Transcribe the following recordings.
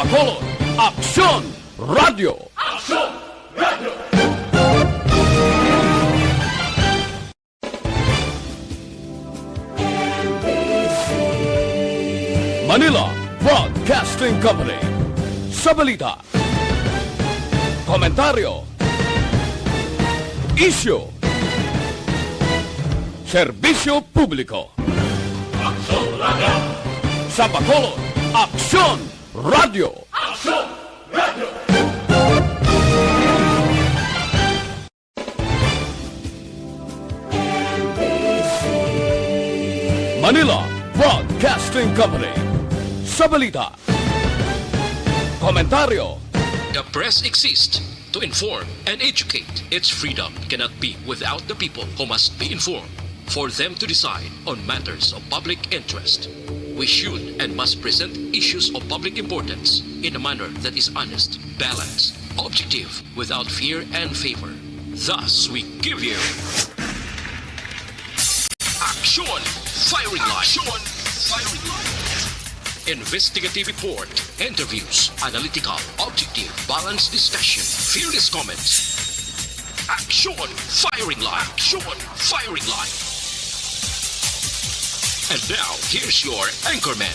Bacolod, Aksyon Radio! Aksyon Radio! Manila Broadcasting Company. Sa balita, komentaryo, isyu, serbisyo publiko. Aksyon Radio! Sa Bacolod, Aksyon Radio! Aksyon Radio! Manila Broadcasting Company. Sa balita, komentaryo. The press exists to inform and educate. Its freedom cannot be without the people who must be informed for them to decide on matters of public interest. We should and must present issues of public importance in a manner that is honest, balanced, objective, without fear and favor. Thus, we give you Action Firing Line. Action Firing Line. Investigative report, interviews, analytical, objective, balanced discussion, fearless comments. Action Firing Line. Action Firing Line. And now, here's your anchorman.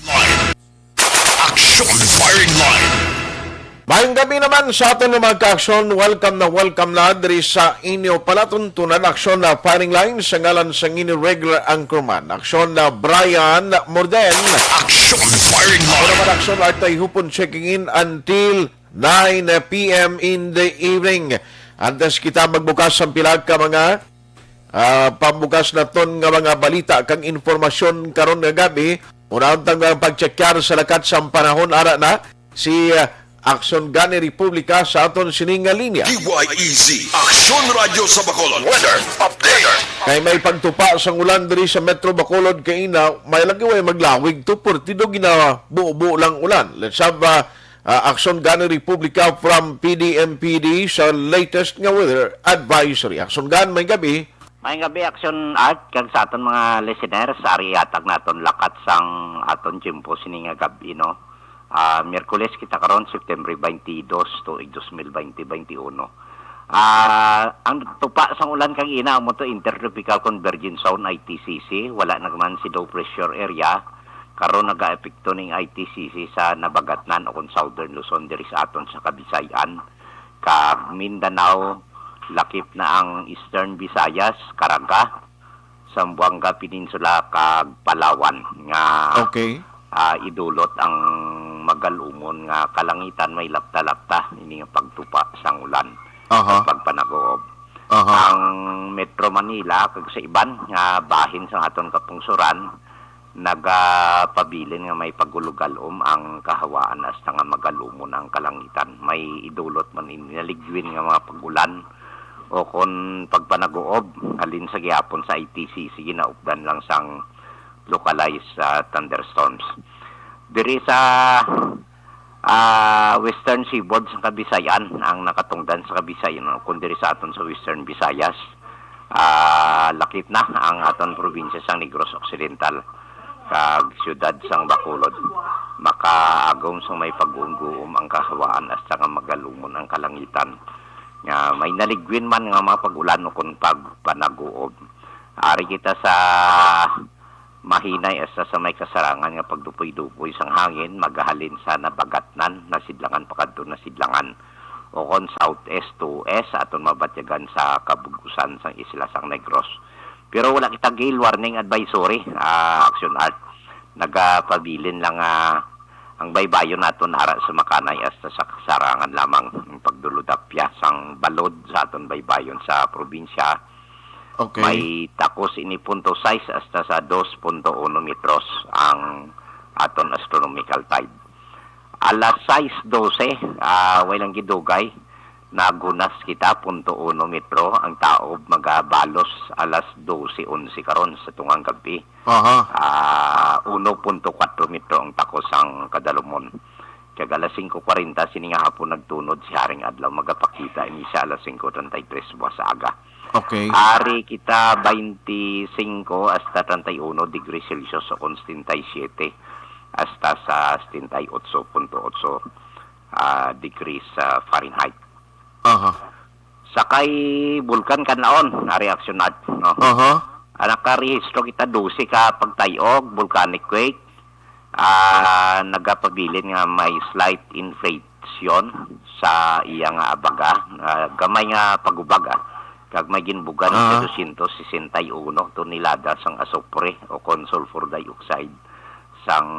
Line. Action Firing Line. Mayong gabi naman sa aton mga ka-aksyon. Welcome na diri sa inyo palatuntunan aksyon na firing line sa ngalan sa inyo regular anchorman. Aksyon na Brian Morden. Action Firing Ako Line. naman aksyon at tayo hupon checking in until 9 p.m. in the evening. Antes kita magbukas ang pilag ka mga pambukas na ton nga mga balita kang informasyon karon nga gabi. Unang tang pagchekyar sa lakat sa panahon ara na si Aksyon Gani Republika sa aton sininga linya. DYEZ. Action Radio sa Bacolod. Weather Update. Kay may pagtupa sa ulan diri sa Metro Bacolod kay ina, may lagi way maglawig to portido gina buo lang ulan. Let's have Aksyon Gani Republika from PDMPD sa latest nga weather advisory. Aksyon Gan, may gabi. May gabi, Action Art, kag sa aton mga listeners, ari atag naton lakat sang aton tiyempo sininga gabi, no? Miyerkules kita karon September 22 to 2020-21. Ang tupa sang ulan kang ina mo to Intertropical Convergence Zone ITCC, wala naman si low pressure area karon naga-epekto ning ITCC sa nabagatnan o Southern Luzon diri sa aton sa Kabisayan, kag Mindanao, lakip na ang Eastern Visayas, Caraga, Zamboanga Peninsula kag Palawan nga Okay. idulot ang magalumon nga kalangitan may lapta-lapta ini nga pagtupa sang ulan. Pagpanagoob. Ang Metro Manila kag sa iban nga bahin sa aton kapungsuran nagapabilin nga may pagulugalom ang kahawaan hasta nga magalumon ang kalangitan. May idulot man inaligwin nga mga pagulan o kon pagpanagoob alin sa gihapon sa ITCC ginaupdan lang sang localized thunderstorms. Diri sa Western Seaboard sa Kabisayan, ang nakatungdan sa Kabisayan, kung diri sa aton sa Western Visayas, lakip na ang aton probinsya sang Negros Occidental kag siyudad sang Bacolod. Makaagom sa may pag-uungguom ang kahawaan hasta nga magalumon ang kalangitan. Nga may naligwin man nga mga pag-ulan o kung pagpanaguob. Ari kita sa mahinay hasta sa may kasarangan nga pagdupoy-dupoy sang hangin magahalin sa nabagatnan na sidlangan pakadto na sidlangan o kon southeast to east aton mabatyagan sa kabugusan sang isla sang Negros. Pero wala kita gale warning advisory, Action Art. Nagapabilin lang ang baybayon naton hara sa Makanay hasta sa kasarangan lamang ang pagduludapya sang balod sa aton baybayon sa probinsya. Okay. May takos ini 0.6 hasta sa 2.1 metros ang aton astronomical tide. Alas 6:12, walang gidugay, nagunas kita 0.1 metro ang taob magabalos alas 12:11 karon sa tungang gabi. 1.4 metro ang takos ang kadalumon. Kag alas 5:40 sini nga hapon nagtunod si Haring Adlaw magapakita ini sa alas 5:33 buwas aga. Okay. Ari kita 25 hasta 31 degrees Celsius o con 77 hasta sa 78.8 degrees Fahrenheit. Aha. Sakay bulkan kanlaon na reaksyon na no. Aha. Nakarehistro kita 12 ka pagtayog volcanic quake. Nagapabilin nga may slight inflation sa iya nga abaga. Gamay nga pagubaga. Kag may ginbugan sa 261 tonelada sang asopre o sulfur dioxide sang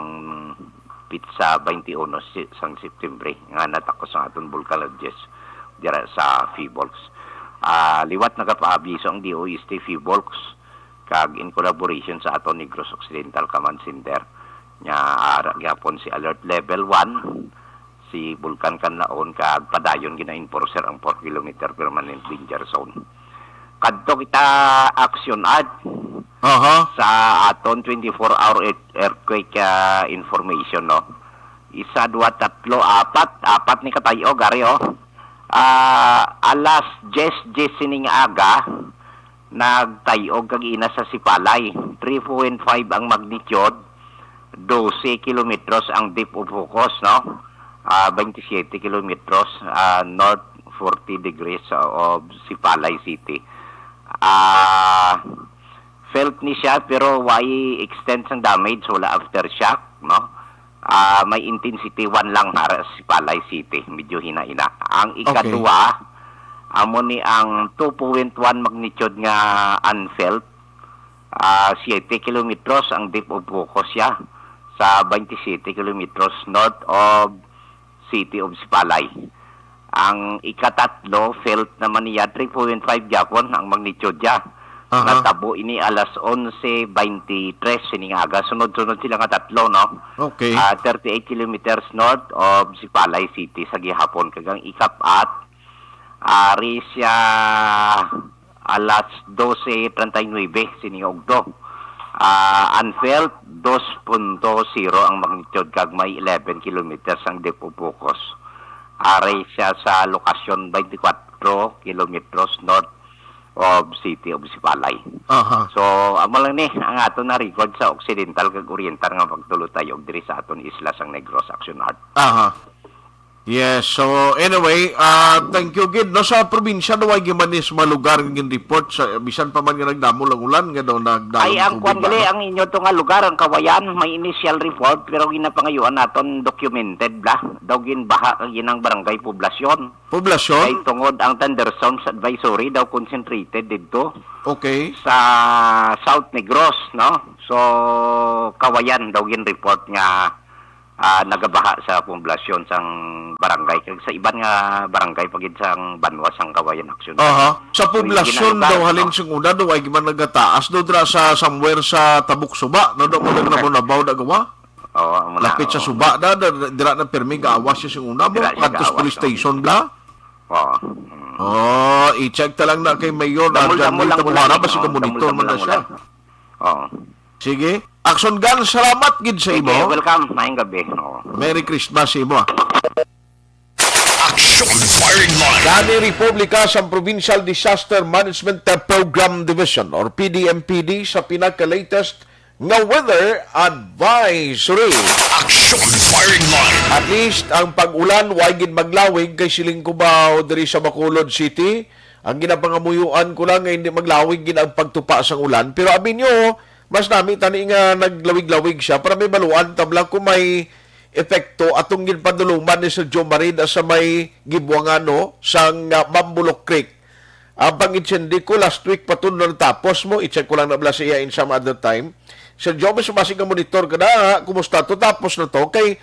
pitsa 21 sang Septembre nga natakos ang aton volcanologist dira sa Phoenix. Liwat nagapaabiso ang DOST Phoenix kag in collaboration sa aton Negros Occidental Command Center nya gyapon si alert level 1 si Bulkan Kanlaon kag padayon gina-enforcer ang 4 km permanent danger zone. Kadto kita action ad sa aton 24-hour earthquake information no. 1, 2, 3, 4 ni katayo gari alas 10 sining aga nagtayog kag ina sa Sipalay 3.5 ang magnitude 12 kilometros ang deep of focus no 27 kilometros north 40 degrees of Sipalay City felt ni siya pero why extent ang damage wala aftershock no may intensity 1 lang para sa Palay City. Medyo hina-ina. Ang ikadua, amo ni ang 2.1 magnitude nga unfelt. 7 kilometros ang deep of focus siya sa 27 kilometros north of city of Sipalay. Ang ikatatlo, felt naman niya 3.5 Japon ang magnitude niya. Natabo ini alas 11:23 siningaga. Sunod-sunod sila nga tatlo, no? Okay. 38 kilometers north of Sipalay City sa gihapon. Kagang ikapat, ari siya alas 12:39 siningogdo. Unfelt, 2.0 ang magnitude kag may 11 kilometers ang depth of focus. Ari siya sa lokasyon 24 kilometers north of city of Sipalay. So, amo lang ni ang ato na record sa Occidental kag Oriental nga pagtulutay og diri sa aton isla sang Negros Action Art. Yes, so anyway, thank you gid no sa probinsya do way gimanis mga lugar ngin report sa bisan pa man nga nagdamo lang ulan nga daw nagdamo. Ay ang kwan gali ang inyo to nga lugar ang Kawayan may initial report pero ginapangayuan naton documented bla daw ginbaha ginang barangay poblasyon. Kay tungod ang thunderstorms advisory daw concentrated didto. Okay. Sa South Negros no. So Kawayan daw gin report nga nagabaha sa populasyon sang barangay kag sa iban nga barangay pagid sang Banwas sang Kawayan Action. Sa populasyon daw halin sing una daw ay giman nagataas do dra sa somewhere sa Tabuk Suba no daw mo nabaw da gawa. Lapit sa Suba da dira na permi gaawas siya sing una mo kadto police station bla. I-check ta lang na kay Mayor na dyan tabumara ba si monitor man na siya. Sige. Action Gun, salamat gid sa imo. Welcome. Maayong gabi. Merry Christmas sa imo. Action Firing Line. Gani Republika sa Provincial Disaster Management Program Division or PDMPD sa pinaka-latest nga weather advisory. Action Firing Line. At least ang pag-ulan way gid maglawig kay siling Cubao diri sa Bacolod City. Ang ginapangamuyuan ko lang nga hindi maglawig gid ang pagtupa sang ulan pero abi nyo mas nami tani nga naglawig-lawig siya para may baluan tabla kung may epekto atong ginpaduluman ni Sir Joe Marida sa may gibuangano sang Mambulok Creek. Ang pang-insendi ko last week patun na tapos mo, i-check ko lang na bala siya in some other time. Sir Joe, may sumasig ang monitor ka na, kumusta to? Tapos na to, kay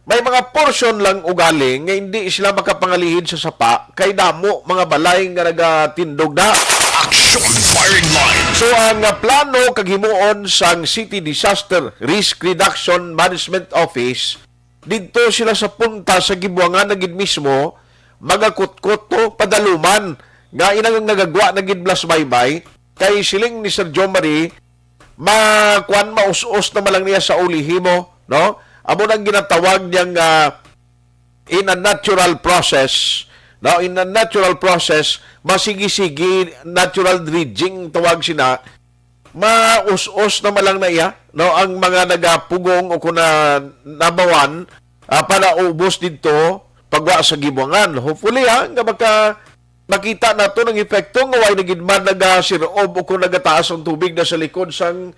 may mga portion lang ugaling nga hindi sila makapangalihid sa sapa, kay damo mga balay nga nagatindog na. Action Firing Line. So ang plano kaghimuon sang City Disaster Risk Reduction Management Office didto sila sa punta sa gibuangan na gid mismo magakutkot to padaluman nga inang nagagwa na gid blas baybay kay siling ni Sir Joe Marie makuan maus-us na malang niya sa ulihimo no amo nang ginatawag niyang in a natural process, now in a natural process, masigi-sigi, natural dredging, tawag sina, maus-us na malang na iya, no, ang mga nagapugong o kuna nabawan, para ubos dito, pagwa sa gibuangan. Hopefully, nga makita na to ng epekto, nga way nagidman nagasirob o kung nagataas ang tubig na sa likod sang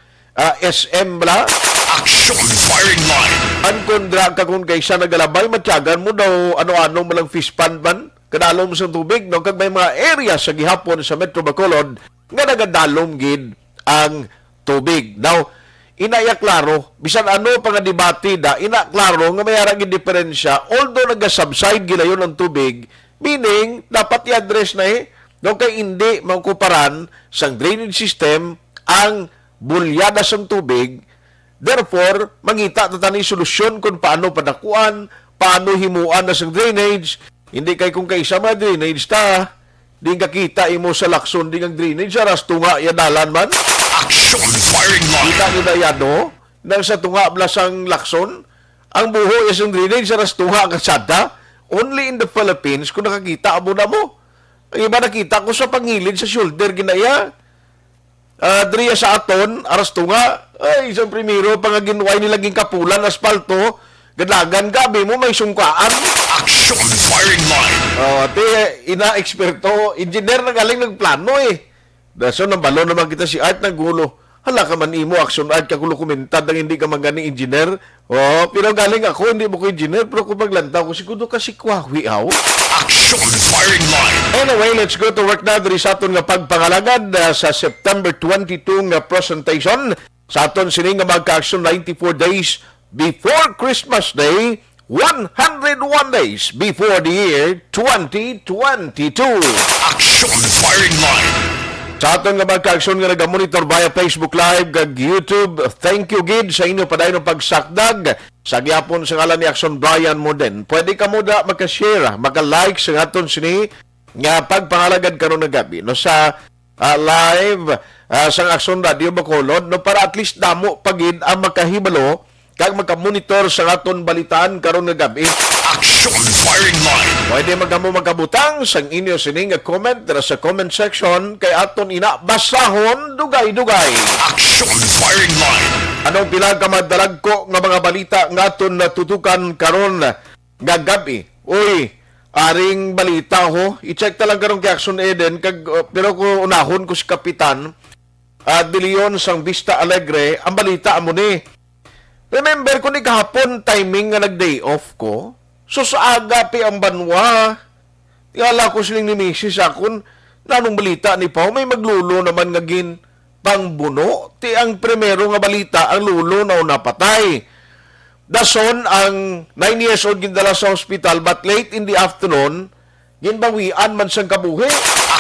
SM bala. Action firing line. Ang kundra ka kung kaysa nagalabay, matyagan mo daw ano-ano mo lang fish pond man, kadalom sa tubig, no? Kag may mga area sa gihapon sa Metro Bacolod, nga nagadalom gid ang tubig. Now, inaya klaro, bisan ano pa nga debate da, ina klaro nga may arang diferensya, although naga-subside gila yun ang tubig, meaning, dapat i-address na no? Kay hindi mangkuparan sang drainage system ang bulyada sang tubig. Therefore, mangita na tani solusyon kung paano padakuan, paano himuan na sa drainage. Hindi kay kung kaisa mga drainage ta, di kakita imo sa lakson, di kang drainage, aras tunga yadalan man. Action firing line. Kita nyo na yan, no? Nang sa tunga blasang lakson, ang buho isang drainage, aras tunga kasada. Only in the Philippines, kung nakakita amo na mo. Ang iba nakita ko sa pangilid, sa shoulder, ginaya. Driya sa aton, aras tunga, ay, isang primero, pangaginuay nilaging kapulan, asfalto, gadagan gabi mo, may sungkaan. Action firing line. Ate, ina-eksperto, engineer na galing nagplano Daso, nambalo naman kita si Art ng gulo. Hala ka man imo, action art, kakulo kumentad ang hindi ka maganing engineer. Pero galing ako, hindi mo ko engineer, pero kung maglantaw ko, siguro ka si Kwawi, Action firing line. Anyway, let's go to work na diri sa aton nga pagpangalagad sa September 22 nga presentation sa aton sini nga magka-action 94 days before Christmas Day, 101 days before the year 2022. Action firing line. Sa aton nga magka-action nga nagamonitor via Facebook Live kag YouTube, thank you gid sa inyo paday ng pagsakdag sa gyapon sa ngalan ni Action Brian Moden. Pwede ka mo da maka-share, maka-like sa aton sini nga pagpangalagad karon nga gabi no sa live sa Action Radio Bacolod no para at least damo pagid ang makahibalo kag maka-monitor sa aton balitaan karon nga gabi. Action firing line. Pwede magkabutang sang inyo sining nga comment dira sa comment section kay aton ina basahon dugay-dugay. Action firing line. Anong pila ka madalag ko nga mga balita nga aton natutukan karon nga gabi? Uy, aring balita ho. I-check ta lang karon kay Action Eden kag pero ko unahon ko si Kapitan De Leon sang Vista Alegre ang balita amo ni. Remember ko ni kahapon timing nga nag-day off ko. So sa aga pi ang banwa. Tingala ko siling ni Mrs. akon nanong balita ni Pao may maglulo naman nga gin pangbuno. Ti ang primero nga balita ang lulo na napatay. Dason ang 9 years old gindala sa hospital but late in the afternoon ginbawian man sang kabuhi.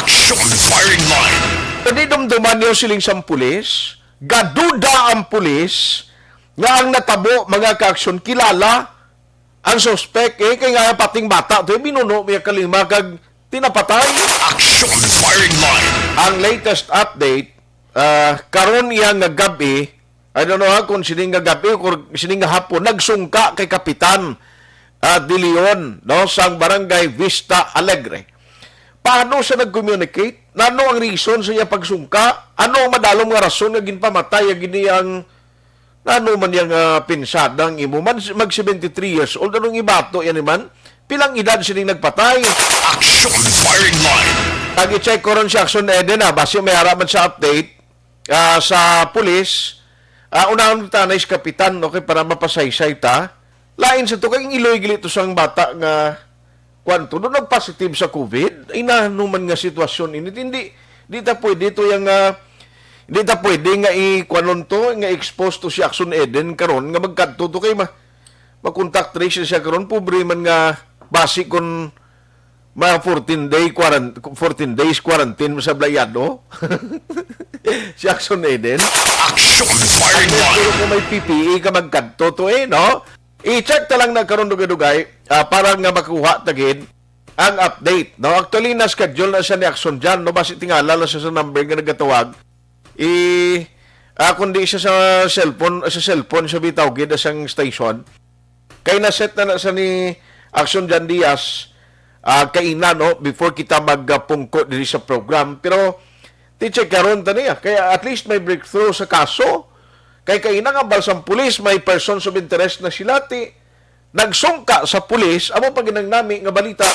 Action firing line. Pwede dumduman niyo siling sang pulis. Gaduda ang pulis nga ang natabo mga ka-aksyon kilala ang suspect kay nga pating bata to binuno miya kalima kag tinapatay. Action firing line. Ang latest update karon iya nga gabi, I don't know kung sining nga gabi o sining nga hapon nagsungka kay Kapitan De Leon no sang barangay Vista Alegre. Paano siya nag-communicate? Ano ang reason sa iya pagsungka? Ano ang madalom nga rason nga ginpamatay gini ang ano man yung pinsadang imo man mag 73 years old anong ibato yan man pilang edad sining nagpatay. Action firing line. Tagi-check ko ron si Action Eden base may haraman sa update sa pulis unang tanay si Kapitan okay para mapasaysay ta lain sa to kay iloy gili to sang bata nga kwanto do nagpositive sa COVID ay nanuman nga sitwasyon ini hindi ta pwede to yung hindi ta pwede nga i-kwanon to, nga expose to si Action Eden karon nga magkadto to kay mag-contact trace siya karon pobre man nga basi kon 14 days quarantine sa Blayado. Si Action Eden. Action firing line. Pero kung may PPE ka magkadto to no? I-check ta lang na karon dugay-dugay para nga makuha tagid ang update. No, actually na schedule na siya ni Action diyan no basi tingala lang siya sa number nga nagatawag. Kundi siya sa cellphone siya bitaw gid sang station. Kay na set na sa ni Action Jan Diaz, kaina, no, before kita magpungko diri sa program. Pero, teacher, karon taniya. Kaya at least may breakthrough sa kaso. Kay kaina nga balsang pulis, may persons of interest na sila, nagsungka sa pulis, amo pag nami nga balita.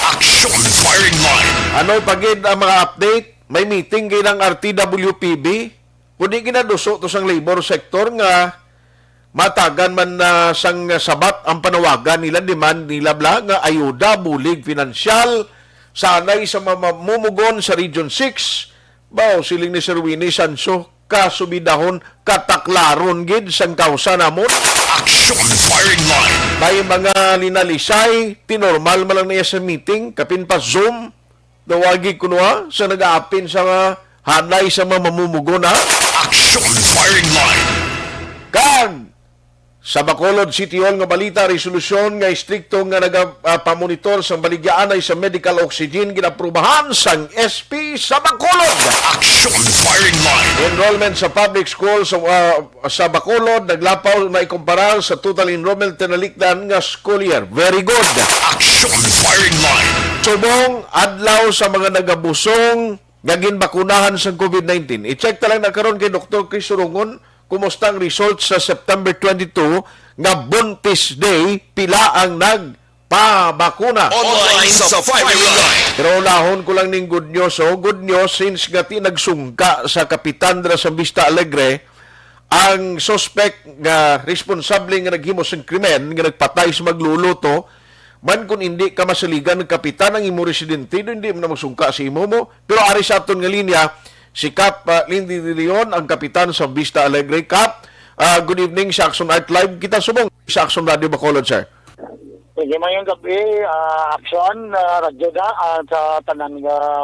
Action firing line. Ano pagid ang mga update? May meeting gid ng RTWPB. Kundi ginaduso to sang labor sector nga matagan man na sang sabat ang panawagan nila, demand nila nga ayuda, bulig, pinansyal, sanay sa mamumugon sa Region 6. Bao siling ni Sir Winnie Sanso, kasubidahon, kataklaron gid sang kausa namon. Action firing line. May mga linalisay, tinormal man lang niya sa meeting, kapin pa Zoom, dawagi kunwa sa nag-aapin sa hanay sa mamumugo na. Action firing line. Kag sa Bacolod City Hall nga balita, resolusyon nga istrikto nga nagapamonitor sa baligyan ay sa medical oxygen ginaprubahan sang SP sa Bacolod. Action firing line. Enrollment sa public school sa Bacolod naglapaw na ikumparar sa total enrollment tinalikdan nga school year. Very good. Action firing line. Subong adlaw sa mga nagabusong gagin bakunahan sa COVID-19. I-check talang na karon kay Dr. Chris Surungon kumusta ang results sa September 22 nga Buntis Day, pila ang nagpabakuna. Online sa firing line. Pero lahon ko lang ning good news. Good news since gati nagsungka sa Kapitan dra sa Vista Alegre ang suspect nga responsable nga naghimo sa krimen nga nagpatay sa magluluto. Man kung hindi ka masaligan ng kapitan ang imo residente, hindi mo na magsungka sa imo mo. Pero ari sa aton nga linya, si Cap Lindy De Leon, ang kapitan sa Vista Alegre. Cap, good evening sa Action Art Live. Kita subong sa Action Radio Bacolod, sir. Sige, mayong gabi, Action, radyo da, sa tanan nga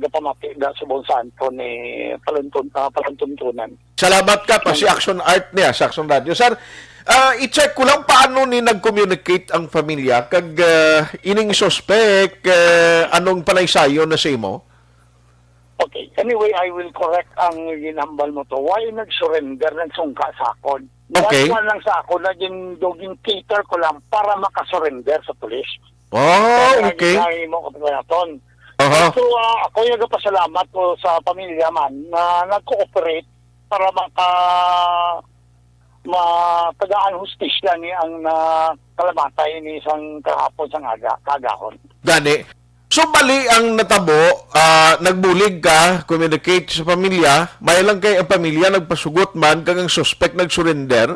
pamati da subong santo ni Palantuntunan. Salamat ka pa si Action Art niya sa Action Radio. Sir, i-check ko lang paano ni nag-communicate ang pamilya kag ining suspect, anong panaysayo na sa imo? Okay, anyway, I will correct ang ginambal mo to. Why nag-surrender ng sungka sa akon? Okay. Nagwan lang sa ako na yung cater ko lang para makasurrender sa pulis. Oh, okay. Kaya mo kapatanaton. Aha. So, ako yung nagpasalamat ko sa pamilya man na nag-cooperate para matagaan hustisya ni ang kalamatay ni isang kahapon sa kagahon. Gani. So, mali ang natabo, nagbulig ka, communicate sa pamilya, may lang kay ang pamilya nagpasugot man kang ang suspect nag-surrender?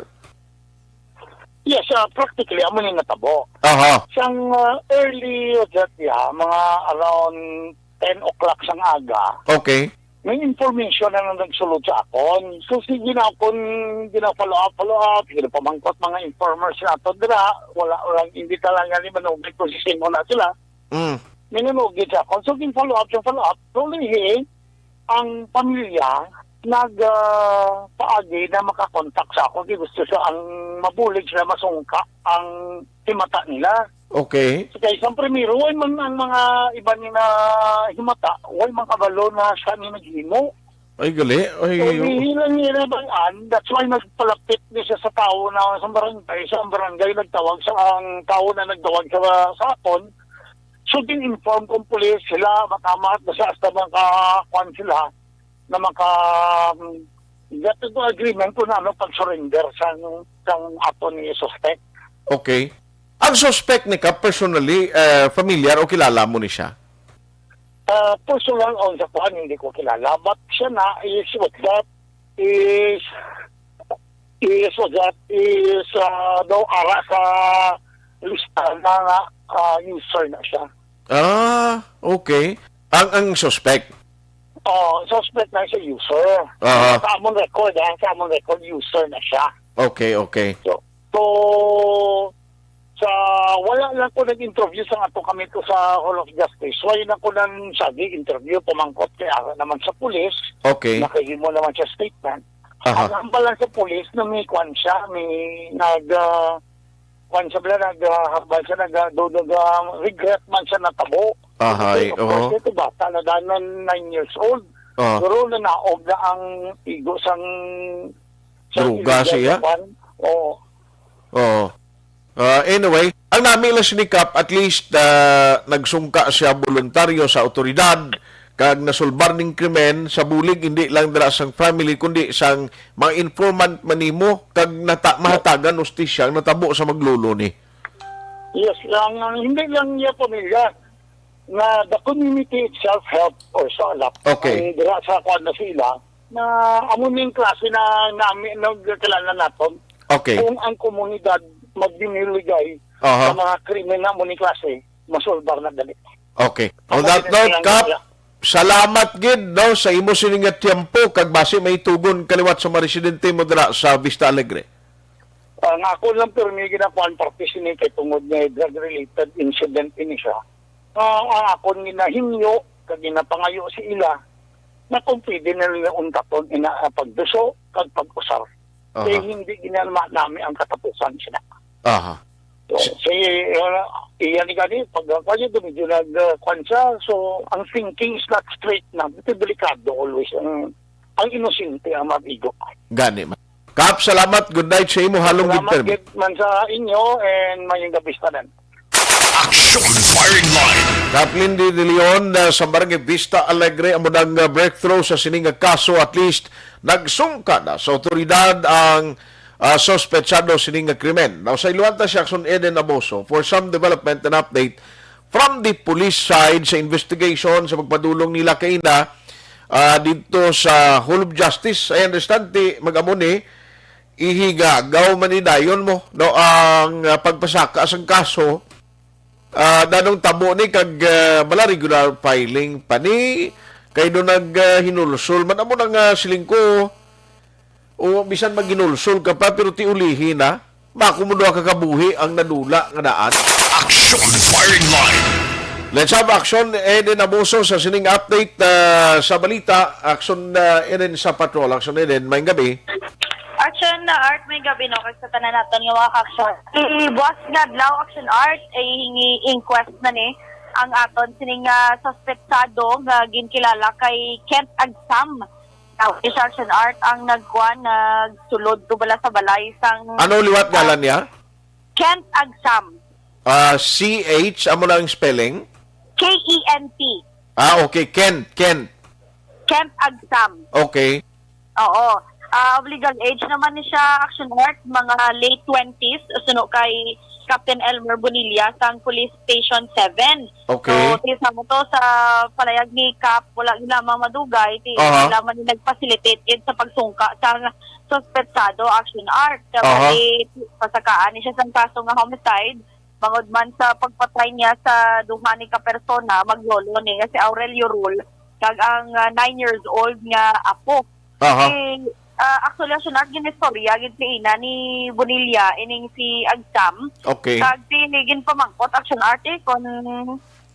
Yes, practically, amo ni natabo. Aha. Siyang early that mga around 10 o'clock sang aga, Okay. may information na nagsulod sa akon. So, sige na akon, follow up, ginapamangkot mga informers na ito, walang hindi talaga ni manugay kung sisimo na sila. Minunugid sa akon. So, follow up. Tuloy, ang pamilya, nagpaagi na makakontak sa ako. Gusto siya ang mabulig sila masungka ang himata nila. Okay. So, kaya isang primero, way man ang mga iba nila himata, way man kabalo na siya ni naghimo. Ay, gali. Ay, So, hihilang nila bayan, that's why nagpalapit niya sa tao na sa barangay. Sa barangay nagtawag sa ang tao na nagtawag sa aton. So, din-inform kong pulis sila, matamat na siya hasta makakuan sila na get to agreement ko na pag-surrender sa ato ni suspect. okay. Ang suspect ni ka, personally, familiar o kilala mo ni siya? Personal on sa kuhan, hindi ko kilala. But siya na is what that is daw ara sa lista na user na siya. Okay. Ang suspect? Suspect na siya user. Sa among record, user na siya. Okay. So wala lang ko nag-interview sa ato kami to sa Hall of Justice. Wala lang ko nang interview, pumangkot kaya naman sa pulis. Okay. Nakahimo naman siya statement. Ang hambal lang sa pulis na may kwan siya, may regret man siya natabo. Ito bata na danan 9 years old. Pero na naog na ang igo sang druga siya? Anyway, ang namin lang sinikap, at least nagsungka siya voluntaryo sa otoridad, kag nasulbar ning krimen sa bulig, hindi lang dala sang family, kundi sang mga informant manimo, kag mahatagan ustisya, natabo sa maglulo ni. Yes, hindi lang niya pamilya na the community itself help or solap. Okay. Ang dira sa kwan na sila na amuning klase na namin nagkalala naton. Okay. Kung ang komunidad magdiniligay Aha. sa mga krimen na amuning klase, masolbar na dali. Okay. On that note, Kap, salamat gid no sa imo sining nga tiempo kag base may tugon kaliwat sa mga residente mo dira sa Vista Alegre. Nga ako lang pero may ginakuan participate kay tungod nga drug-related incident ini siya. Ang ako ginahinyo, kag ginapangayo si ila, na kung pwede na nila untaton ina pagduso, kag pag-usar. Aha. Kaya hindi ginalma namin ang katapusan sila. Aha. So, iyan gani, pag kanya medyo nagkuan siya, so ang thinking is not straight na, ito delikado always. Ang inosente ang mabigo. Gani man. Kap, salamat. Good night sa imo halong good Salamat term. gid man sa inyo and mayong gabi sa tanan. Action Firing Line. Kaplin de Leon sa Barangay Vista Alegre amo nang breakthrough sa sininga kaso, at least nagsungka na sa otoridad ang sospechado sininga krimen. Now sa iluwanta si Action Eden Aboso for some development and update from the police side sa investigation sa pagpadulong nila kay Ina dito sa Hall of Justice. I understand mag-amo ni ihigagaw man ni dayon mo no ang pagpasaka sa kaso. Danong tabo ni kag bala regular filing pa ni kay do hinulsol man amo nang silingko o bisan maginulsol ka pa pero ti ulihin na makumudo ka kabuhi ang nadula nga daan. Action Firing Line. Let's have action. Eden Abuso sa sining update sa balita. Action Eden sa patrol. Action Eden, may gabi. Action na art may gabi no kasi sa tanan naton nga mga action. Buwas nga adlaw action art ay hingi inquest na ni ang aton sining suspectado nga ginkilala kay Kent Agsam. Now, is action art ang nagkuan nagsulod to bala sa balay sang Ano liwat ngalan niya? Kent Agsam. CH, amo na ang spelling? Kent. Okay. Kent. Kent Agsam. Okay. Oo. Of legal age naman ni siya action art, mga late 20s, suno kay Captain Elmer Bonilla sang Police Station 7. Okay. So, tisa mo to sa palayag ni Cap, wala lamang madugay, lamang ni nag-facilitate it sa pagsungka sa suspetsado action art. Kaya pasakaan ni siya sang kaso nga homicide, bangod man sa pagpatay niya sa duha ni ka persona, maglolo ni nga si Aurelio Rule, kag ang 9 years old nga apo. Actually, action art ginistorya gid si ina ni Bonilla ining si Agsam. Okay. Kag tinigin pamangkot action art kung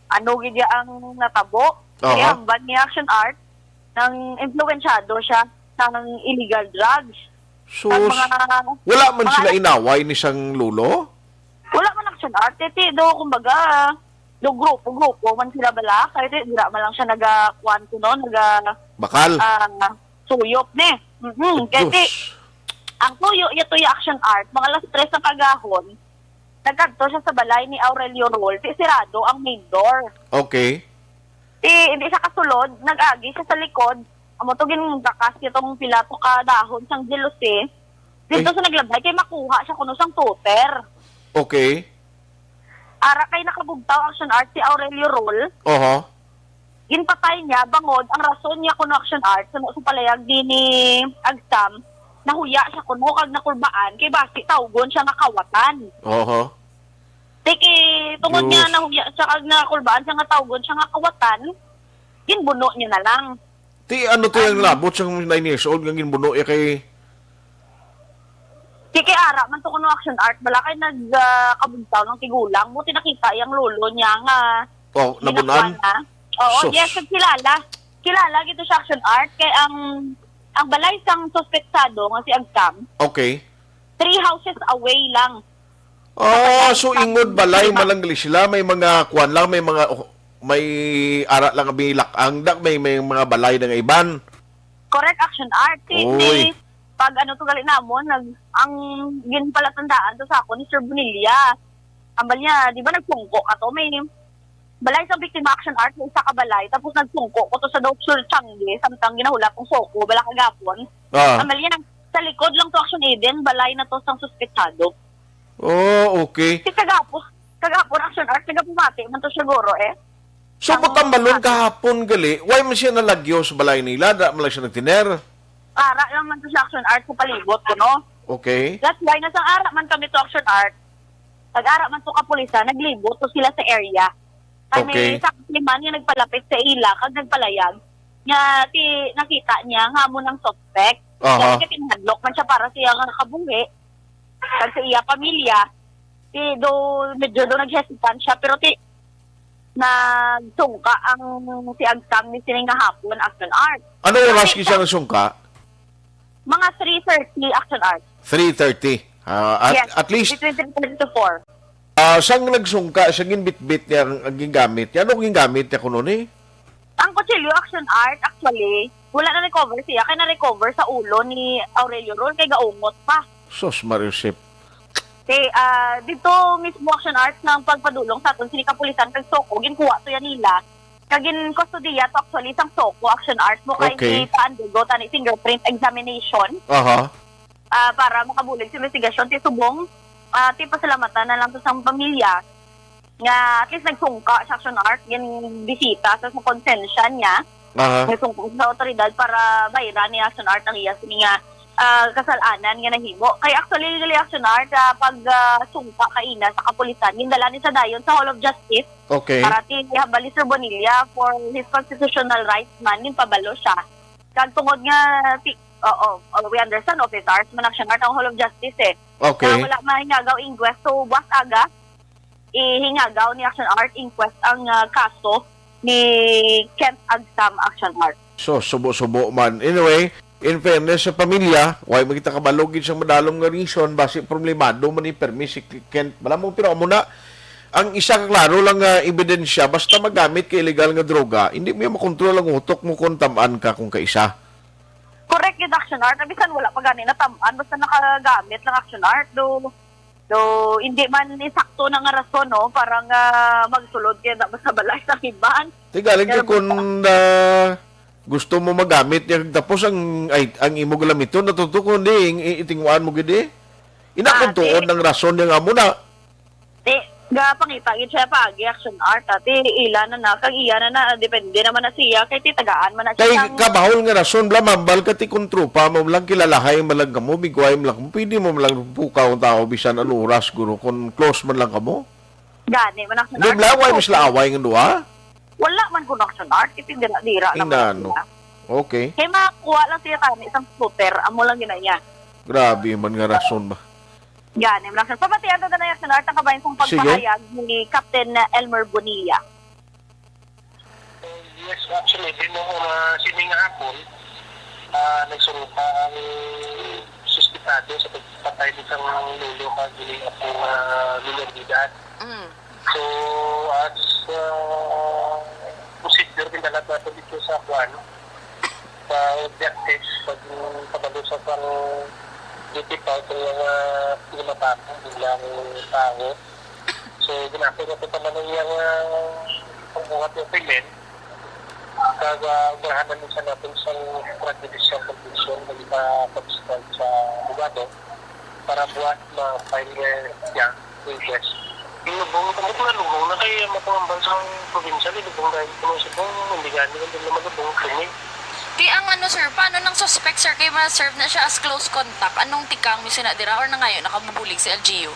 ano gid ang natabo. Kaya ang ban ni action art nang influensyado siya ng illegal drugs. So, Kag wala man sila inaway ni sang lulo? wala man action art. Do kumbaga do grupo man sila bala. Kaya dira man lang siya nagakuan kuno, Bakal? suyop ni. Kasi ang tuyo action art, mga alas 3 ng kagahon, nagkanto siya sa balay ni Aurelio Rol, sirado ang main door. Okay. Hindi siya kasulod, nag-agi siya sa likod, amo to gingakas itong pilato ka dahon sang jealousy. Dito sa naglabay, kay makuha siya kuno sang tuter. Okay. Ara kay nakabugtaw action art si Aurelio Rol, ginpatay niya, bangod, ang rason niya kuno action art, sa palayag din ni Agsam, nahuya siya kuno, kag nakulbaan, kay basi tawgon siya nakawatan. Tiki, tungod niya nahuya siya, kag nakulbaan siya nga tawgon siya nakawatan, ginbuno niya na lang. Ano to yung labot siyang 9 years old, nga ginbuno kay... Tiki, ara, man to kuno action art, bala kay nagkabugtaw ng tigulang, buti nakita yung lolo niya nga, nabunan? Oo, yes, kilala. Kilala gito siya action art kay ang balay sang suspetsado nga si Agsam. Okay. 3 houses away lang. So ingod balay malangli sila, may mga kuan lang, may ara lang bilak ang dak, may mga balay nga iban. Correct action art. pag ano to gali namon, ang ginpalatandaan to sa ako ni Sir Bonilla. Ambal niya, di ba nagpungko ka to? May balay sa Victim Action Art, may isa ka balay, tapos nagpungko ko to sa Dr. Changi, samtang ginahula kong soko, bala kagapon. Ambal niya, sa likod lang to Action Eden, balay na to sang suspetsado. Oh, okay. Si kagapon Action Art, nagapumati, man to siguro So, matambalon kahapon gali, why man siya nalagyo sa balay nila? Da man lang siya nagtiner? Ara lang man to sa Action Art sa palibot ko, no? Okay. That's why, nasang ara man kami to Action Art, nag-ara man to kapulisan, naglibot to sila sa area. Okay. Kami sa liman yung nagpalapit sa ila, kag nagpalayag, niya, nakita niya ang hamon ng suspect. Aha. Kaya tinhadlok man siya para siya nga nakabuhi. Kag sa iya pamilya, medyo do naghesitan siya, pero nagsungka ang si Agsam ni sining nga hapon Action Art. Ano yung maski siya nasungka? Mga 3:30 Action Art. 3:30. Yes, At least, between 3:30 to 4. siyang nagsungka, siyang ginbit-bit niya ang gingamit. Yan ang gingamit niya kuno ni? Ang kutsilyo Action Art, actually, wala na recover siya. Kaya na-recover sa ulo ni Aurelio Rol, kay gaungot pa. Sos, Mariusip. Dito mismo Action Art ng pagpadulong sa aton sini kapulisan kag Soko, ginkuha to yan nila. Kagin kustodiya to actually sang Soko Action Art mo kay Okay. Paandugo tani fingerprint examination Aha. para makabulig sa investigasyon ti subong ti pasalamatan na lang to sang pamilya nga at least nagsungka sa Action Art gin bisita sa konsensya niya. Aha. Nagsungka sa otoridad para bayra ni Action Art ang iya sini nga kasalanan nga nahimo. Kaya actually, gali Action Art, pag sungka kaina sa kapulisan, gindala ni sa dayon sa Hall of Justice Okay. para tihabali Sir Bonilla for his constitutional rights man, yung pabalo siya. Kag tungod nga, we understand officers, man Action Art ang Hall of Justice Okay. Na wala mahingagaw inquest. So, buwas aga, ihingagaw ni Action Art inquest ang kaso ni Kent Agsam Action Art. So, subo-subo man. Anyway, in fairness sa pamilya, why magkita kabalogin sa madalong nga reason, basi problemado man ni permis si Kent. Malamang pero muna, ang isa klaro lang nga ebidensya, basta magamit ka illegal nga droga, hindi mo makontrol ang utok mo kung tamaan ka kung kaisa. Correct yung Action Art. Bisan wala pa gani na tamaan, basta nakagamit lang Action Art. Do hindi man isakto na nga rason, no? Parang magsulod kaya basta balay sa iban. Tigaling ka kung gusto mo magamit niya, tapos ang imo gamiton, natutukon di, itingwaan mo gidi. Inakuntuon ng rason niya nga muna. Pangita, siya pagi Action Art. Ila na kag iya na, depende naman na siya, kay titagaan man na Kay siya. kabahol nga rason, blamambal ka ti kontropa, mo lang kilalahay malang ka mo, bigway mo lang mo, pwede mo lang pukaw ang tao, bisan ano oras, guro, kung close man lang ka mo. Gani, man Action Hindi Art. mo lang, why misla away nga duha? Wala man kung Action Art, itindira naman Inano. siya. Okay. Kaya makakuha lang siya kami isang scooter, amo lang ginaya. Grabe man nga rason ba. Yan, yung lang. Papatiyan na na Action Art ang kabayan kong pagpahayag ni Captain Elmer Bonilla. Yes, actually, din mo sining hapon, nagsurupa ang suspitado sa pagpatay ng lulo kag ang minoridad. So, as procedure din dalat natin dito sa Juan, objective pagkabalo sa pang duty pa ito yung pinapapang bilang tao. So, ginapit na ito naman yung pagbuhat ng krimen. Kag-urahan namin sa natin sa Judicial Conviction na ipa-pag-start sa abogado para buhat ma-file niya request. Yung lubong, kamot na lubong na kaya matangambal sa probinsya, lubong dahil kung sa bong, hindi gani lang din naman lubong krimen. Di ang ano sir, paano ng suspect sir kay ma-serve na siya as close contact? Anong tikang may sinadira or na ngayon nakabubulig si LGU?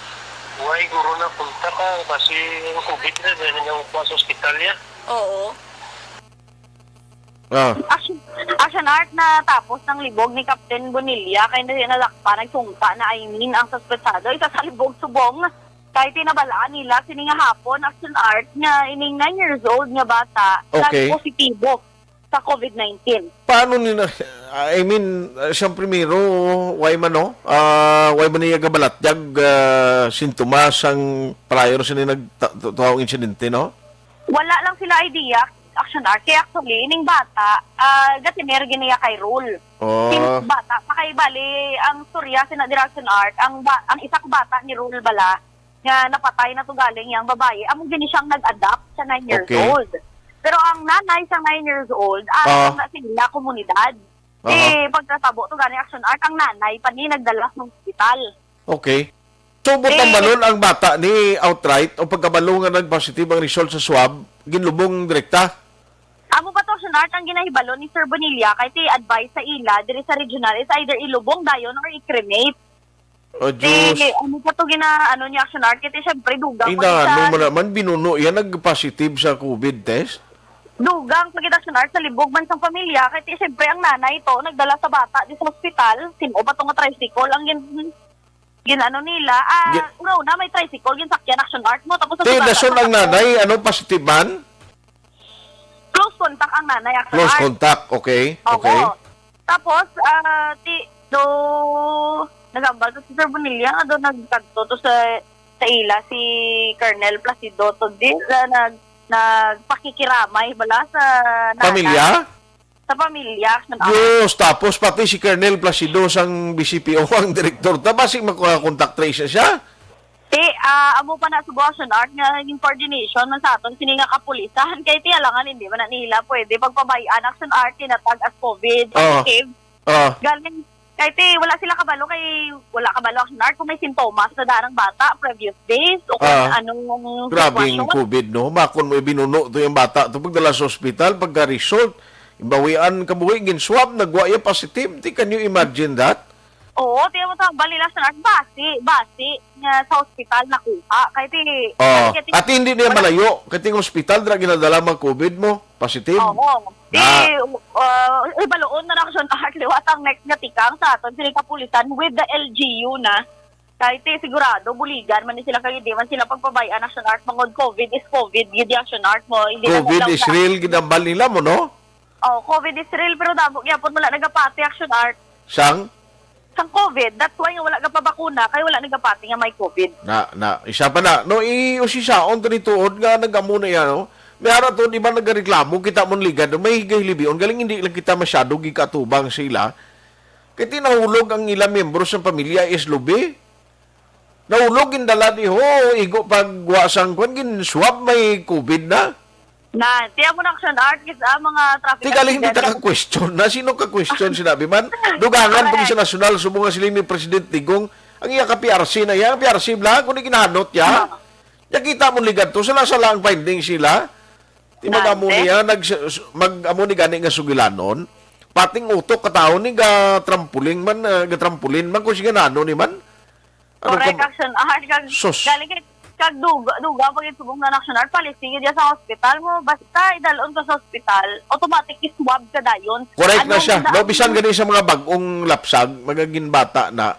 Buhay guro na punta ka kasi yung COVID na dahil niya upo sa ospital niya. Oo. Action Art na tapos ng libog ni Captain Bonilla kaya nalakpa, nagsungka na ang suspetsado. Isa sa libog subong. Kahit tinabalaan nila, sininga hapon, Action Art nga ining 9 years old nga bata, Okay. positibo sa COVID-19. Paano nila, I mean, siyang primero, why man no? Why man niya gabalat, sintomas ang prior sa nagtawang insidente, no? Wala lang sila idea. action art. Kaya actually, ining bata, gatiner giniya kay rule. Oh. Since bata, pakay bali, ang storya sinadira action art, ang isang bata ni rule bala, nga napatay na to galing yung babae, among gini siyang nag-adapt sa 9 years Okay. old. Pero ang nanay sa 9 years old, na sila komunidad. Pagkatabo to galing action art, ang nanay pa ni nagdala ng hospital. Okay. So, butang balon ang bata ni outright o pagkabalong nga nag-positive ang result sa swab, ginlubong direkta? Amo pa to, Art, ang ginahibalo ni Sir Bonilla kay ti advice sa ila diri sa regional is either ilubong dayon or i-cremate. O, Diyos. Ano pa to niya action art kaya syempre dugang Ano mo naman, binuno yan, nag-positive sa COVID test? dugang pag action art sa libog man sang pamilya kaya syempre ang nanay to nagdala sa bata di sa ospital, sino pa to nga tricycle ang ginano nila, una may tricycle, ginsakyan action art mo, tapos Te, nason ang nanay, ano, positive man? close contact ang nanay action Close art. contact, okay. Oo. Okay. Tapos, nagambal to si Sir Bonilla, doon nagkagto to sa ila, si Colonel Placido, to din, nagpakikiramay, bala, sa nanay. Pamilya? Sa pamilya. Diyos, tapos pati si Colonel Placido sang BCPO ang direktor. Tabasig makakontact trace siya? Amo pa na sa action art nga yung coordination man sa aton sininga kapulisan kay ti alangan hindi man na nila pwede pagpabayaan action art tinatag as COVID positive. Galing kay ti wala sila kabalo action art kung may sintomas na darang bata previous days o kung anong Grabe yung sitwasyon. COVID, no? Makon mo binuno to yung bata. Ito pagdala sa ospital, pagka-result, ibawian kabuhi, ginswab, nagwaya positive. Can you imagine that? Oo, tiyan mo sa balila action art basi nga sa ospital nakuha kay ti At hindi niya malayo. Kating ospital, dra ginadala mag COVID mo, positive. Oo. Ibaloon na action art liwat ang next nga tikang sa aton sila kapulisan with the LGU na kahit sigurado buligan man ni sila kay di man sila pagpabayaan action art mangod COVID is COVID gid action art mo hindi COVID is real, ginambal nila mo, no? COVID is real pero dabo gyapon wala nagapati action art Sang COVID, that's why nga wala ka pa bakuna kay wala nagapati nga may COVID. Isa pa na. No, usisaon to nituod nga nagamo na yan, no? May ara to, di ba nagreklamo, kita mong ligad, may higay-libion, galing hindi lang kita masyado gikatubang sila. Kaya tinahulog ang ilang membro sa pamilya is lubi. Nahulog yung dala ni igo pagwasang kwan, swab may COVID na. Tiyan mo na action art sa mga traffic Galing hindi ka question na. Sino ka question sinabi man? Dugangan pag sa nasyonal, subungan sila ni President Tigong, ang iya ka PRC na yan, PRC bla, kung ikinahanot ya. Nakita mo ligad to, sala ang finding sila. Mag-amo niya, mag-amo ni gani nga sugilanon, pating utok katao ni ga-trampolin man, kung siya nano ni man. Correct action art, galing kag duga pag itubong na action art, palisingid ya sa hospital mo, basta idalon ka sa hospital, automatic iswab ka dayon. Correct na siya. No, bisan gani sa mga bagong lapsag, magaging bata na,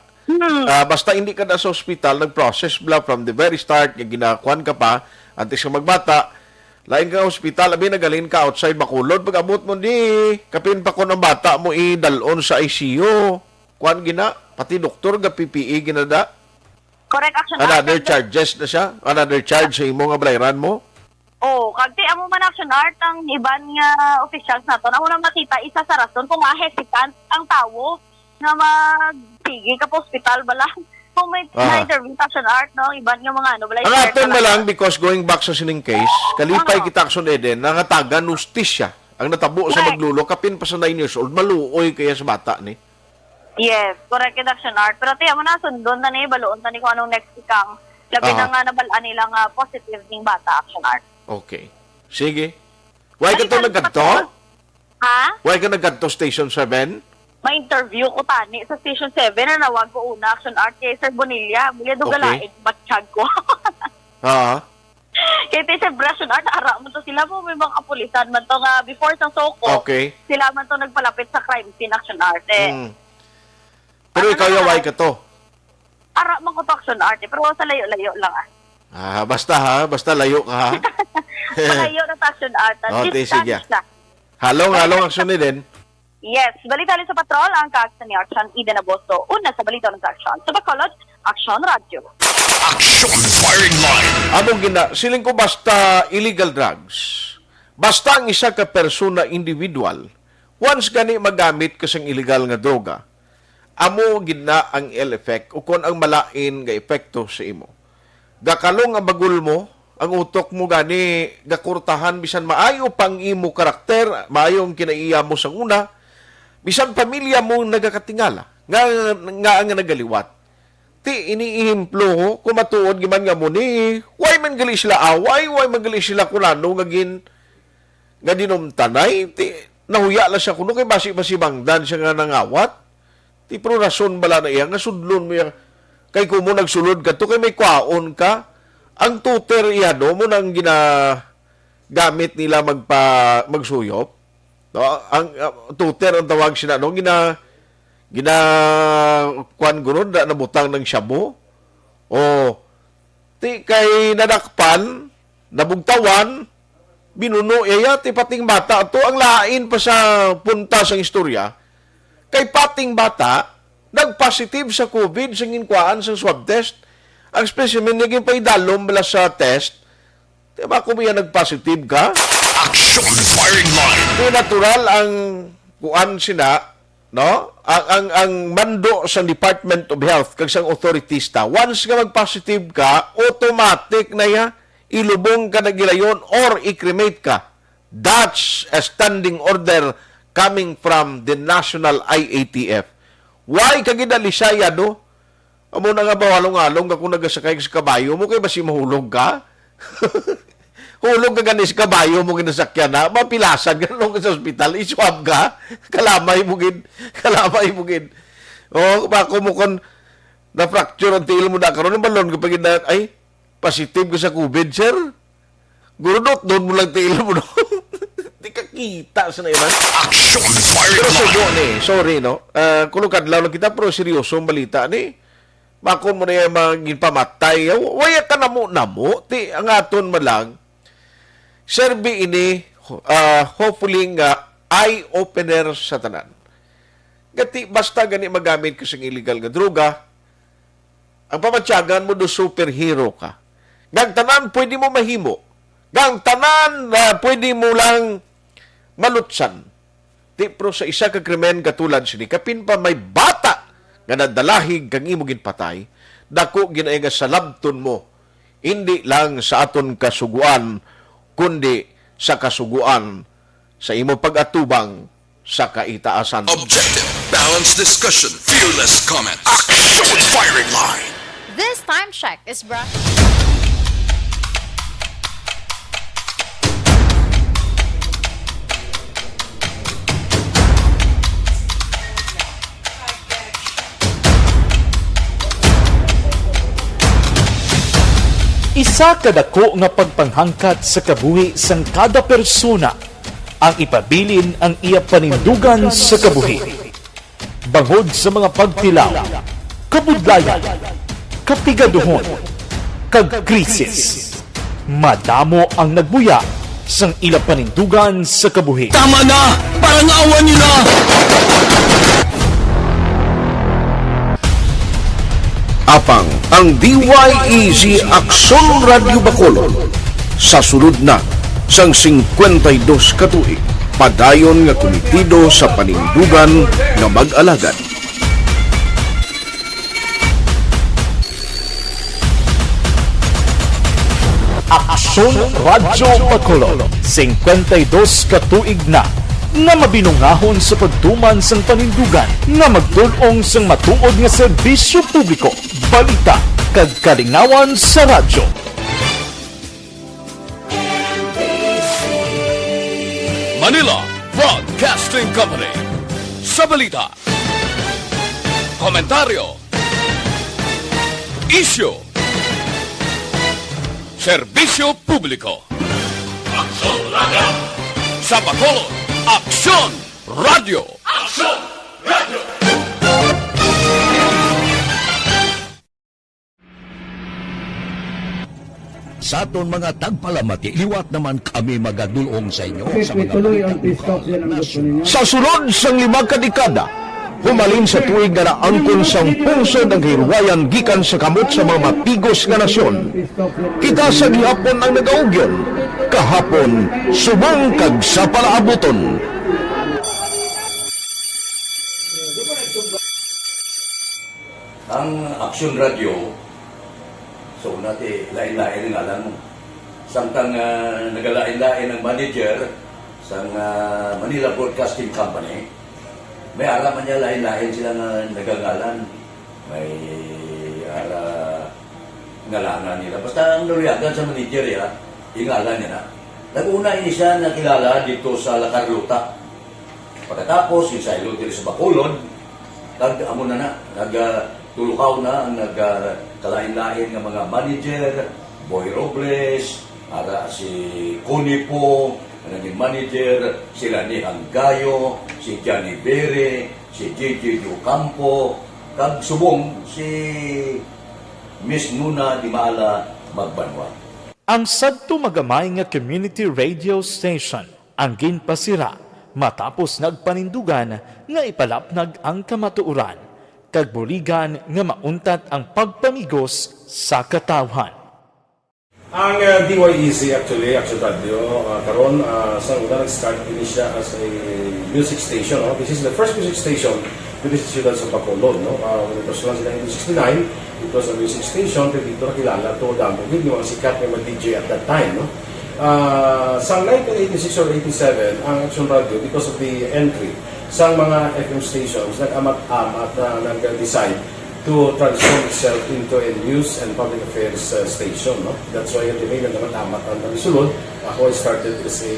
basta hindi ka na sa hospital, nag-process bla from the very start, yung ginakuan ka pa, antes ka magbata, lain ka hospital, abi nagalin ka outside Bacolod, pag abot mo di, kapin pa ko ng bata mo idalon sa ICU. Kuan gina, pati doktor ga PPE ginada. Correct action Another art. charges na siya? Another charge sa imo nga balayran mo? Kagti amo man action art ang iban nga officials nato na unang nakita isa sa rason kung hesitant ang tawo nga magsige ka pa hospital bala. Kung may na-interview action art, no? Iban nga mga bala. Ang aton ba lang, because going back sa sining case, kalipay kita action Eden, nangatagan justisya. Ang natabo sa maglulo, kapin pa sa 9 years old, maluoy kaya sa bata ni. Yes, correct action art. Pero tiyan mo na sundon na ni baloon ta ni kung anong next ikang labi na nga nabalaan nila nga positive ning bata action art. Okay. Sige. Why ka to nagkanto? Ha? Why ka nagkanto Station 7? May interview ko tani sa Station 7 na nawag ko una action art kay Sir Bonilla. Muli dugalain batsyag ko. Kaya sa action art, ara mo to sila mo may mga kapulisan man to nga before sa Soko. Okay. Sila man to nagpalapit sa crime scene action art. Pero ikaw yaway ka to? Ara man ko to action art pero sa layo-layo lang Basta layo ka ha. Malayo na action art. Sige. Halong action ni din. Yes, balita rin sa patrol ang kaaksan ni Action Eden Abosto. Una sa balita ng action. Sa Bacolod, Action Radio. Action Firing Line. Among siling ko basta illegal drugs. Basta ang isa ka persona individual, once gani magamit kasing illegal nga droga, amo gid na ang ill effect o kung ang malain nga epekto sa imo. Gakalong ang bagul mo, ang utok mo gani gakurtahan bisan maayo pang imo karakter, maayo ang kinaiya mo sa una, bisan pamilya mo nagakatingala, nga ang nagaliwat. Ti iniihimplo ho, kung matuod giman nga mo ni, why man gali sila away, why man gali sila kunano nga dinumtanay, ti nahuya lang siya kuno kay basi bangdan siya nga nangawat. Ti pro rason bala na iya nga sudlon mo iya kay kumo nagsulod ka to kay may kwaon ka. Ang tutor iya do mo nang gamit nila magsuyop. No, ang tutor ang tawag sila no kwan guro na nabutang ng shabu. O ti kay nadakpan, nabugtawan, binuno iya ti pating bata to ang lain pa sa punta sa istorya. Kay pating bata nagpositive sa COVID sa inkwaan sa swab test. Ang specimen naging paidalom bala sa test. Diba kung yan nagpositive ka? Action firing line. Di natural ang kuan sina, no? Ang mando sa Department of Health kag sang authorities ta. Once nga mag-positive ka, automatic na ya ilubong ka na gilayon or i-cremate ka. That's a standing order coming from the National IATF. Why kagidalisaya do? Amo na nga ba walong-along kung nagasakay sa kabayo mo kay basi mahulog ka? Hulog ka ganis kabayo mo ginasakyan na, mapilasan ka nung sa ospital, iswab ka, kalamay mo gin. O, bako mo kon na-fracture ang tiil mo na karoon, balon ka pagin na, ay, positive ka sa COVID, sir. Gurudot, doon mo lang tiil mo doon. Di ka kita sa na iman. Action firing Pero subo line. ni, sorry no, kulukad lang kita, pero seryoso ang balita ni. Bakon mo na yung maging pamatay, waya ka namo, ti, ang aton mo lang, serbi ini hopefully nga eye-opener sa tanan. Gati, basta gani magamit ka sa illegal nga droga, ang pamatyagan mo do superhero ka. Gang tanan, pwede mo mahimo. Gang tanan, pwede mo lang malutsan. Di, pero sa isa ka krimen katulad sini, kapin pa may bata nga nadalahig kang imo ginpatay, dako ginay nga sa labton mo, hindi lang sa aton kasuguan, kundi sa kasuguan sa imo pag-atubang sa kaitaasan. Objective, balanced discussion, fearless comment. Action firing line. This time check is brought. Isa kadako nga pagpanghangkat sa kabuhi sang kada persona ang ipabilin ang iya panindugan sa kabuhi. Bangod sa mga pagtilaw, kabudlayan, kapigaduhon, kag krisis. Madamo ang nagbuya sang ila panindugan sa kabuhi. Tama na! Parang awan niyo na! Apang ang DYEZ Aksyon Radio Bacolod sa sulod na sang 52 katuig padayon nga komitido sa panindugan nga mag-alagad. Aksyon Radio Bacolod 52 katuig na nga mabinungahon sa pagtuman sang panindugan nga magdulong sang matuod nga serbisyo publiko, balita kag kalingawan sa radyo. Manila Broadcasting Company. Sa balita, komentaryo, isyu, serbisyo publiko. Aksyon Radio! Sa Bacolod, Aksyon Radio! Aksyon Radio! Sa aton mga tagpalamati, liwat naman kami magadulong sa inyo sa mga tuloy ang TikTok yan ang gusto ninyo. Sa sulod sang 5 kadekada, Humalin sa tuig nga naangkon sang pungsod ang hirwayan gikan sa kamot sa mga mapigos nga nasyon. Kita sa gihapon ang nagaugyon, kahapon subong kag sa palaabuton. Ang Aksyon Radio, so natin lain-lain ang alam mo. Samtang nagalain-lain ang manager sa Manila Broadcasting Company, may alaman niya lain-lain sila na nagagalan. May ngalanan nila. Basta ang naluyagan sa manager ya, ingalan niya na. Nag-una ini siya nakilala dito sa La Carlota. Pagkatapos, yung sa Ilocos sa Bacolod, nag-amo na nagtulukaw na ang nagkalain-lain ng mga manager, Boy Robles, si Connie po, naging manager, sila ni Hanggayo, si Johnny Bere, si JJ Ocampo, kag subong si Miss Nuna Di Maala Magbanwa. Ang sadto magamay nga community radio station ang ginpasira matapos nagpanindugan nga ipalapnag ang kamatuoran kag buligan nga mauntat ang pagpamigos sa katawhan. Ang DYEZ actually, Action Radio, karon sa una nag-start din siya as a music station. No? This is the first music station with the students of Bacolod. No? When it was launched in 1969, it was a music station. Pero dito nakilala to damo yung mga sikat na mga DJ at that time. No? Sa 1986 or 87, ang Action Radio, because of the entry sa mga FM stations, nag-amat-amat na nag-decide to transform itself into a news and public affairs station. No? That's why yung dinay na naman amat ang nalisulod. Ako started as a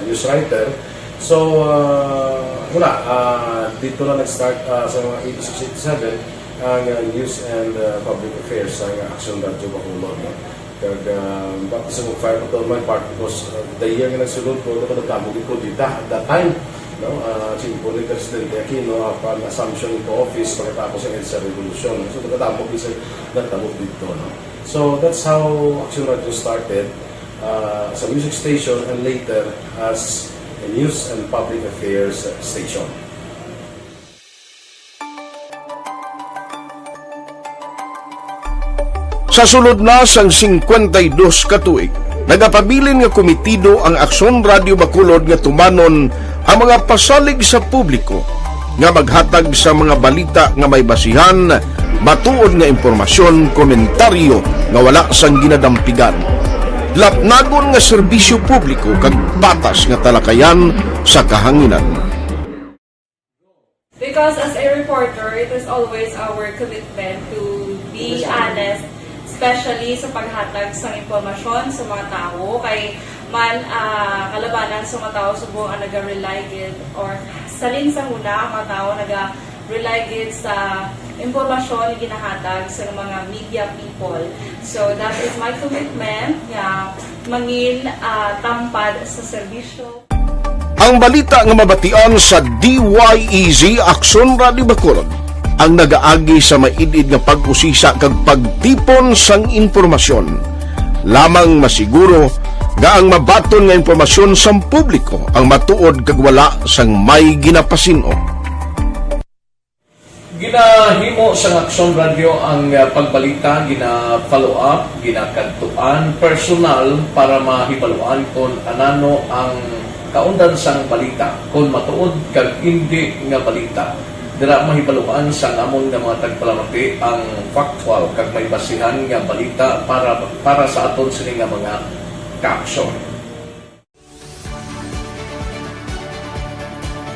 news writer. So, dito na nag-start sa mga 86-87 ang news and public affairs sa Action Radio Bacolod. No? Bakit sa mga fire to my part because the year nga nagsulod ko, nagdamog ko dito at that time. No, simple ni Presidente Aquino upon assumption into office pagkatapos ng EDSA Revolution. So, nagtatapos dito. No? So, that's how Action Radio started as a music station and later as a news and public affairs station. Sa sulod na sang 52 ka tuig, nagapabilin nga komitido ang Aksyon Radio Bacolod nga tumanon ang mga pasalig sa publiko nga maghatag sa mga balita nga may basihan, matuod nga impormasyon, komentaryo nga wala sang ginadampigan. Lapnagon nga serbisyo publiko kag batas nga talakayan sa kahanginan. Because as a reporter, it is always our commitment to be honest, especially sa paghatag sa impormasyon sa mga tao kay man kalabanan sa mga tao subong ang naga-rely gid or salin sa huna ang mga tao naga-rely gid sa impormasyon ginahatag sa mga media people. So that is my commitment nga mangin tampad sa serbisyo. Ang balita nga mabatian sa DYEZ Aksyon Radio Bacolod ang nagaagi sa maidid nga pag-usisa kag pagtipon sang impormasyon. Lamang masiguro nga ang mabaton nga impormasyon sa publiko ang matuod kag wala sang may ginapasino. Ginahimo sa Aksyon Radio ang pagbalita, gina-follow up, ginakadtuan personal para mahibaluan kung anano ang kaundan sang balita, kung matuod kag hindi nga balita. Dira mahibaluan sa amon nga mga tagpalamati ang factual kag may basihan nga balita para sa aton sini nga mga ka-aksyon.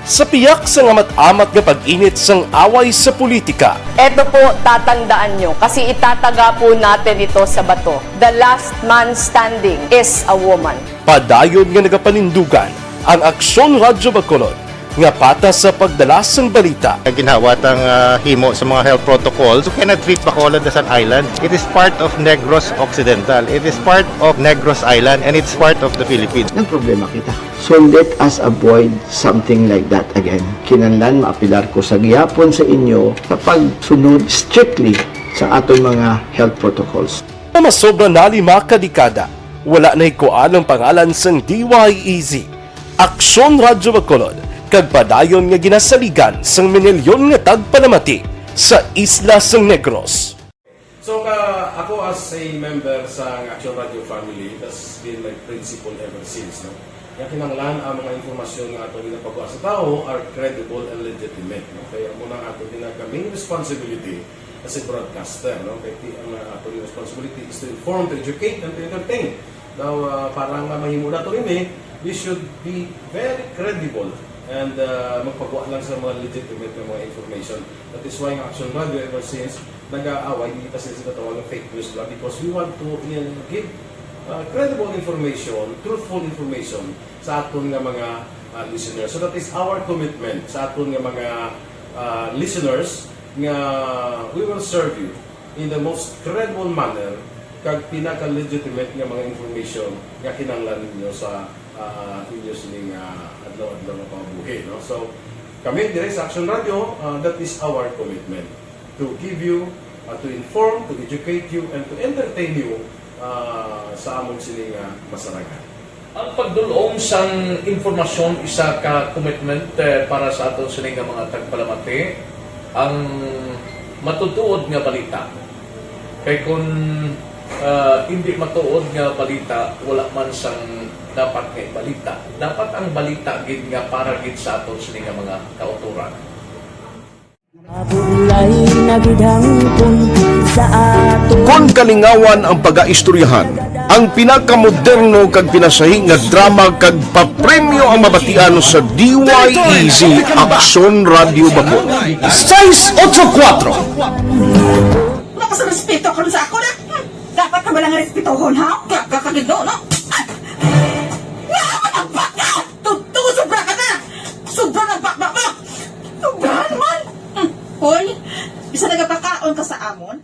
Sa piyak sa amat-amat nga pag-init sang away sa politika. Eto po, tatandaan nyo, kasi itataga po natin ito sa bato. The last man standing is a woman. Padayon nga nagapanindugan ang Aksyon Radio Bacolod nga patas sa pagdala sang balita. Ginhawat ang himo sa mga health protocols. You cannot treat Bacolod as an island. It is part of Negros Occidental. It is part of Negros Island and it's part of the Philippines. Ang problema kita. So let us avoid something like that again. Kinahanglan maapilar ko sa gihapon sa inyo sa pagsunod strictly sa aton mga health protocols. Masobra na 5 kadekada, wala na ikuan ang pangalan sang DYEZ. Aksyon Radio Bacolod kag padayon nga ginasaligan sang minilyon nga tagpalamati sa isla sang Negros. So ako as a member sa Action Radio family, that's been my principle ever since. No? Kaya kinanglan ang mga informasyon nga ato ginapagawa sa tao are credible and legitimate. No? Kaya muna ato ginagawing responsibility as a broadcaster. No? Kaya ang ato responsibility is to inform, to educate, and to entertain. Now, parang mahimo na ito rin we should be very credible and magpagawa lang sa mga legitimate na mga information. That is why ang Action Radio ever since nag-aaway, hindi kasi sila tawag ng fake news lang because we want to give credible information, truthful information sa aton nga mga listeners. So that is our commitment sa aton nga mga listeners nga we will serve you in the most credible manner kag pinaka-legitimate nga mga information nga kinahanglan ninyo sa inyo sining adlaw-adlaw nga pamumuhay. No? So, kami dire sa Action Radio, that is our commitment to give you, to inform, to educate you, and to entertain you sa among sining masaragan. Ang pagdulong sang informasyon isa ka commitment para sa aton sining mga tagpalamati ang matutuod nga balita. Kay kung hindi matuod nga balita, wala man sang dapat kay balita. Dapat ang balita gid nga para gid sa aton sining mga kauturan. Kung kalingawan ang pag-aistoryahan, ang pinakamoderno kag pinasahi nga drama kag papremyo ang mabatian sa DYEZ Action Radio Bacol. 684 Sa respeto ko sa ako na. Dapat ka ba lang respetohon, ha? Kakagido, no? Ang baka! Sobra ka na! Sobra ng bakbak mo! Sobra naman! Hoy, isa nagapakaon ka sa amon?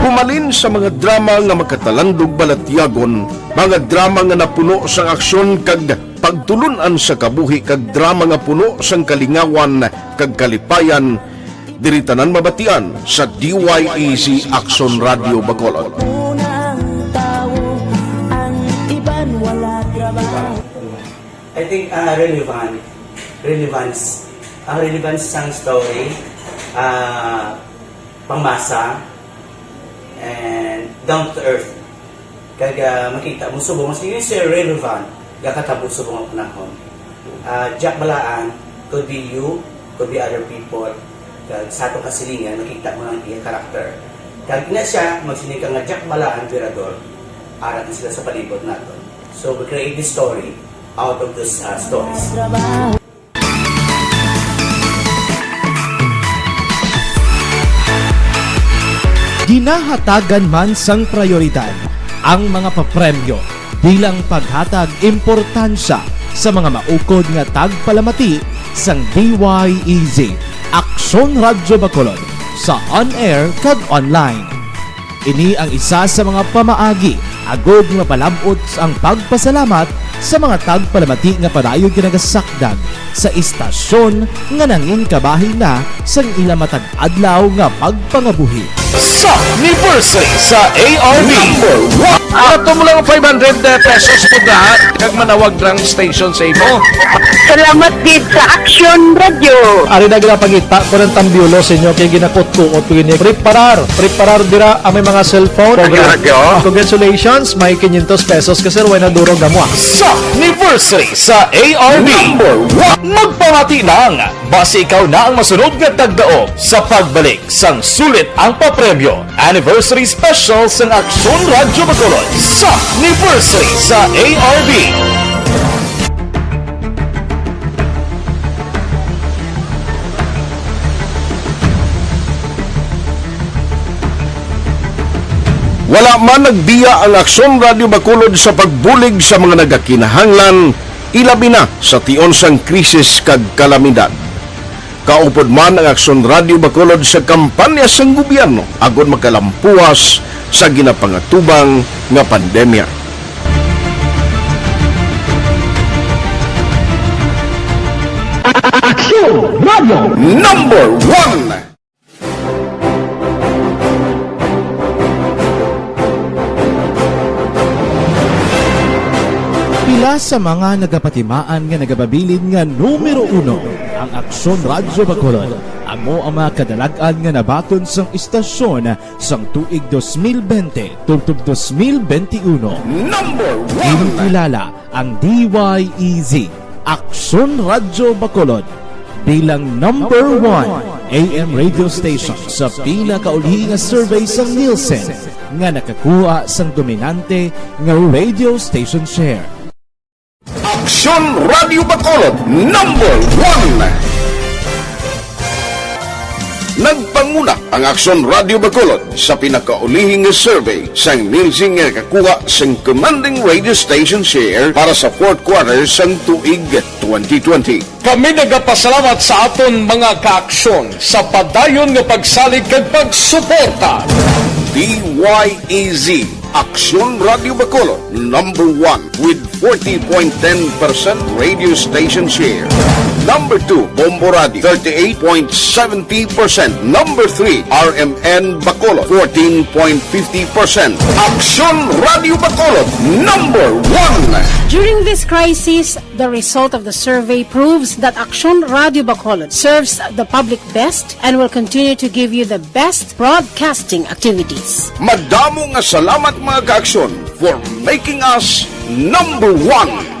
Humalin sa mga drama nga magkatalandog balatyagon, mga drama nga napuno sang aksyon kag pagtulunan sa kabuhi kag drama nga puno sang kalingawan kag kalipayan, diritanan mabatian sa DYEZ Action Radio Bacolod. I think relevance sang story, pangmasa, and down to earth. Kag makita mo subong mas yun siya relevant gakatabo subong ang panahon. Jack Balaan could be you, could be other people. Kag sa atong kasilingan makita mo ang iyang karakter. Kag ina siya magsinig ka nga Jack Balaan Virador, arat na sila sa palibot naton. So we create this story out of these stories. Ginahatagan man sang prioridad ang mga papremyo bilang paghatag importansya sa mga maukod nga tagpalamati sang DYEZ Action Radio Bacolod sa on-air kag online. Ini ang isa sa mga pamaagi agod nga palabot ang pagpasalamat sa mga tagpalamati nga padayon ginagasakdag sa istasyon nga nangin kabahin na sang ila matag adlaw nga pagpangabuhi. Sa anniversary sa ARV Ato mo lang 500 pesos po na kag manawag lang station sa imo. Salamat gid sa Action Radio. Ari na ginapangita ko ng tambiulo sa inyo kay ginakot-kuot ko ini. Preparar dira ang may mga cellphone. Congratulations, may 500 pesos kasi way na duro gamwa. Sa anniversary sa ARV magpamati lang base ikaw na ang masunod nga tagdaog sa pagbalik sang sulit ang papremyo. Anniversary special sang Action Radio Bacolod sa anniversary sa ARV. Wala man nagbiya ang Action Radio Bacolod sa pagbulig sa mga nagakinahanglan, ilabi na sa tion sang krisis kag kalamidad. Kaupod man ang Action Radio Bacolod sa kampanya sang gobyerno agod magkalampuas sa ginapangatubang nga pandemya. Action Radio Number 1. Pila Usa sa mga nagapatimaan nga nagababilin nga numero 1 ang Aksyon Radyo Bacolod. Amo ang mga kadalagan nga nabaton sang istasyon sang tuig 2020 tubtob 2021. Number 1! Kilala ang DYEZ, Aksyon Radyo Bacolod, bilang number 1 AM radio station sa pinakauli nga survey sa Nielsen nga nakakuha sang dominante nga radio station share. Aksyon Radio Bacolod, number 1! Nagpanguna ang Aksyon Radio Bacolod sa pinakaulihing survey sa Nielsen nga nakakuha sang commanding radio station share para sa fourth quarter sang tuig 2020. Kami nagapasalamat sa aton mga kaaksyon sa padayon nga pagsalig kag pagsuporta. DYEZ, Aksyon Radio Bacolod, number 1 with 40.10% radio station share. Number 2, Bombo Radio, 38.70%. Number 3, RMN Bacolod, 14.50%. Aksyon Radio Bacolod, number 1. During this crisis, the result of the survey proves that Aksyon Radio Bacolod serves the public best and will continue to give you the best broadcasting activities. Madamo nga salamat mga kaaksyon for making us number 1.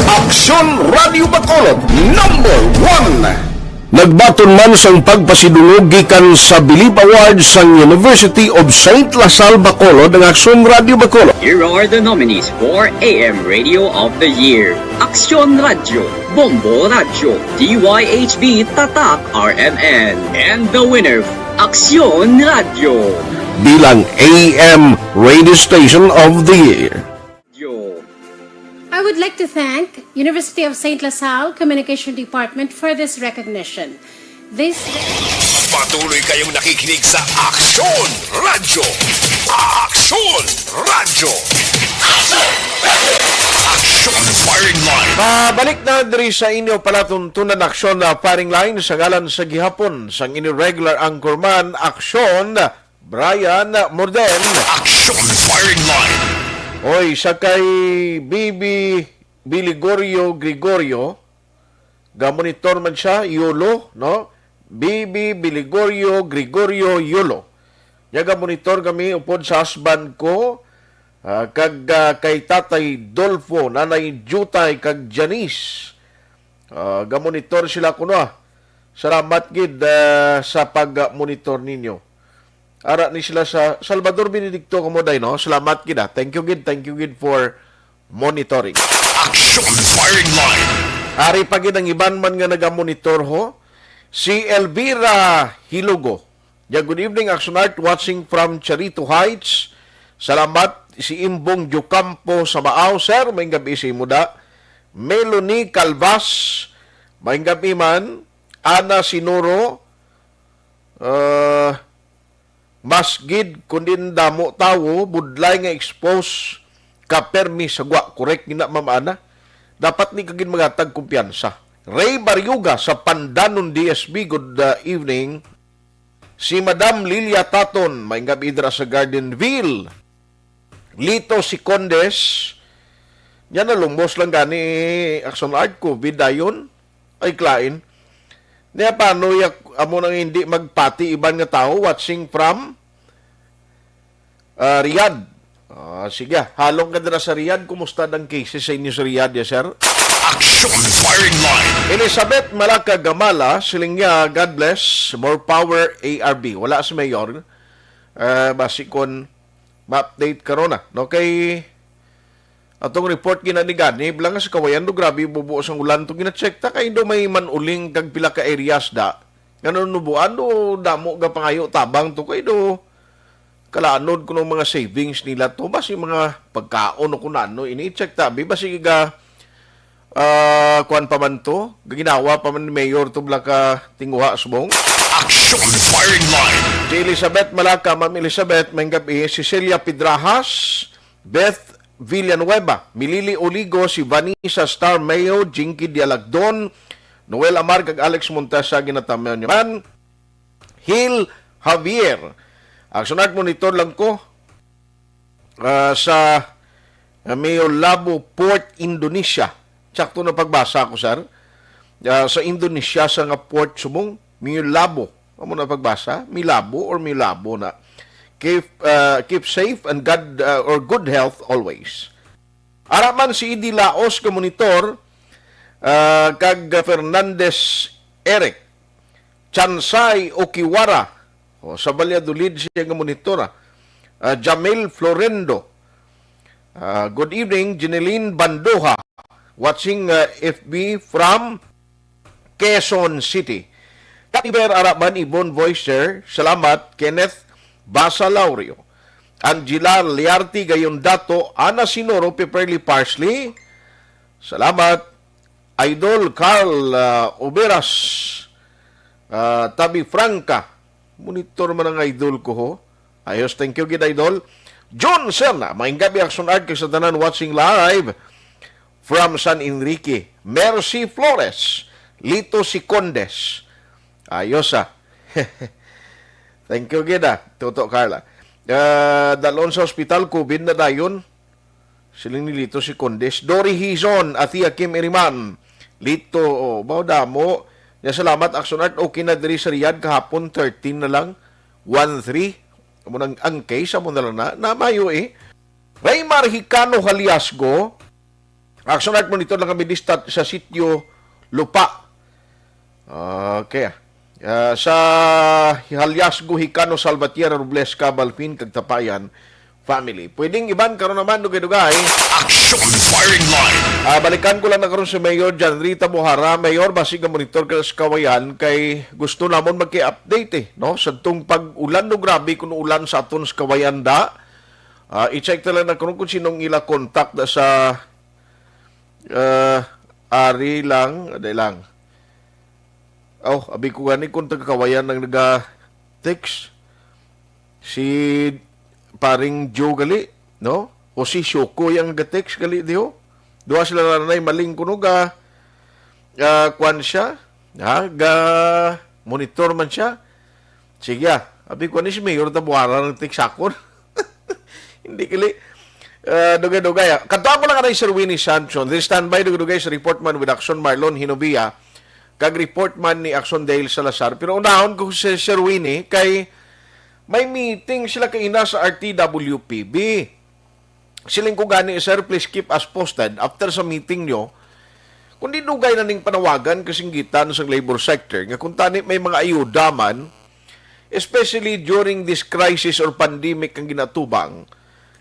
Aksyon Radio Bacolod, number 1. Nagbaton man sang pagpasidulog gikan sa Bilib Awards sang University of St. Lasal Bacolod ang Aksyon Radio Bacolod. Here are the nominees for AM Radio of the Year. Aksyon Radio, Bombo Radio, DYHB Tatak RMN, and the winner, Aksyon Radio. Bilang AM Radio Station of the Year. I would like to thank University of St. Lasal Communication Department for this recognition. Patuloy kayong nakikinig sa Aksyon Radio. Aksyon Radio. Aksyon Firing Line. Mabalik na diri sa inyo palatuntunan aksyon na firing line sa ngalan sa gihapon sang regular anchorman Aksyon Brian Morden. Aksyon Firing Line. Oy, sa kay Bibi Biligorio Gregorio, gamonitor man siya, Yulo, no? Bibi Biligorio Gregorio Yulo. Yaga monitor kami upod sa husband ko, kay Tatay Dolfo, Nanay Jutay, kag Janice. Gamonitor sila kuno. Salamat gid sa pag-monitor ninyo. Ara ni sila sa Salvador Benedicto Comoday, no? Salamat gid. Thank you gid for monitoring. Action Firing Line. Ari pa gid ang iban man nga naga-monitor ho. Si Elvira Hilugo. Yeah, good evening, Action Art, watching from Charito Heights. Salamat si Imbong Jucampo sa Maaw, sir. May gabi si Muda. Melanie Calvas. May gabi man. Ana Sinuro. Masgid kundin damo tawo budlay nga expose ka permi sa gwa. Correct gina mamana. Dapat ni kagin magatag kumpiyansa. Ray Barriuga sa Pandanon DSB. Good evening. Si Madam Lilia Taton, may gabi dira sa Gardenville. Lito si Condes. Yan na lumos lang gani Action Art ko. Bidayon. Ay klain. Niya paano amo nang hindi magpati iban nga tao watching from Riyadh. Sige, halong ka dira sa Riyadh. Kumusta ang cases sa inyo sa Riyadh, ya, sir? Action Firing Line. Elizabeth Malaka Gamala, silingya, God bless, more power ARB. Wala sa mayor. Basikon, ma-update karona. No, kay atong report ginanigani, bilang sa kawayan do, grabe bubuo sang ulan to gina-check ta, kay do may manuling kag pila ka areas da. Ganun nubuan do, damo ga pangayo tabang to, kay do kalaanod ko ng mga savings nila to, basi mga pagkaon o kunano, ini-check tabi, basi ga kuan pa man to, ginawa pa man ni Mayor to blaka tinguha subong. Action Firing Line. Si Elizabeth Malaka, Ma'am Elizabeth, may gabi, Cecilia Pidrajas, Beth Villanueva, Milili Oligo, si Vanessa Star Mayo, Jinky Dialagdon, Noel Amar, kag Alex Montesa, ginatamayan niyo man, Hill Javier. Action Art, monitor lang ko sa Mayo Labo Port, Indonesia. Sakto na pagbasa ko, sir. Sa Indonesia sa nga port subong Mayo Labo. Amo na pagbasa, Milabo or Milabo na. Keep safe and good health always. Araman si Idi Laos ka monitor kag Fernandez Eric Chansay Okiwara sa Valladolid siya nga monitor. Jamil Florendo. Good evening, Jeneline Bandoha watching FB from Quezon City. Katiber Araman Ibon Voicer, salamat Kenneth Basalaurio. Angela Liarti gayon dato, Ana Sinoro Peperly Parsley. Salamat. Idol Carl Oberas. Tabi Franca. Monitor man ang idol ko ho. Ayos, thank you gid idol. John Serna, maing gabi Action Art sa tanan watching live from San Enrique. Mercy Flores. Lito Sicondes. Ayos Thank you gid Toto Carla. Dalon sa ospital, COVID na dayon. Siling ni Lito si Condes. Dory Hizon, Atia Kim Iriman. Lito, damo. Salamat, Action Art. Okay na diri sa Riyadh kahapon, 13 na lang. 1-3. Ang case, amo na lang na mayo Raymar Hicano Haliasgo. Action Art monitor lang kami listat sa sitio Lupa. Okay. Sa Haliasgo, Hicano, Salvatierra, Robles, Cabalpin, Kagtapayan, family. Pwedeng iban karon naman dugay-dugay. Action Firing Line. Balikan ko lang na karon si Mayor Jan Rita Buhara. Mayor, basig ang monitor ka sa kawayan kay gusto namon magki-update no? Sa itong pag-ulan no grabe kung ulan sa aton sa kawayan da. I-check na lang na kung sinong ila contact da sa ari lang, aday lang. Abi ko gani kung taga-kawayan ng naga-text. Si paring Joe gali, no? O si Shoko yung naga-text gali diyo. Duwa sila nanay maling kuno kwan siya. Monitor man siya. Sige abi ko ni si Mayor Tabuara ng text akon. Hindi gali. Dugay-dugay. Kanto ako lang kanay Sir Winnie Sanson. This standby dugay-dugay sa report man with Action Marlon Hinobia. Kag-report man ni Action Dale Salazar. Pero unahon ko si Sir Winnie kay may meeting sila kaina sa RTWPB. Siling ko gani, sir, please keep us posted after sa meeting nyo. Kung di dugay na ning panawagan kasinggitan sa labor sector, nga kung tani may mga ayuda man, especially during this crisis or pandemic ang ginatubang,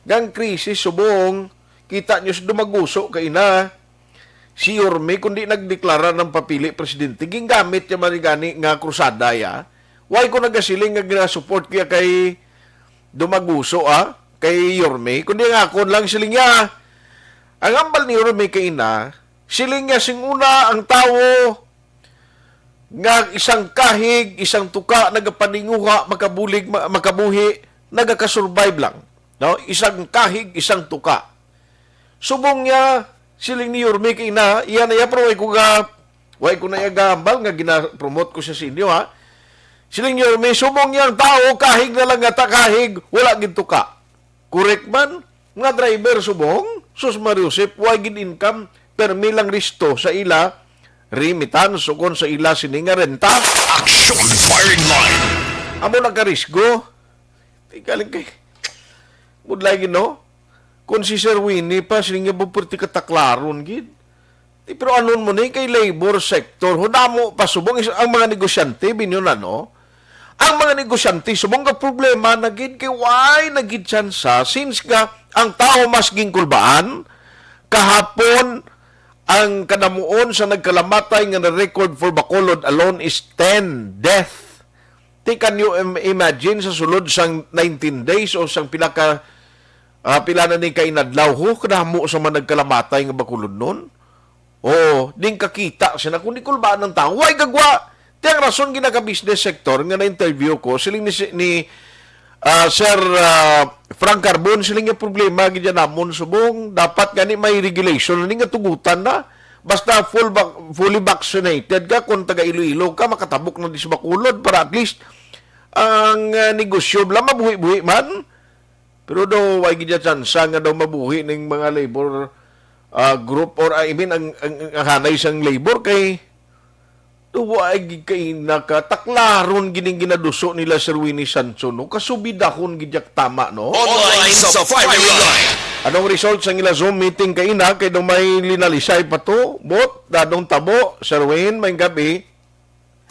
gang krisis subong, kita nyo sa dumaguso kaina, si Yorme, kundi nagdeklara ng papili presidente, gingamit niya manigani nga krusada ya. Why ko nagasiling nga ginasupport kaya kay Dumaguso kay Yorme, kundi nga ako lang siling niya. Ang ambal ni Yorme kay ina, siling niya singuna ang tao nga isang kahig, isang tuka, nagapaninguha, makabuhi, nagakasurvive lang. No? Isang kahig, isang tuka. Subong niya, siling ni Yorme kay ina, iyan na pero way ko na gambal nga gina-promote ko siya sa inyo Siling niyo, may subong niyang tao, kahig na lang nga kahig, wala ginto ka. Correct man? Nga driver subong, sus Mariusip, why gin income, permi lang risto sa ila, rimitan, sukon sa ila sininga renta. Action Firing Line. Amo nagkarisgo. Ikaling kay, budlay gino, kung si Sir Winnie pa, sininga bupurti kataklaron, gid. Pero anon mo na kay labor sector, hunamo pa subong, ang mga negosyante, binyon ang mga negosyante, subong ka problema, nagid kay why nagid tsansa, since ka ang tao mas gingkulbaan, kahapon, ang kanamuon sa nagkalamatay nga na-record for Bacolod alone is 10 death. Can you imagine sa sulod sang 19 days o sang pila na ni kainadlaw ho, kanamo sa mga nagkalamatay nga Bacolod nun? Ding kakita siya na kung di kulbaan ng tao, why gagwa? Tiyang rason ginaka-business sector nga na-interview ko, siling ni Sir Frank Carbon, siling nga problema, ganyan namon subong, dapat gani may regulation, hindi nga tugutan na, basta fully vaccinated ka, kung taga Iloilo ka, makatabok na di sa Bacolod, para at least, ang negosyo, bala mabuhi-buhi man, Pero daw, why gidya tsansa nga daw mabuhi ng mga labor group or I mean, ang hanay siyang labor kay why kay nakataklaron gining ginaduso nila Sir Winnie Sancho, no? Kasubidahon gidyak tama, no? Online sa Firing Line. Anong result sa ngila Zoom meeting kay ina kay daw may linalisay pa to? Bot, dadong tabo, Sir Win, may gabi.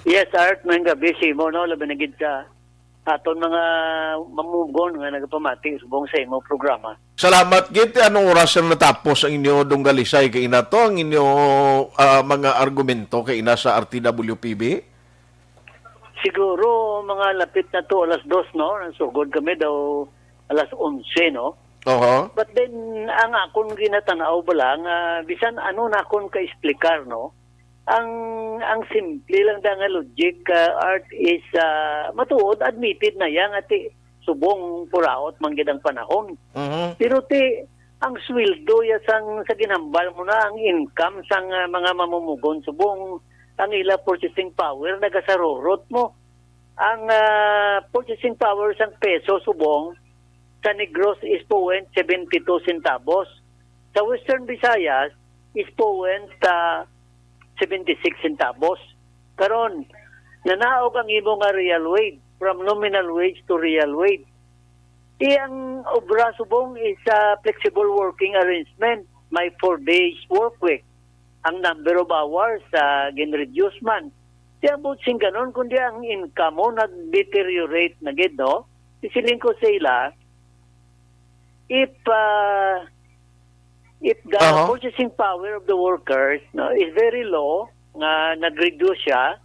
Yes, Art, may gabi si mo, no? Labi na gid sa aton mga mamugon nga nagapamati subong sa imong programa. Salamat gid. Anong oras na natapos ang inyo dungalisay kay ina to, ang inyo mga argumento kay ina sa RTWPB? Siguro mga lapit na to alas 2, no? Sugod kami daw alas 11, no? But then ang akon ginatanaw bala nga bisan ano na akon ka-explicar, no? Ang simple lang da nga logic, Art, is matuod, admitted na yan at subong puraot manggid ang panahon. Pero ang sweldo ya sa ginambal mo na, ang income sang mga mamumugon subong ang ila purchasing power nagasarorot mo. Ang purchasing power sang peso subong sa Negros is 0.72 centavos. Sa Western Visayas is 76 centavos. Karon, nanaog ang imo nga real wage from nominal wage to real wage. Ang obra subong is a flexible working arrangement. May 4 days work week. Ang number of hours gin-reduce man. Di abot sing ganon, kundi ang income mo nag-deteriorate na gid, no? Isiling ko sa ila, if the purchasing power of the workers, no, is very low, nga nag-reduce siya,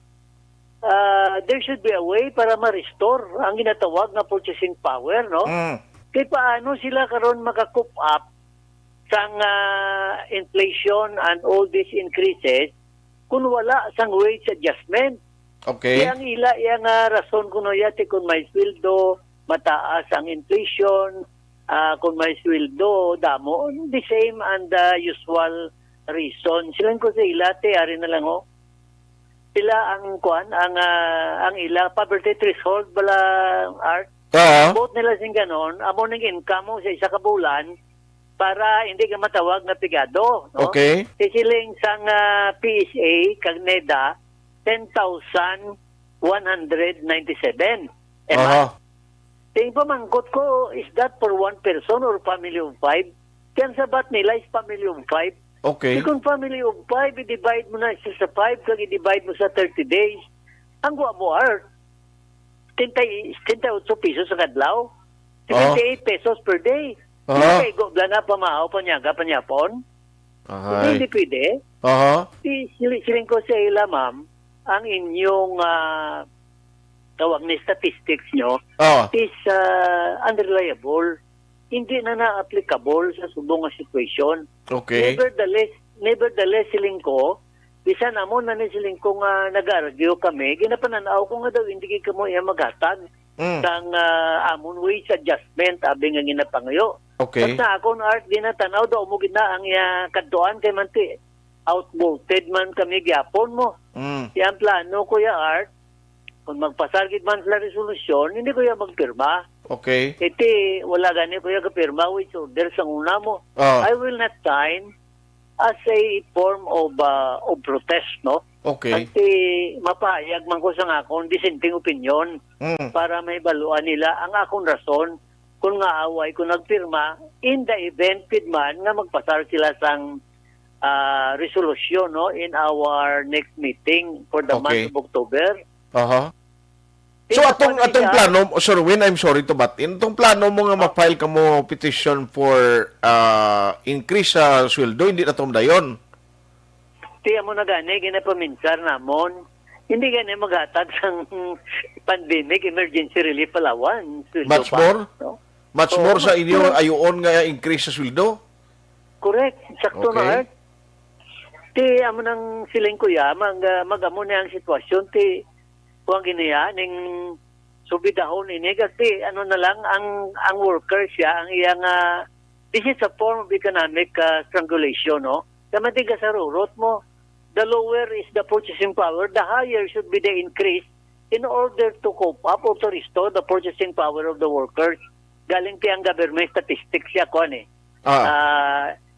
there should be a way para ma-restore ang ginatawag na purchasing power, no? Kaya paano sila karon maka-coop up sang inflation and all these increases kung wala sang wage adjustment? Okay. Yang rason kuno yati kung may sweldo, mataas ang inflation, kung may sweldo, damo, the same and the usual reason. Silang ko sa ila, ari na lang, sila ang ang ila, poverty threshold, bala, Art. Both nila sing ganon, amo ng income mo sa isa ka bulan, para hindi ka matawag na pigado. No? Okay. Siling sang PSA, kag NEDA, 10,197. Ting pamangkot ko, is that for one person or family of 5? Kaya sabat nila is family of 5. Okay. Kung family of 5, i-divide mo na isa sa 5, kag i-divide mo sa 30 days. Ang guwa mo, Art, 78 pesos sa kadlaw. 78 pesos per day. Hindi gobla na pamahaw, panyapon. Hindi pwede. Siling ko sa ila, ma'am, ang inyong tawag ni statistics nyo is unreliable. Hindi na na-applicable sa subong nga situation. Okay. Nevertheless, siling ko, bisan amon na ni siling ko nga nag-argue kami, ginapananaw ko nga daw, hindi ka mo iya maghatag sang amon wage adjustment, abi nga ginapangayo. Okay. Basta ako na Art, ginatanaw daw, umugid na ang kaduan kay manti. Outvoted man kami gyapon mo. Yan plano ko ya Art, kung magpasargid man sa resolusyon, hindi ko ya magpirma. Okay. Iti, wala gani ko ya kapirma with order sa una mo. I will not sign as a form of protest, no? Okay. Kasi mapahayag man ko sa akong dissenting opinion para may baluan nila ang akong rason kung nga away ko nagpirma in the event man nga magpasar sila sang resolution, no, in our next meeting for the month of October. So atong plano, Sir Win, I'm sorry to butt in. Itong plano mo nga mag-file ka mo petition for increase sa sweldo, hindi na dayon. Tiya mo na gani, ginapaminsar namon. Hindi gani maghatag sang pandemic emergency relief allowance. Much more? No? Much more sa inyo ayoon nga increase sa sweldo? Correct. Sakto na, Art. Ti amo nang siling kuya, mag-amo na ang sitwasyon, ti kung giniya, ning subidahon ini, kasi ano na lang, ang worker siya, ang iyang, this is a form of economic strangulation, no? Kamati ka sa rurot mo, the lower is the purchasing power, the higher should be the increase in order to cope up or to restore the purchasing power of the workers. galing ti ang government statistics siya ko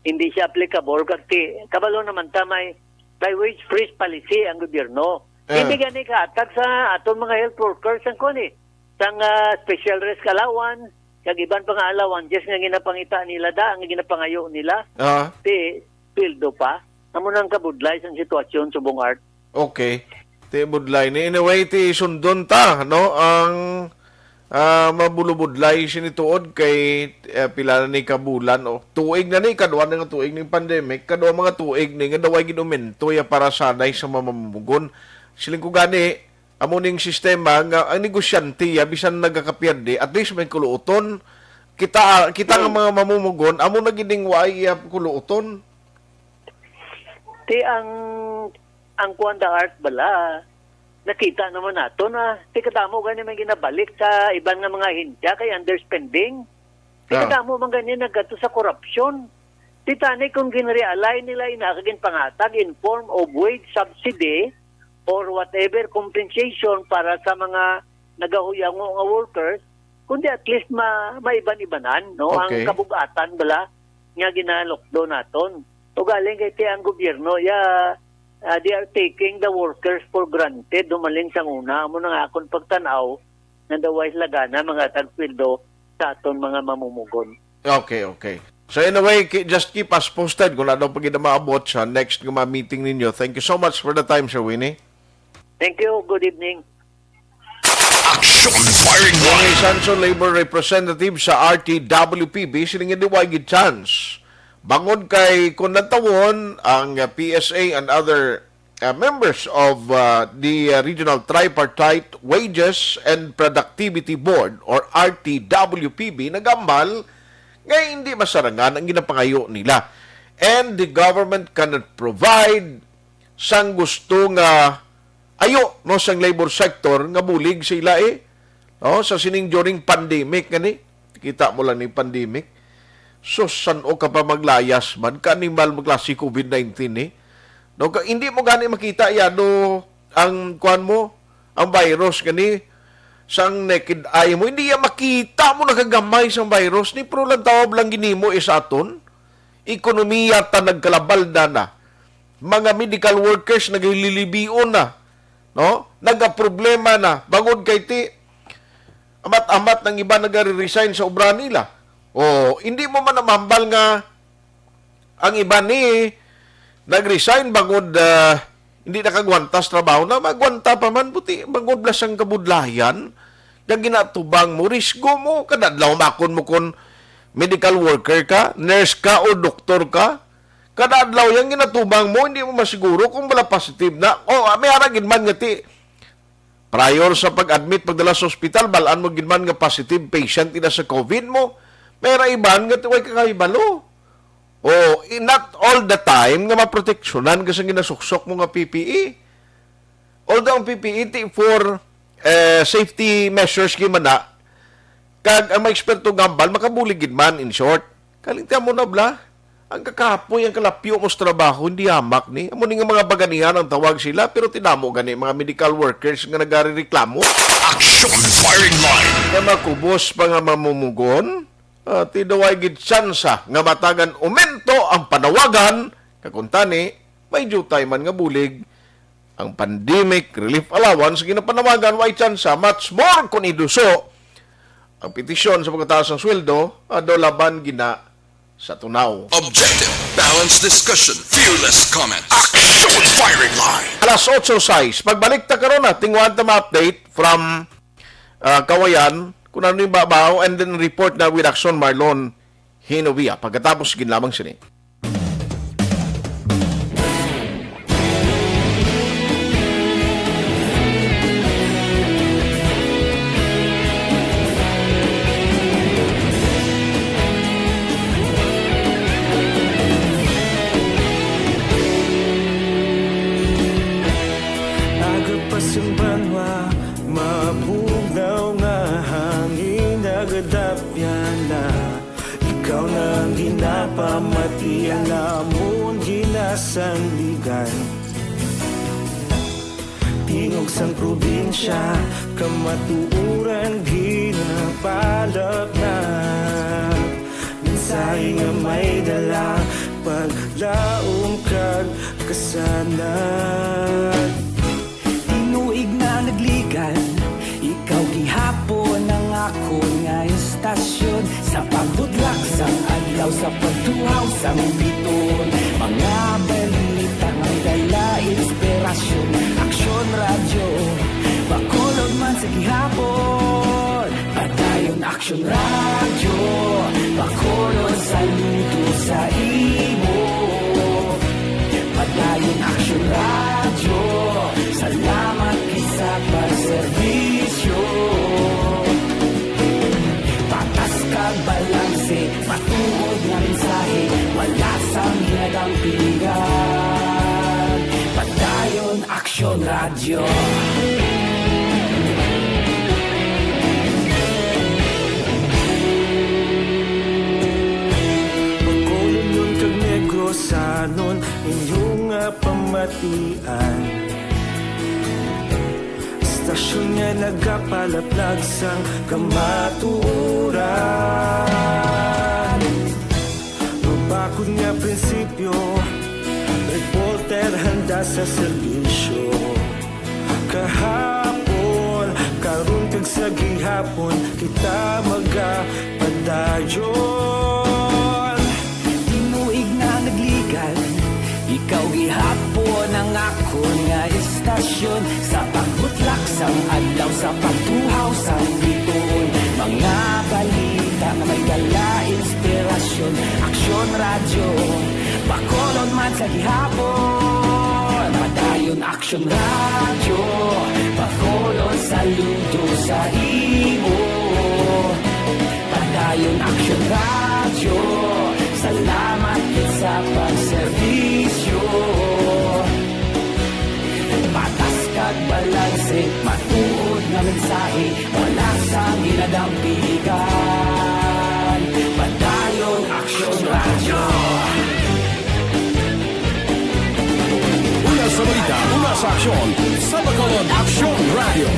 hindi siya applicable kasi kabalo naman ta may wage freeze policy ang gobyerno. Hindi gani kaatag sa atong mga health workers ang sang special risk allowance kag iban pa nga allowances nga ginapangita nila ang ginapangayo nila. Ti pildo pa amo nang kabudlay sang sitwasyon subong art. Okay. Ti budlay ni anyway ti sundon ta no ang mabulubudlay sinituod kay pila na ni kabulan o tuig na ni kadwa nga tuig ning pandemic kadwa mga tuig ni nga daway ginumento ya para sanay sa mamumugon siling ko gani amo ning sistema nga ang negosyante ya bisan nagakapyerde at least may kuluoton kita nga mga mamumugon amo na gining way kuluoton ti ang kuanda art bala nakita naman nato na tikadamo gani may ginabalik sa iban nga mga hindya kay underspending. Tikadamo man gani naggadto sa korupsyon. Titani kung ginrealign nila inakagin pangatag in form of wage subsidy or whatever compensation para sa mga nagahuyang nga workers, kundi at least maiban-ibanan no ang kabugatan bala nga ginalokdo naton. O galing kay ti ang gobyerno they are taking the workers for granted. Dumaling sa una. Amo na nga akong pagtanaw na daway lagana mga tagpildo sa aton mga mamumugon. Okay. So anyway, just keep us posted kung ano pag maabot sa next nga meeting ninyo. Thank you so much for the time, Sir Winnie. Thank you. Good evening. Action firing line. Sanson Labor Representative sa RTWPB silingin diwagid chance. Bangod kay kung natawon ang PSA and other members of the Regional Tripartite Wages and Productivity Board or RTWPB nagambal nga hindi masarangan ang ginapangayo nila. And the government cannot provide sang gusto nga ayo no sang labor sector nga bulig sila no sa sining during pandemic gani kita mo lang ni pandemic. So, san o ka pa maglayas man? Kanimal maglasi COVID-19 No, hindi mo gani makita no, ang kuan mo, ang virus gani, sang naked eye mo. Hindi yan makita mo nakagamay sang virus. Ni pro lang tawab lang ginimo sa aton. Ekonomiya ta nagkalabalda na. Mga medical workers naglilibion na. No? Nagaproblema na. Bangod kay ti, amat-amat ng iba nag-resign sa obra nila. Hindi mo man namambal nga ang iba ni nag-resign bangod hindi nakagwantas trabaho na magwanta pa man buti bangod blasang kabudlayan nga ginatubang mo risgo mo kadadlaw makon mo kon medical worker ka, nurse ka o doktor ka kadadlaw yang ginatubang mo hindi mo masiguro kung wala positive na may aragin man nga ti prior sa pag-admit pagdala sa ospital balaan mo ginman nga positive patient ina sa COVID mo. Pero iban nga tuway kakaibalo. Not all the time nga maproteksyonan kasi ginasuksok mo nga PPE. Although ang PPE for safety measures kimana, kag ang ma-eksperto gambal, makabuligid man in short. Kalintihan mo na bla, ang kakapoy, ang kalapyo mo sa trabaho, hindi hamak ni. Amo nga mga baganihan ang tawag sila, pero tinamo gani mga medical workers nga nagari-reklamo. Action firing line. Na makubos pa nga mamumugon, tidaway gid tsansa nga matagan umento ang panawagan kakuntani may jutay man nga bulig ang pandemic relief allowance ginapanawagan way tsansa much more kun iduso ang petisyon sa pagkataas ng sweldo ado laban gina sa tunaw. Objective, balanced discussion, fearless comment. Action firing line. Alas 8:06 pagbalik ta karon tingwan ta ma-update from Kawayan kung ano yung babaw, and then report na with Action Marlon Hinovia. Pagkatapos, ginlamang sini. Agapasumbanwa, mabugaw nga hangin nagadapyan na. Ikaw nang ginapamati ang amon ginasandigan. Tingog sang probinsya, kamatuuran ginapalak na. lahi nga may dala paglaom kag kasanan. Tinuig na nagligan, ikaw gihapon ang ako nga istasyon. Sa pagbudlak sang adlaw, sa pagtuhaw sang biton, mga balita nga dala inspirasyon. Aksyon radyo, bakulog man sa gihapon. Padayon Aksyon radyo, bakulog saludo sa imo. Padayon Aksyon radyo, salamat sa pagserbisyo. Patas kag balanse, matuod nga mensahe, wala sang hinagang pilihan. Padayon Aksyon radyo. Bakulon yun kag Negrosanon, inyong pamatian. Stasyon nga nagapalaplag sang kamatuuran. Rubakod nga prinsipyo, reporter handa sa serbisyo. Kahapon, karon kag sa gihapon, kita magapadayon. Tinuig na nagligan, ikaw gihapon ang ako nga istasyon. Sa pagbutlak sang adlaw, sa pagtuhaw sang biton, mga balita nga may dala inspirasyon. Aksyon radyo, bakolon man sa gihapon. Padayon Aksyon radyo, bakolon saludo sa imo. Padayon Aksyon radyo, salamat sa pagserbisyo. Patas kag balanse, matuod nga mensahe, wala sang ginadampigan. Padayon Aksyon radyo. Una sa balita, una sa aksyon, sa Bacolod Aksyon Radio.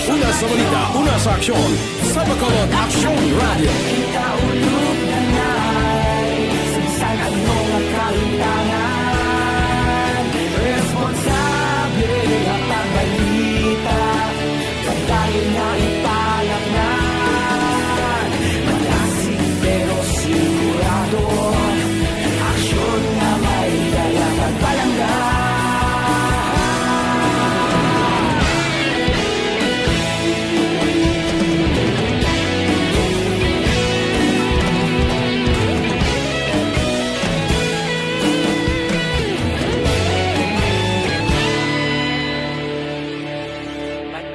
Una sa balita, una sa aksyon, sa Bacolod Aksyon Radio. Kita ulog na na'y sinsan ang mga kahitangan. Responsable ang pagbalita, pagdayon na ipalaknan. Malasig pero sigurado, aksyon na may dala pagpalanggan.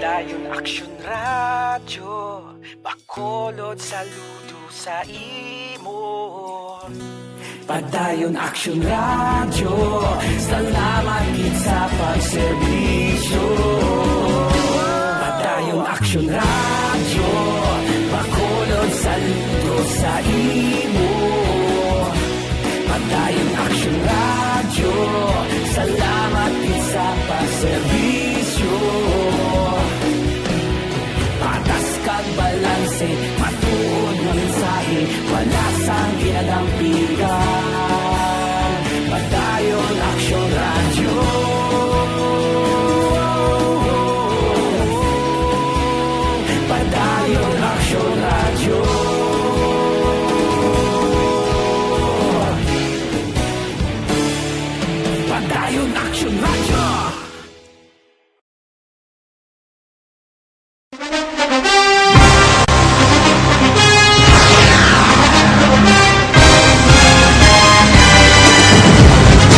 Padayon Aksyon radyo, bakolod saludo sa imo. Padayon Aksyon radyo, salamat gid sa pagserbisyo. Padayon Aksyon radyo, bakolod saludo sa imo. Padayon Aksyon radyo, salamat gid sa pagserbisyo. Patas kag balanse, matuod nga mensahe, wala sang ginadampigan. Padayon Aksyon radyo. Padayon Aksyon radyo. Padayon Aksyon radyo.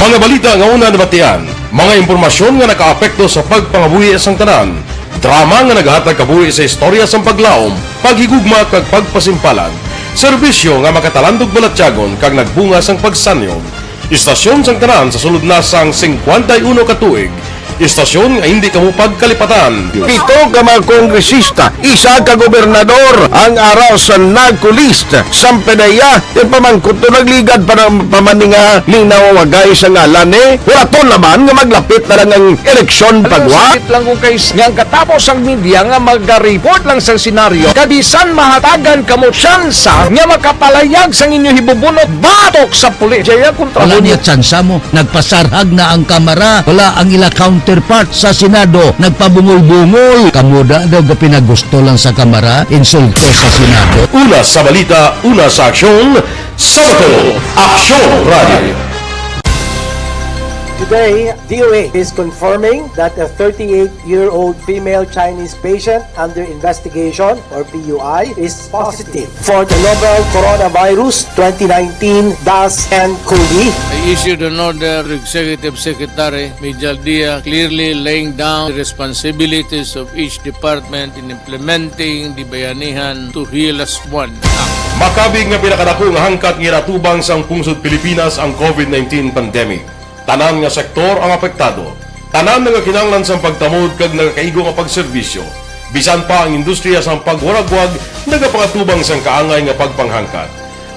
Mga balita nga una nabatian, mga impormasyon nga nakaapekto sa pagpangabuhi sang tanan, drama nga naghatag kabuhi sa istorya sang paglaom, paghigugma kag pagpasimpalan, serbisyo nga makatalandog balatyagon kag nagbunga sang pagsanyog, istasyon sang tanan sa sulod na sang 51 ka tuig, Istasyon nga hindi kamo pagkalipatan. Pito ka mga kongresista, isa ka gobernador ang araw sa nagkulist sa pedaya yung pamangkot to nagligad para pamaninga linaw wagay sa ngalan wala to naman nga maglapit na lang ang eleksyon pagwa. Sakit lang kung guys nga katapos ang media nga mag-report lang sa senaryo kabisan mahatagan kamo tsansa nga makapalayag sa inyo hibubunot batok sa pulis. Jaya kontra Wala niya tsansa mo, nagpasarhag na ang kamera, wala ang ila counterpart sa Senado, nagpabungol-bungol. Kamuda daw ga pinagusto lang sa kamera, insulto sa Senado. Una sa balita, una sa aksyon, sa bato, Aksyon Radio. Today, DOA is confirming that a 38-year-old female Chinese patient under investigation, or PUI, is positive for the novel coronavirus 2019 DAS-CoV. I issued an order to Executive Secretary Mijal Dia clearly laying down the responsibilities of each department in implementing the Bayanihan to Heal as One Act. Makabig nga pinakadako nga hangkat nga natubang sang pungsod Pilipinas ang COVID-19 pandemic. Tanan nga sektor ang apektado. Tanan nga kinahanglan sang pagtamod kag nagakaigo nga pagserbisyo. Bisan pa ang industriya sang pagwaragwag nagapangatubang sang kaangay nga pagpanghangkat.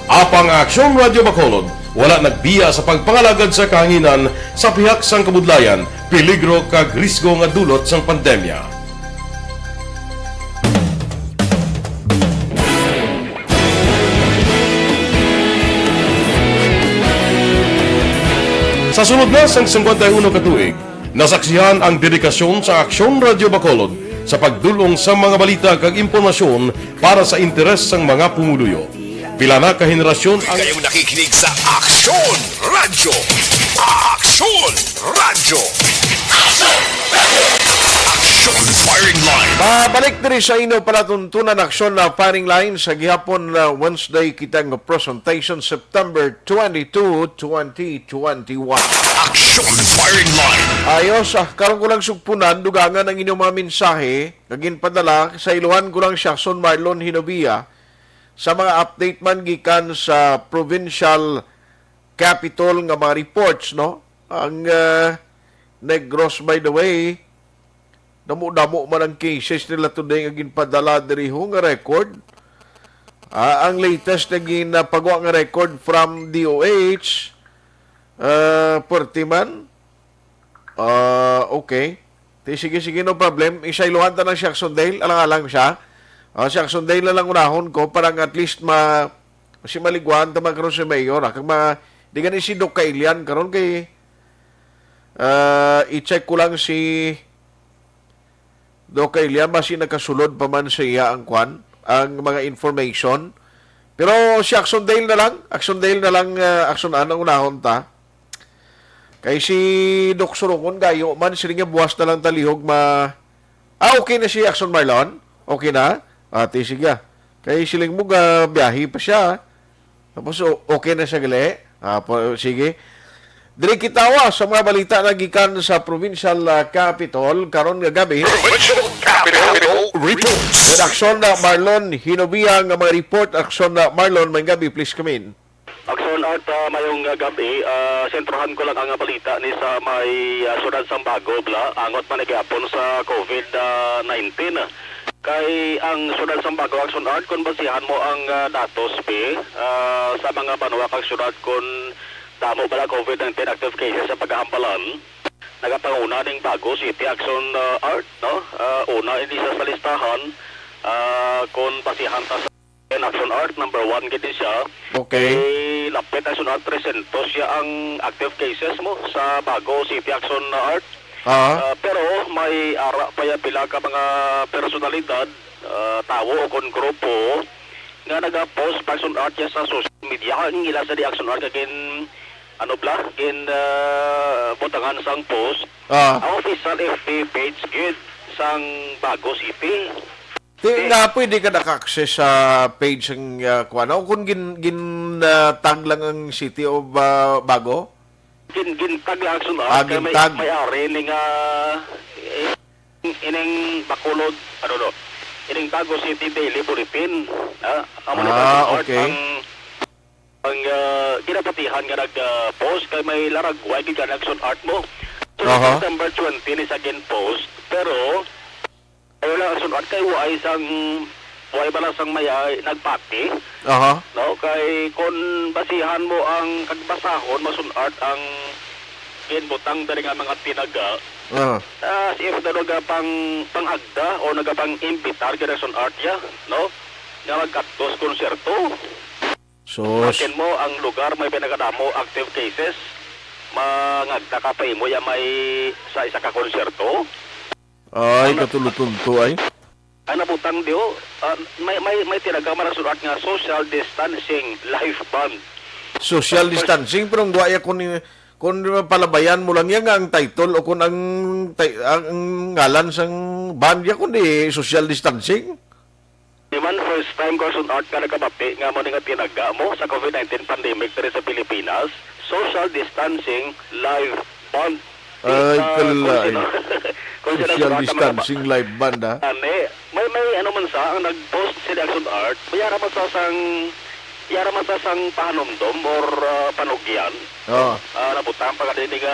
Apang Aksyon Radio Bacolod wala nagbiya sa pagpangalagad sa kahanginan sa pihak sang kabudlayan, peligro kag risgo nga dulot sang pandemya. Sa sunod na sang 51 katuig, nasaksihan ang dedikasyon sa Aksyon Radio Bacolod sa pagdulong sa mga balita kag impormasyon para sa interes sang mga pumuluyo. Pila na ka henerasyon ang kayong nakikinig sa Aksyon Radio. Aksyon Radio. Aksyon Firing Line. Babalik diri sa ino palatuntunan aksyon na firing line sa gihapon na Wednesday kitang presentation September 22, 2021. Aksyon Firing Line. Ayos, karon ko lang sugpunan dugangan ang inyong mga mensahe kagin padala sa iluhan ko lang siya Son Marlon Hinobia sa mga update man gikan sa provincial capital nga mga reports, no? Ang Negros, by the way, damo-damo man ang cases nila today nga ginpadala diri ho nga record. Ang latest na ginapagawa nga record from DOH, Pertiman. Okay. Sige, no problem. Isailuhan ta ng Jacksonville. Alang-alang siya. Jacksonville na lang unahon ko parang at least si maligwan ta magkaroon si Mayor. Di ganun si Doc Kailian karon kay i-check ko lang si Doc Kailian basi nakasulod pa man sa iya ang mga information. Pero si Jacksonville na lang, aksyonan ang unahon ta. Kay si Doc Surungon gayo man sila nga buwas na lang talihog okay na si Action Marlon? Okay na? Ate sige. Kay siling mo biyahe pa siya. Tapos okay na siya gali. Sige. Dili kitawa sa mga balita na gikan sa provincial capital karon nga gabi. Provincial Capital Reports. Action na Marlon Hinobia nga mga report. Action na Marlon, may gabi, please come in. Action Art, mayong gabi, sentrohan ko lang ang balita ni sa may Sudad Sambago, angot man nagyapon sa COVID-19. Kay ang Sudad Sambago, Action Art, kung basihan mo ang datos, sa mga banwa kang Sudad kung damo bala COVID-19 active cases sa paghahampalan, nagapanguna ning Bago City Action Art, no? Una ini sa listahan, kung basihan ta sa Action Art, number 1 giti siya. Okay. Lapit Action Art presento siya ang active cases mo sa Bago City Action Art. Pero may ara pa ya pila ka mga personalidad, tao o kon grupo nga nagapost Action Art ya sa social media. Ang ila sa di Action Art kagin butangan sang post. Ang official FB page gid sang Bago City. Di nga pwede ka naka-access sa page ng kung gin-tag lang ang City of Bago? Gin-tag lang Action Art. Gin-tag. May ari ning ining Bacolod, ining Bago City Daily Bulletin. Okay. Ang kinapatihan nga nag-post kay may laragway gid Action Art mo. So, September 20 ni sa post pero ayaw lang ang sunod kay wa ba sang maya nagpati. No, kay kung basihan mo ang kagbasahon masunod ang ginbutang dari nga mga tinaga. If naga pangagda o naga pang imbitar kaya sunod ya, no? Nga magkatos konserto. Makin mo ang lugar may pinakadamo active cases. Mangagda ka pa mo ya may sa isa ka konserto. Ay, katulutulto ay. Ang nabutang diyo, may tinaga marasunod nga social distancing live band. Social distancing pero ang guaya kung palabayan mo lang yan ang title o kung ang ngalan sang band ya kundi social distancing. Di man first time ko sunod ka nagkabati nga mo nga tinaga mo sa COVID-19 pandemic dito sa Pilipinas, social distancing live band. Ay, kalay. Social distancing live band, ha? May ano man sa, ang nag-post si Action Art, mayara man sa sang pahanomdom or panugyan. Nabutang pagkadinig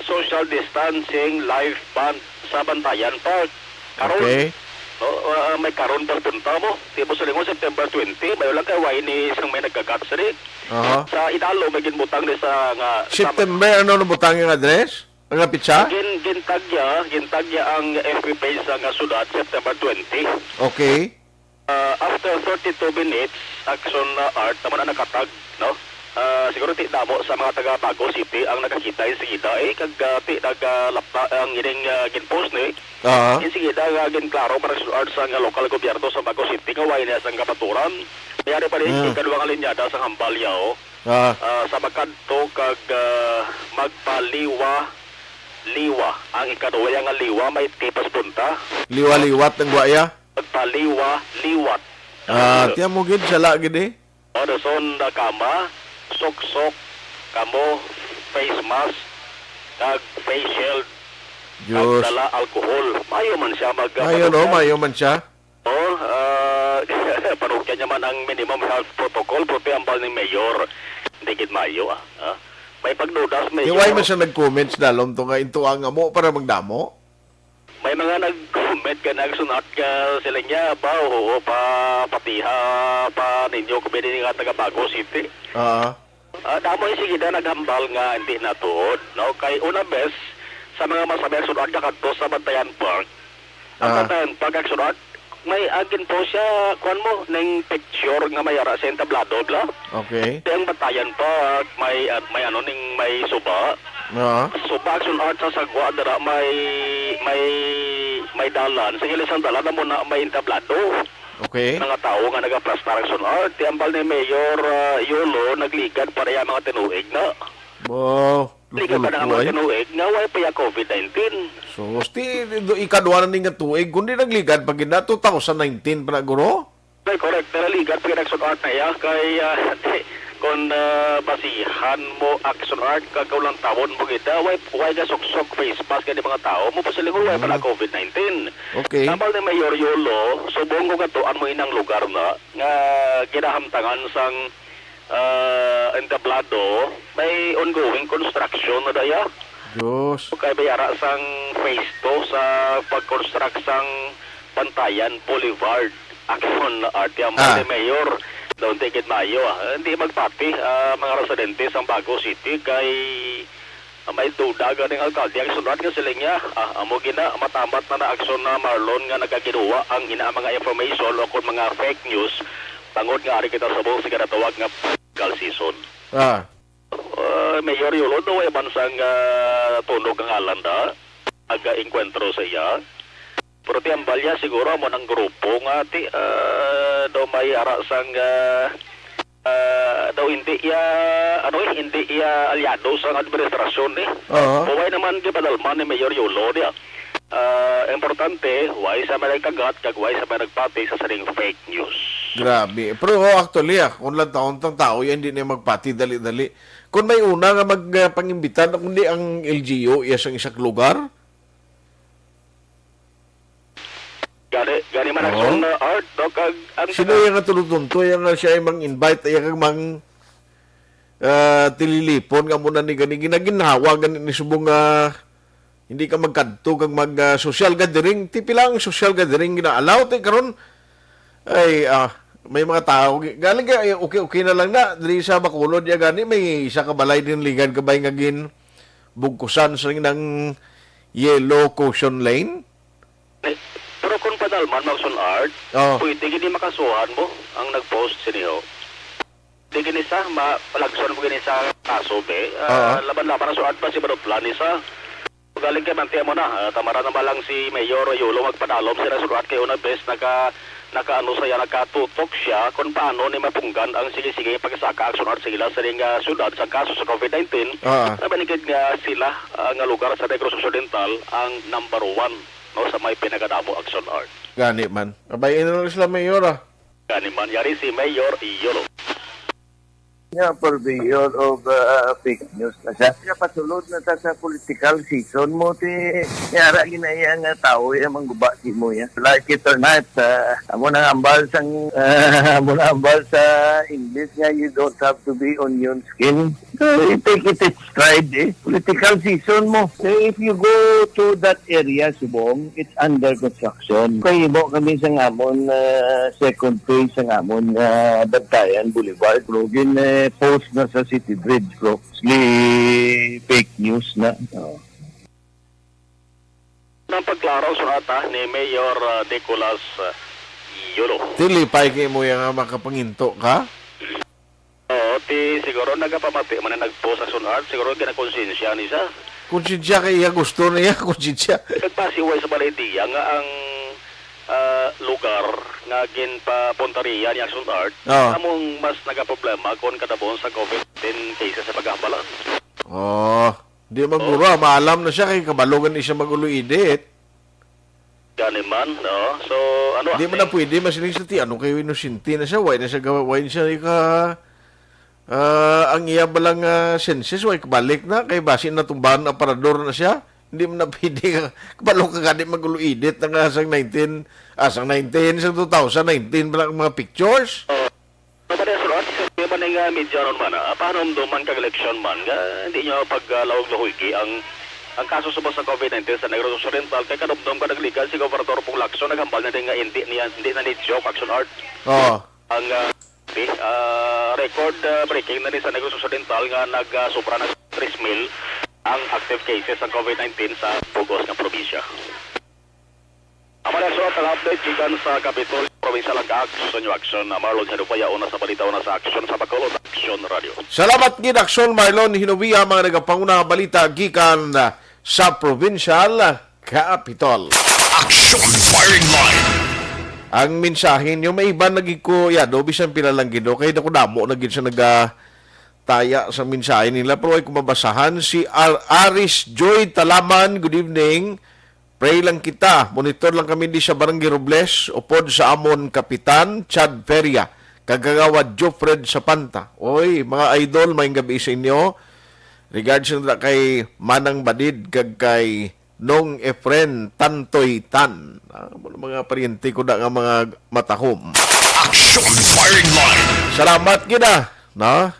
social distancing live band sa Bantayan Park. Karon, may karon pa punta mo. Tipo sa linggo, September 20, may ulang kaway ni isang may nagkakatsari. Sa Idalo, may ginbutang ni sa September, ano nabutang yung address? Ang pizza? Gintagya ang FB page sa nga sulat, September 20. Okay. After 32 minutes, Action Art, naman ang nakatag, no? Siguro ti damo sa mga taga Bago City ang nakakita yung sigida kag ti nagalapta ang ining ginpost ni. Yung sigida ginklaro para sa art sa local gobyerno sa Bago City nga way niya sa kapaturan. Mayari pa rin ikaduwang alinyada sa Hambalyaw. Sa magkanto kag magpaliwa ang ikaduwa nga liwa may tipas punta. Liwa-liwat ng guaya? Magpaliwa-liwat. Tiyan mo gid sala gid eh. Son na kama, sok-sok, kamo, face mask, kag face shield, kag dala alcohol. Mayo man siya Mayo man siya. Panukyan niya man ang minimum health protocol, puti ang bal ni Mayor. Hindi gid mayo May pagdudas, Mayor. Iway man siya nag-comments dalom to nga into ang amo para magdamo. May mga nag-comment ka nagsunat ka sila niya ba o patiha pa ninyo kumili nga taga Bago City. Damo yung sigida naghambal nga hindi natuod. No? Kay una bes sa mga masabi sunod ka kadto sa Bantayan Park. Ang Bantayan Park ang sunod may agin po siya kuan mo ng picture nga may ara sa entablado bla. Okay. Ang Bantayan Park may ano ning may suba. Suba action art sa sagwa dara may dalan sa ilisang dalan na mo na may entablado. Okay. Mga tao nga nagaplastar action art tiambal ni Mayor Yolo nagligad para yung mga tinuig na. Ligad pa na ang mga tinuig nga way pa yung COVID-19. So, ikadwa na nga tuig kundi nagligad pag na 2019 pa na guro? Correct. Pero ligad pag action art na ya kay kung basihan mo action art kagaulang taon mo kita way ka sok-sok face mask ka mga tao mo pasilingon way pala COVID-19. Okay. Tambal ni Mayor Yolo subong ko katuan mo inang lugar na nga ginahamtangan sang entablado may ongoing construction na daya. Diyos. Kaya bayara sang phase 2 sa pag-construct sang Bantayan Boulevard. Action art yung ni Mayor doon tigit mayo hindi magpati mga residente sa Bago City kay may duda ganing alkalde ang sunod nga sila niya amo gina matambat na aksyon na Marlon nga nagaginuwa ang ina mga information o kung mga fake news tangod nga ari kita sa buong sigaratawag nga gal season. Mayor Yolo do ay bansang tunog ang alanda aga-enkwentro sa iya. Pero ti ambalya siguro mo ng grupo nga ti daw may ara sang daw hindi aliado sa administrasyon ni. Huwag naman gipadalman ni Mayor Yolo niya. Importante, huwag sa may nagkagat kag huwag sa may nagpati sa saring fake news. Grabe. Pero actually kung lang taon tao yan hindi na magpati dali-dali. Kung may una nga magpangimbitan kundi ang LGU isang lugar. Gani man action art no kag sino yung natulunto yung siya ay mang-invite yung mang tililipon nga muna ni gani ginaginhawa gani ni subong hindi ka magkadto kag mag social gathering ti pilang social gathering gina-allow ti karon ay may mga tao galing ka okay na lang na diri sa Bacolod ya gani may isa ka balay din ligan kabay nga gin bugkusan sa ng yellow caution lane. Pero kung padalman Maxon Art, pwede gini makasuhan mo ang nag-post siniho. Di gini sa palagson mo gini sa kaso be. Laban-laban na suad pa si Barotlan isa. Galing kay mantiya mo na. Tamara na lang si Mayor Yulo magpadalom sila suad kayo na best nakaano saya nakatutok siya kung paano ni mapunggan ang sige-sige pagsaka action art sila sa ring syudad sa kaso sa COVID-19. Nabanigid nga sila nga lugar sa Negros Occidental ang number 1 no, sa may pinagadamo action art. Gani man. Abayin na sila Mayor Gani man yari si Mayor Yulo. Nga purveyor of fake news na siya. Kaya pasulod na ta sa political season mo, yara ginaya nga tao, yung mangguba si mo yan. Like it or not, amo na ambal sa English nga, you don't have to be onion skin. Take it its stride, Political season mo. So if you go to that area, Subong, it's under construction. Kaya mo kami sa ngamon, second phase sa ngamon, Bantayan Boulevard. Rogin, post na sa City Bridge, bro. Fake news na. Nang pagklaro sa ata ni Mayor Nicolas Yulo. Tilipay kay mo yung makapanginto ka? Oo, siguro nagapamati man na nag-post sa Sunart, siguro ginakonsensya ni sa. Konsensya kay gusto niya, konsensya. Nagpasiway sa Baletiya nga ang lugar nga ginpapuntariya ni Action Art, among mas nagaproblema kung kadabon sa COVID-19 cases sa paghambalan. Di maguro, maalam na siya kay kabalogan ni siya magulo-edit. Gani man, no? So, ano? Di man na pwede, masiling sa ti, ano kayo inusinti na siya, why na siya ang iya balang senses, why kabalik na, kay basin na tumbahan ang aparador na siya. Hindi mo na pwede kabalo ka gani magulo-edit ng asang 2019 sa 2019 ba mga pictures? Di ba nga media ron man, paano man kag-election man, hindi nyo paglawag-lahuigi ang kaso subos sa COVID-19 sa Negros Occidental, kay kadumdum ka nagligan si Gobernador Pong Lacson, naghambal na din nga hindi na ni-joke Action Art. Ang record breaking na ni sa Negros Occidental nga nag-supra na 3,000 ang active cases ng COVID-19 sa Bugos ng probinsya. Ang mga surat ang update gikan sa Capitol, probinsya lang ka-action nyo action. Marlon Hinubaya, una sa balita, una sa action sa Bacolod, Action Radio. Salamat gid Action Marlon Hinubaya, mga nagapanguna balita gikan sa provincial Capitol. Action Firing Line. Ang mensahe nyo, may iba naging ko, bisan pinalang gido, kaya na ko damo, naging siya taya sa mensahe nila. Pero ay kumabasahan si Aris Joy Talaman. Good evening. Pray lang kita. Monitor lang kami di sa Barangay Robles. Upod sa Amon Kapitan Chad Feria. Kagagawad Jofred Sapanta. Oy, mga idol, may gabi sa inyo. Regards na kay Manang Badid kag kay Nong Efren Tantoy Tan. Mga pariente ko na nga mga matahom. Action Firing Line. Salamat gina.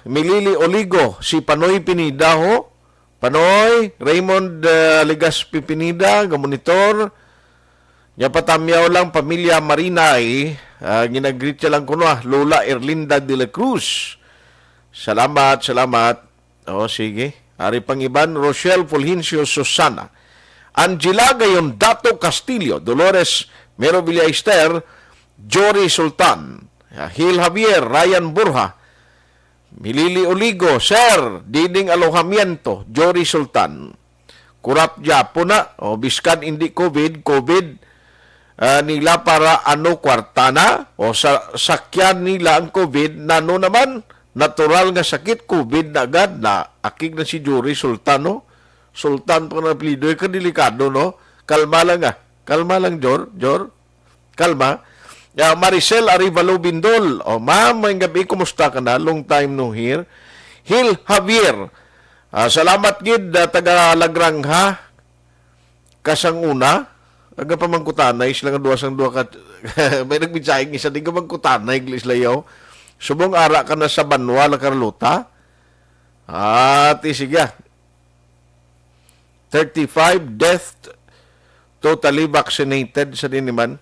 Milili Oligo, si Panoy Pinida ho. Panoy, Raymond Legaspi Pinida, gamonitor. Nya patamyaw lang pamilya Marinay, ginagreet siya lang kuno, Lola Erlinda de la Cruz. Salamat. Sige. Ari pang iban, Rochelle Fulgencio Susana. Angela Gayon Dato Castillo, Dolores Mero Villaister, Jory Sultan, Hil Javier, Ryan Burha, Milili Oligo, Sir, Diding Alojamiento, Jory Sultan. Kurap Japo na, biskan hindi COVID nila para kwartana, o sakyan nila ang COVID, nano naman, natural nga sakit, COVID na agad, na akig na si Jory Sultan, no? Sultan po na apelido, delikado, no? Kalma lang, Jor. Kalma. Maricel Arivalo Bindol. Ma'am, may gabi, kumusta ka na? Long time no here. Hil Javier. Salamat gid, taga Lagrangha. Kasang una. Aga pa mangkutanay, sila nga duwa ka. May nagbitsayang isa, di ka mangkutanay, Glislayaw. Subong ara ka na sa Banwa, La Carlota. Sige. 35 death totally vaccinated sa diniman.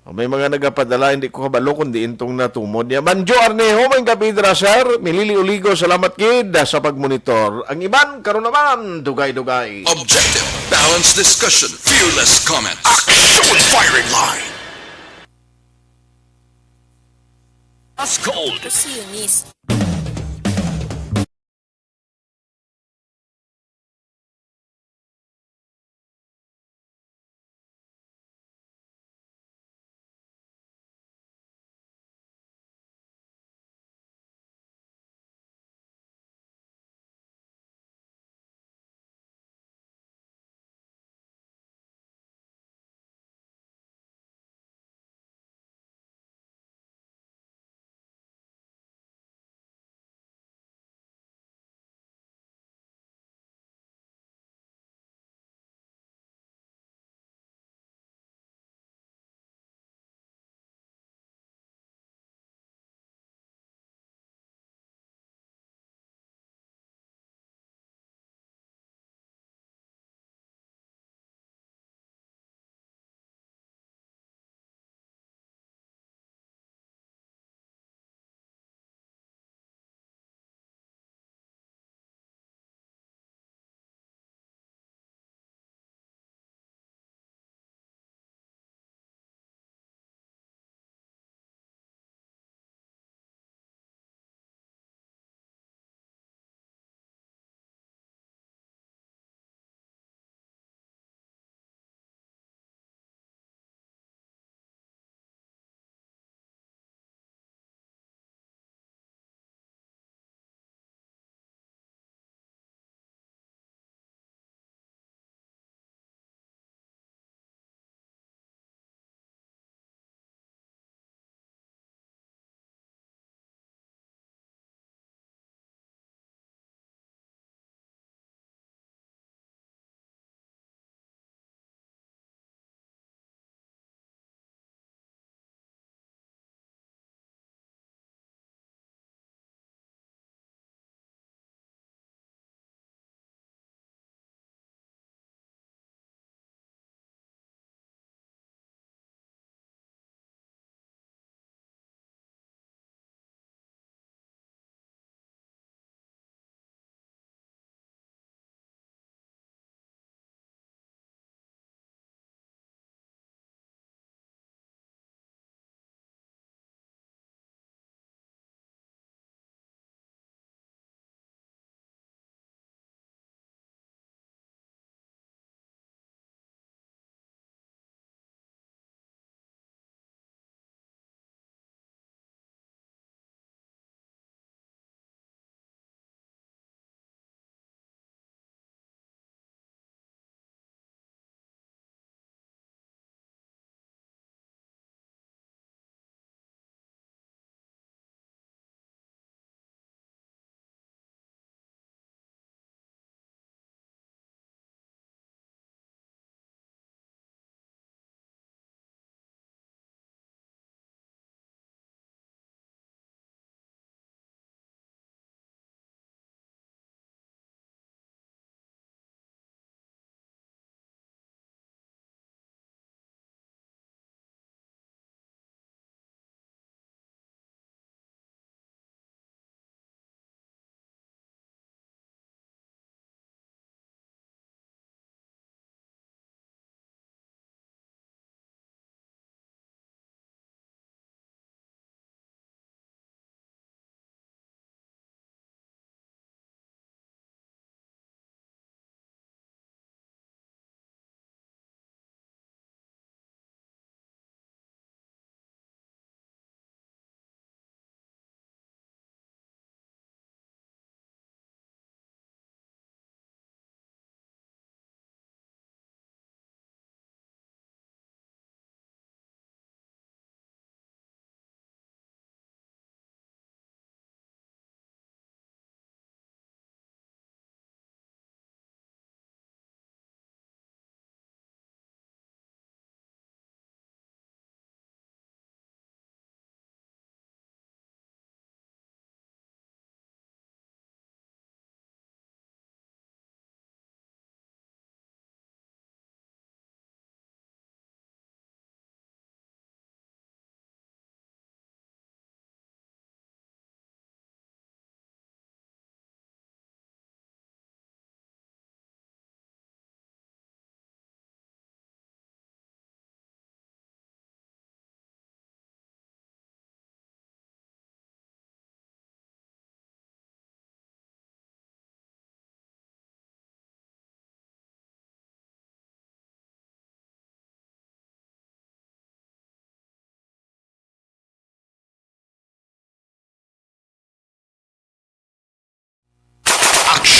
May mga nagapadala, hindi ko kabalo kundi intong natumod niya. Manjo Arneho, may gabidra, sir. Milili Uligo, salamat kid sa pagmonitor. Ang iban, karon naman, dugay-dugay. Objective, balanced discussion, fearless comment, action firing line. As cold. To see you, miss.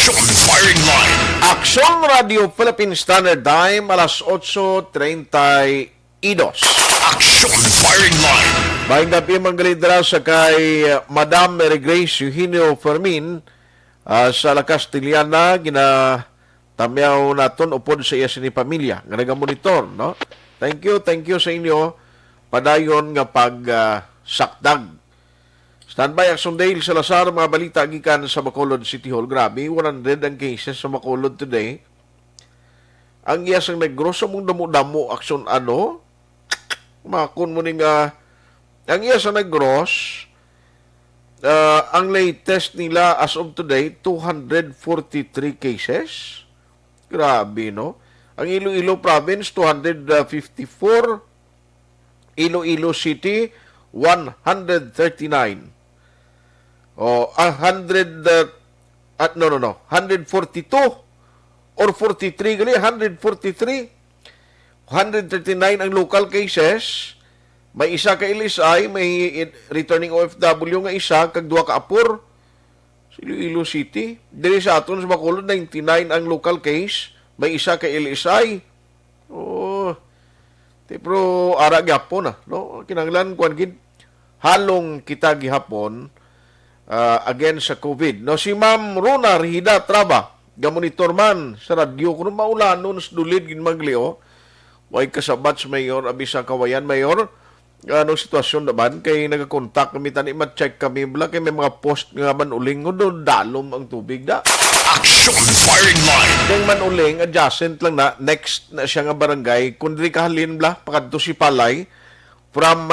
Action Firing Line. Action Radio Philippine Standard Time, alas 8:32. Action Firing Line. Maayong gabi mga galidra sa kay Madam Mary Grace Eugenio Fermin sa La Castellana, ginatamyaw naton upod sa iya sini pamilya nga nagamonitor, no? Thank you sa inyo padayon nga sakdag. Standby Action Dale sa Lazar, mga balita gikan sa Bacolod City Hall. Grabe, 100 ang cases sa Bacolod today. Ang iya sang naggroso mong damo-damo action makon mo ni nga ang iya sa naggross ang latest nila as of today 243 cases. Grabe, no? Ang Iloilo Province 254, Iloilo City 139. 142 or 43 gali 143, 139 ang local cases. May isa ka LSI, may returning OFW nga isa, kag duha ka apur sa Iloilo City. Diri sa aton sa Bacolod 99 ang local case, may isa ka LSI. Pero ara gyapon no? Kinahanglan kuan gid halong kita gihapon again sa COVID. No, si Ma'am Rona Rihida Traba, gamonitor man sa radyo kuno maulanon sa dulid gin maglio. Way kasabat sa mayor abisa kawayan mayor. Anong sitwasyon naman kay nagakontak kami tani ma-check kami bla kay may mga post nga man uling do dalom ang tubig da. Action Firing Line. Yung man uling adjacent lang na next na siya nga barangay kundri kahalin bla pakadto si Palay from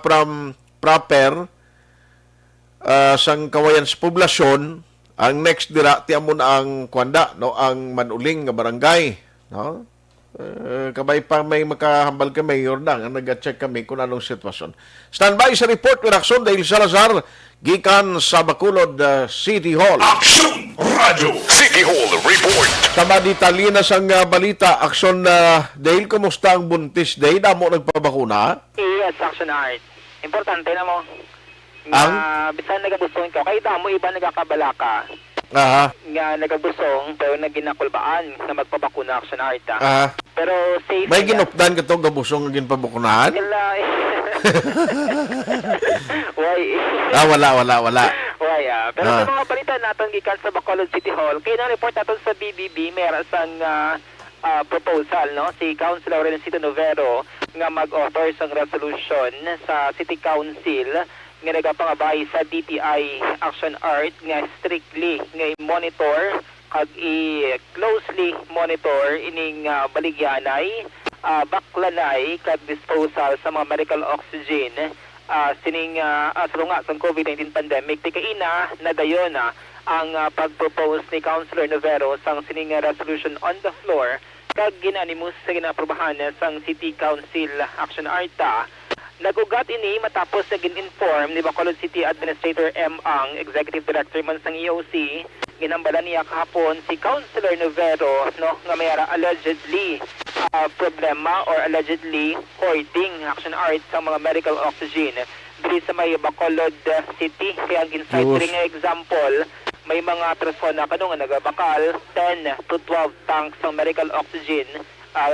from proper sang kawayan sa poblasyon, ang next dira ti amon ang kwanda, no, ang manuling nga barangay, no. Kabay pa may makahambal ka mayor na nga nag-check kami kung anong sitwasyon. Standby sa report with Action dahil Salazar gikan sa Bacolod City Hall. Action Radio City Hall Report. Sa maditalina sang balita, Action dahil kumusta ang buntis day damo nagpabakuna? Yes, Action Art. Importante na mo. Bisan nagabusong ka, kay damo iba nagakabalaka. Nga nagabusong, pero naginakulbaan na magpabakuna Action Art. Pero safe. May ginupdan ka itong gabusong nga ginpabakunahan? Wala. Pero sa mga balita natin gikan sa Bacolod City Hall, kaya na-report natin sa BBB, meron sang proposal, no? Si Councilor Rencito Novero nga mag-author sang resolution sa City Council nga nagapangabay sa DTI Action Art nga strictly nga i-monitor kag i-closely monitor ining baligyanay, baklanay kag disposal sa mga medical oxygen sining sulunga sa COVID-19 pandemic. Tikaina na dayon ang pag-propose ni Councilor Novero sang sining resolution on the floor kag ginanimus sa ginaprobahan sang City Council Action Arta. Nagugat ini matapos na gin-inform ni Bacolod City Administrator M. Ang, Executive Director man sang EOC, ginambala niya kahapon si Councilor Novero, no, nga mayara allegedly problema or allegedly hoarding Action Art sa mga medical oxygen diri sa may Bacolod City. Kaya ang insight nga example, may mga persona nga nagabakal 10 to 12 tanks ng medical oxygen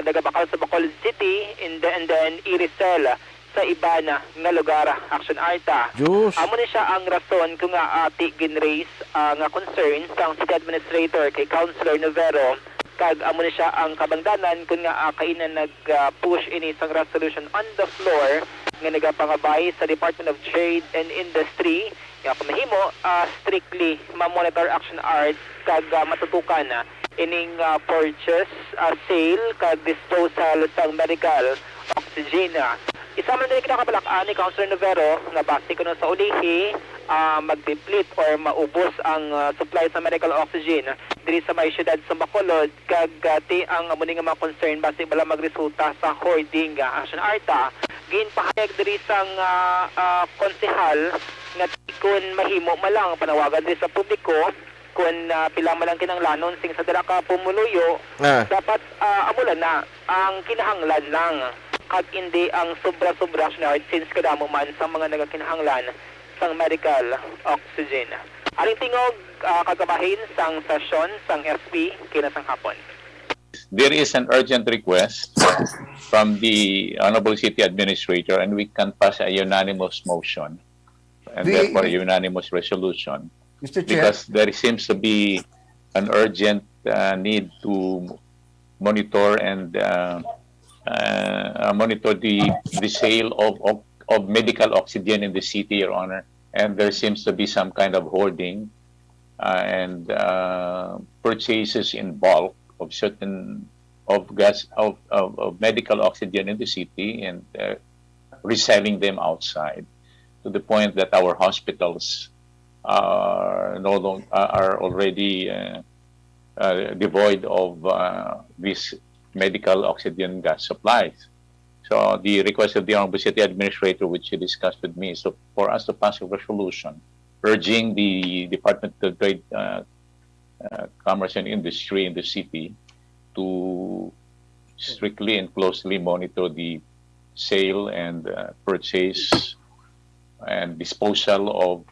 nagabakal sa Bacolod City and then i-resell sa iba na nga lugar Action Arta. Amo ni siya ang rason kung nga ati ginraise nga concern sa City Administrator kay Councilor Novero kag amo ni siya ang kabangdanan kung nga kainan nag-push ini sang resolution on the floor nga nagapangabay sa Department of Trade and Industry nga kumahimo strictly ma-monitor Action Art kag matutukan ining purchase, sale kag disposal sang medical oxygen. Isa man din kinakabalak-an ni Councilor Novero nga base kuno sa ulihi magdeplet or maubos ang supply sa medical oxygen diri sa may syudad sa Bacolod kag ti ang amo nga mga concern base bala magresulta sa hoarding Action Arta. Ginpahayag diri sang konsehal nga kung mahimo malang panawagan diri sa publiko kung pila malang kinahanglanon sing sa dira ka pumuluyo dapat amulan na ang kinahanglan lang kag hindi ang sobra-sobra since kadamo man sa mga nagakinahanglan sang medical oxygen. Aling tingog kagabahin sang sesyon sang SP kinasang hapon. There is an urgent request from the Honorable City Administrator, and we can pass a unanimous motion and therefore a unanimous resolution. Mr. Chair? Because there seems to be an urgent need to monitor and monitor the sale of medical oxygen in the city, Your Honor. And there seems to be some kind of hoarding and purchases in bulk of certain of medical oxygen in the city and reselling them outside, to the point that our hospitals are already devoid of these medical oxygen gas supplies. So the request of the Honorable City Administrator, which he discussed with me, is for us to pass a resolution urging the Department of Trade, Commerce and Industry in the city to strictly and closely monitor the sale and purchase and disposal of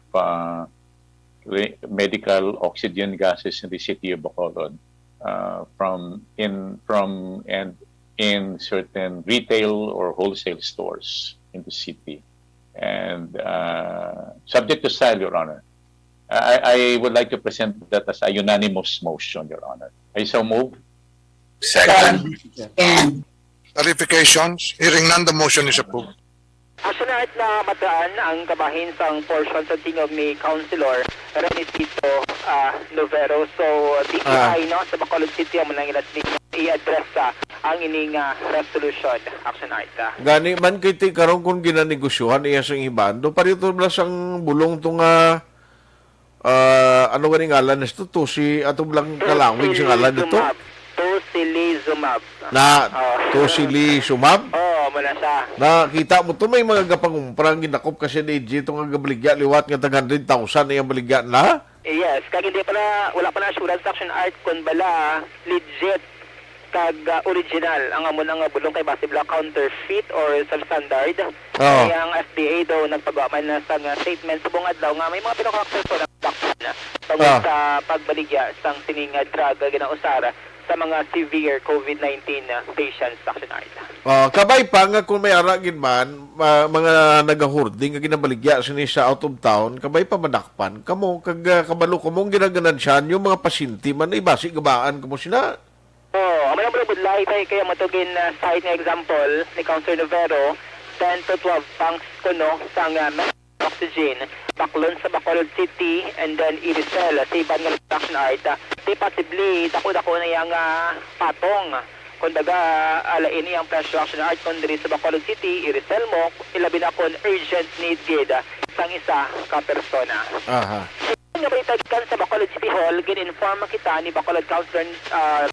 medical oxygen gases in the city of Bacolod in certain retail or wholesale stores in the city. And subject to style, Your Honor, I would like to present that as a unanimous motion, Your Honor. I so move. Second. Clarifications. Hearing none, the motion is approved. Actually, na mataan ang kabahin sang portion sa tingog ni Councilor Renisito Novero. So, DTI no, sa Bacolod City ang manang ilas i-address ang ining resolution. Action art. Gani man kiti karon kung ginanegosyohan iya sang iban, do parito bla sang bulong to nga ano gani ngalan nito to si ato blang kalawig sa ngalan dito. Tocilizumab. Na Tocilizumab? Muna siya. Nakita mo to may mga gapangumprang ginakop kasi ni dito nga gabaligya liwat nga tag 100,000 iyang baligya na. Yes, kag hindi wala pa na assurance action art kun bala legit kag original ang amo nga bulong kay base bla counterfeit or substandard. Kaya ang FDA daw nagpagawa na sa statement subong adlaw nga may mga pinaka-access po na tungkol sa pagbaligya sang sining drug ginausara sa mga severe COVID-19 patients sa action art. Kabay pa nga kung may aragin man, mga nagahurding nga ginabaligya sini sa out of town, kabay pa madakpan, kamo, kabalo kamong ginaganansyan, yung mga pasyente man, ibasi gabaan kamo sila. Ang mga budlay tayo kaya matugin side nga example ni Councilor Novero, 10 to 12 tanks kuno sa oxygen, baklon sa Bacolod City, and then i-resell sa ibang nga action art. Di possibly, dako-dako na yung patong. Kung daga, alain yung pressure action art kung diri sa Bacolod City, i-resell mo, ilabi na kung urgent need gid sang isa ka persona. Nga balitagan sa Bacolod City Hall, gin-inform kita ni Bacolod Councilor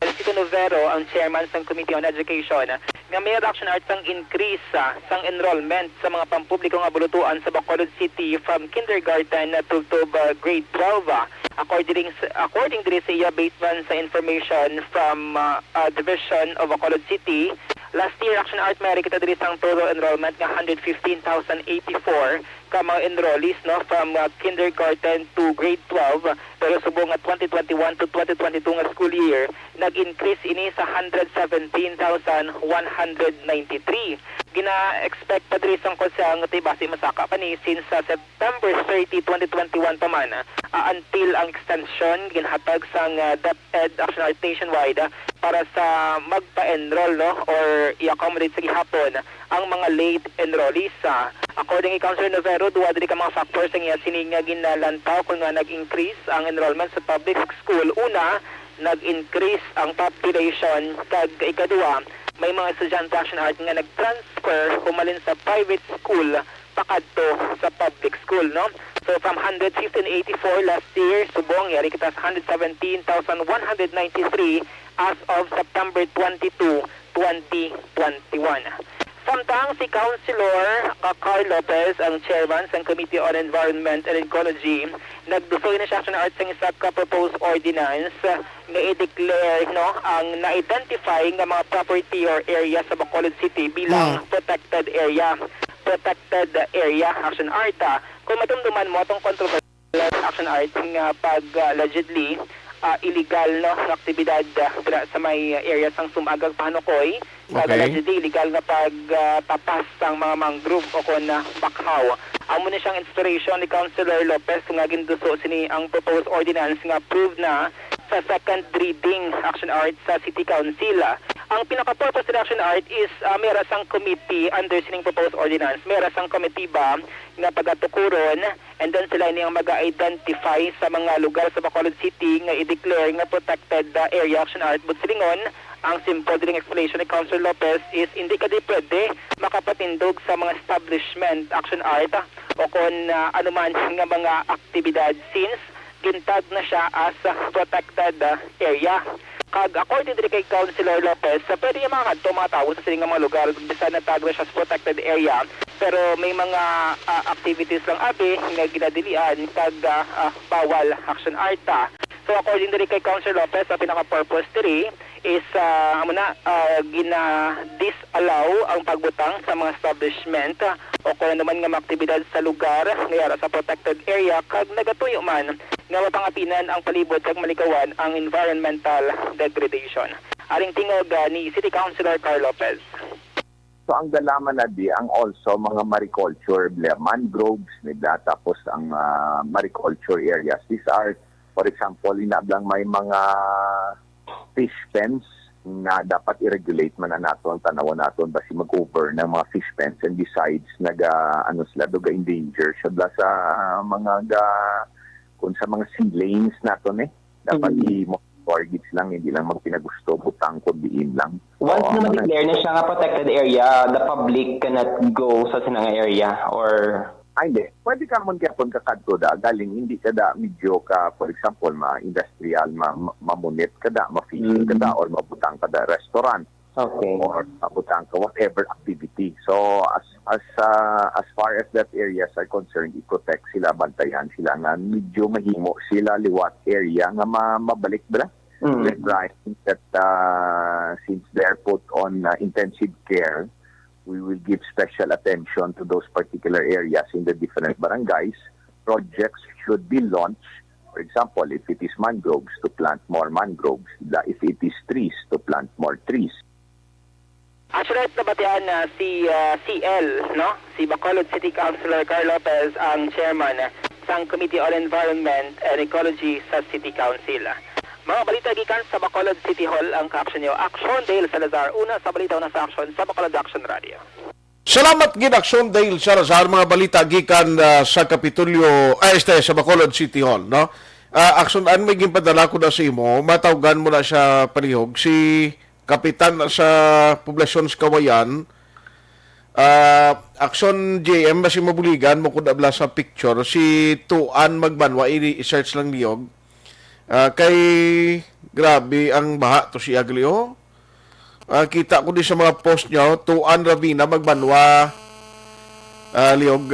Renisito Novero, ang chairman ng Committee on Education, nga may action art sang increase sang enrollment sa mga pampubliko nga bulutuan sa Bacolod City from kindergarten to grade 12. According diri sa iya, based man sa information from Division of Bacolod City, last year action art may kita diri sang total enrollment nga 115,084 ka mga enrollees no from kindergarten to grade 12, pero subong nga 2021 to 2022 nga school year nag-increase ini sa 117,193. Gina-expect pa diri sang konsa nga base masaka pa ni since September 30, 2021 pa man until ang extension ginhatag sang DepEd Action Art nationwide para sa magpa-enroll no or i-accommodate sa gihapon ang mga late enrollees. According kay Councilor Novero, duwa diri ka mga factors ang iya sining nga ginalantaw kung nga nag-increase ang enrollment sa public school. Una, nag-increase ang population, kag ikaduwa, may mga estudyante action art nga nag-transfer humalin sa private school pakadto sa public school, no? So from 115,084 last year, subong yari kita sa 117,193 as of September 22, 2021. Samtang si Councilor Carl Lopez, ang chairman ng Committee on Environment and Ecology, nagdusoy na siya sa arts ng isa ka proposed ordinance na i-declare no, ang na-identify ng mga property or area sa Bacolod City bilang protected area. Protected area action art. Kung matumduman mo itong controversy Action Art nga pag allegedly illegal no na aktibidad sa may area sang sumagag panukoy. Pag allegedly illegal nga tapas sang mga mangrove o kon bakhaw. Amo ni siyang inspiration ni Councilor Lopez nga ginduso sini ang proposed ordinance nga approved na sa second reading Action Art sa City Council. Ang pinaka-purpose ng Action Art is meron sang committee under sining proposed ordinance. Meron sang committee ba nga pagatukuron and then sila niyang mag-identify sa mga lugar sa Bacolod City nga i-declare nga protected area Action Art. But silingon, ang simple dining explanation ni Councilor Lopez is hindi ka di pwede makapatindog sa mga establishment Action Art o kung anuman nga mga aktibidad since gintag na siya as protected area. Kag according to kay Councilor Lopez, pwede yung mga tao sa sining mga lugar bisa na tag na siya sa protected area pero may mga activities lang abi nga ginadilian kag bawal Action Art. So according to kay Councilor Lopez, ang pinaka-purpose diri is gina-disallow ang pagbutang sa mga establishment o kung naman nga aktibidad sa lugar ngayara sa protected area kag nagatuyo man nga mapangapinan ang palibot kag malikawan ang environmental degradation. Aring tingog ni City Councilor Carl Lopez. So ang galaman na di ang also mga mariculture, mangroves, tapos ang mariculture areas. These are, for example, inablang may mga fish pens na dapat i-regulate man na nato ang tanawan naton basi mag-over ng mga fish pens and besides endanger siya sa mga kung sa mga sea lanes naton dapat i-mortgage lang, hindi lang magpinagusto butang ko diin lang. Once na ma-declare na siya nga protected area, the public cannot go sa sinang area or hindi. Pwede ka naman kaya kakadto galing hindi ka medyo ka, for example, ma-industrial, mamunit ka ma-fishing ka or mabutang ka restaurant. Okay. Or mabutang ka whatever activity. So, as far as that areas are concerned, i-protect sila, bantayan sila nga medyo mahimo sila liwat area nga mabalik ba? Right. That since they're put on intensive care, we will give special attention to those particular areas in the different barangays. Projects should be launched. For example, if it is mangroves, to plant more mangroves. If it is trees, to plant more trees. Actually, nabatian na si CL, no? Si Bacolod City Councilor Carl Lopez ang chairman sa Committee on Environment and Ecology sa City Council. Mga balita gikan sa Bacolod City Hall ang caption niyo. Action Dale Salazar, una sa balita na sa action sa Bacolod Action Radio. Salamat gid Action Dale Salazar, mga balita gikan sa Kapitolyo sa Bacolod City Hall, no? Action an may ginpadala ko na sa imo, matawgan mo na siya palihog si kapitan sa Poblasyon sa Kawayan. Action JM basi mabuligan mo kun abla sa picture si Tuan Magbanwa i-search lang niyog. Kay grabe ang baha to si Aglio. Kita ko din sa mga post nyo, Tuan Ravina Magbanwa liog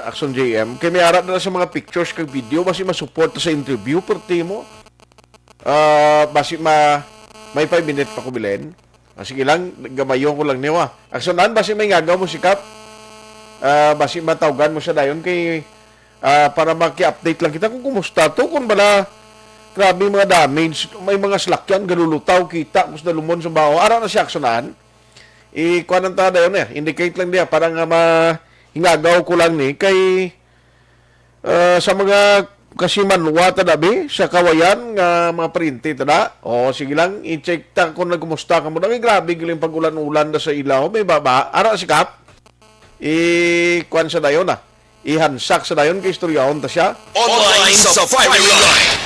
Action JM. Kay may arap na sa mga pictures kag video basi masupport sa interview perti mo. Basi may 5 minutes pa ko bilin. Sige lang, gamayon ko lang niwa. Aksyonan basi may ngagaw mo sikap. Basi matawgan mo siya dayon kay para maki-update lang kita kung kumusta to, kung bala grabe mga damage, may mga slakyan, galulutaw, kita, gusto na lumon sa baho. Araw na siya aksonan. Kuha ng tada yun indicate lang niya, parang mahingagaw ko lang ni, kay sa mga kasimanwa tadabi, sa Kawayan, nga mga printi tada. Sige lang, i-check ta kung nagkumusta ka mo. Grabe giling pag-ulan-ulan na sa ilaw, may baba. Araw si Kap, kuhan sa dayon ihansak sa dayon, kay istoryahon ta siya. Online sa firing line.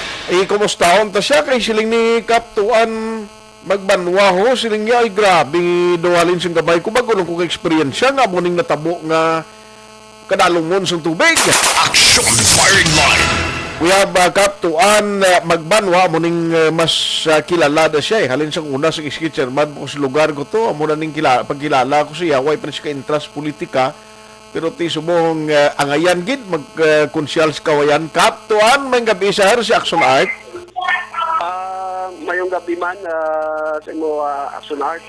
Kumustahon ta siya kay siling ni Kaptuan Magbanwa ho, siling niya ay grabe duwalin sing gabay ko bagulong kong experience nga muning natabo nga kadalungon sa tubig. Action firing line. We have Kaptuan Magbanwa muning mas kilala na siya halin sa una sa iski chairman ko sa lugar ko to amo na ning pagkilala ko siya way pa siya ka interest politika. Pero ti subong angayan gid mag-konsyal sa Kawayan. Kaptuan, may gabi sa si Action Art. Mayong gabi man sa imo Action Art.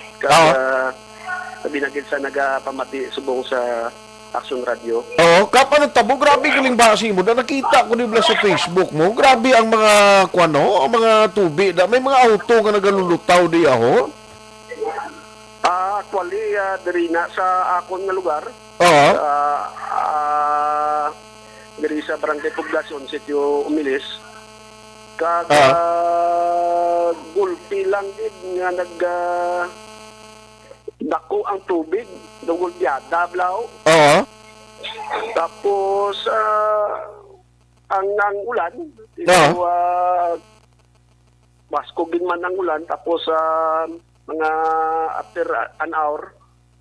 Sabi na gid sa nagapamati subong sa Action Radio. Oo, kapag nagtabo, grabe galing basi mo. Na nakita ko nila sa Facebook mo, grabe ang mga ang mga tubig. May mga auto nga nagalulutaw di aho. Actually, diri na sa akon nga lugar. Oo. Diri sa Barangay Poblacion, Sitio Umilis. Gulpi lang din nga dako ang tubig, dugulbyada blaw. Oo. Tapos ang ulan, baskogin man ang ulan, tapos mga after an hour.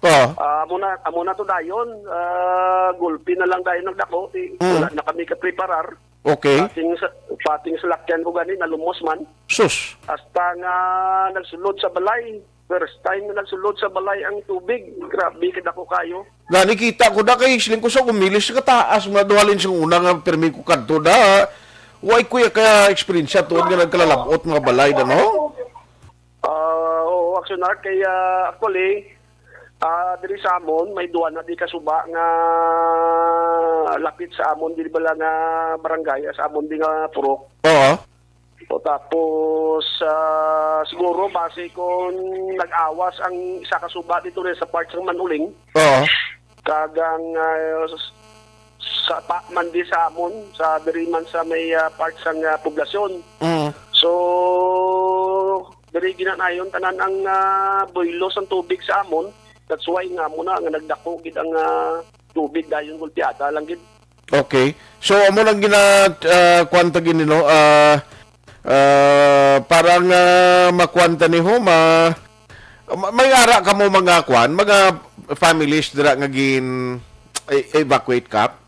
Amo na to dayon, gulpi na lang dayon nagdako, wala na kami ka-preparar. Okay. Pating salakyan ko gani nalumos man. Sus. Hasta nga nagsulod sa balay. First time na nagsulod sa balay ang tubig. Grabe kada ko kayo. Gani kita ko da kay isling ko sa Umilis sa kataas maduhalin sa una nga permi ko kadto da. Why kuya ka experience to nga nagkalalabot mga balay da no? Action art kay actually diri sa amon may duwa na di kasuba nga lapit sa amon di bala nga barangay sa amon di nga purok. Oo. O tapos siguro base kung nag-awas ang isa kasuba dito rin sa parts ng Manuling. Oo. Kagang sa mandi sa amon sa diri man sa may parts ng poblasyon. So diri ginanayon tanan ang boylos ang tubig sa amon. That's why nga muna nga nagdako gid ang tubig dayon gulpiada lang gid. Okay. So amo lang kwanta gini no parang makwanta ni ho may ara ka mo mga families dira nga gin evacuate kap.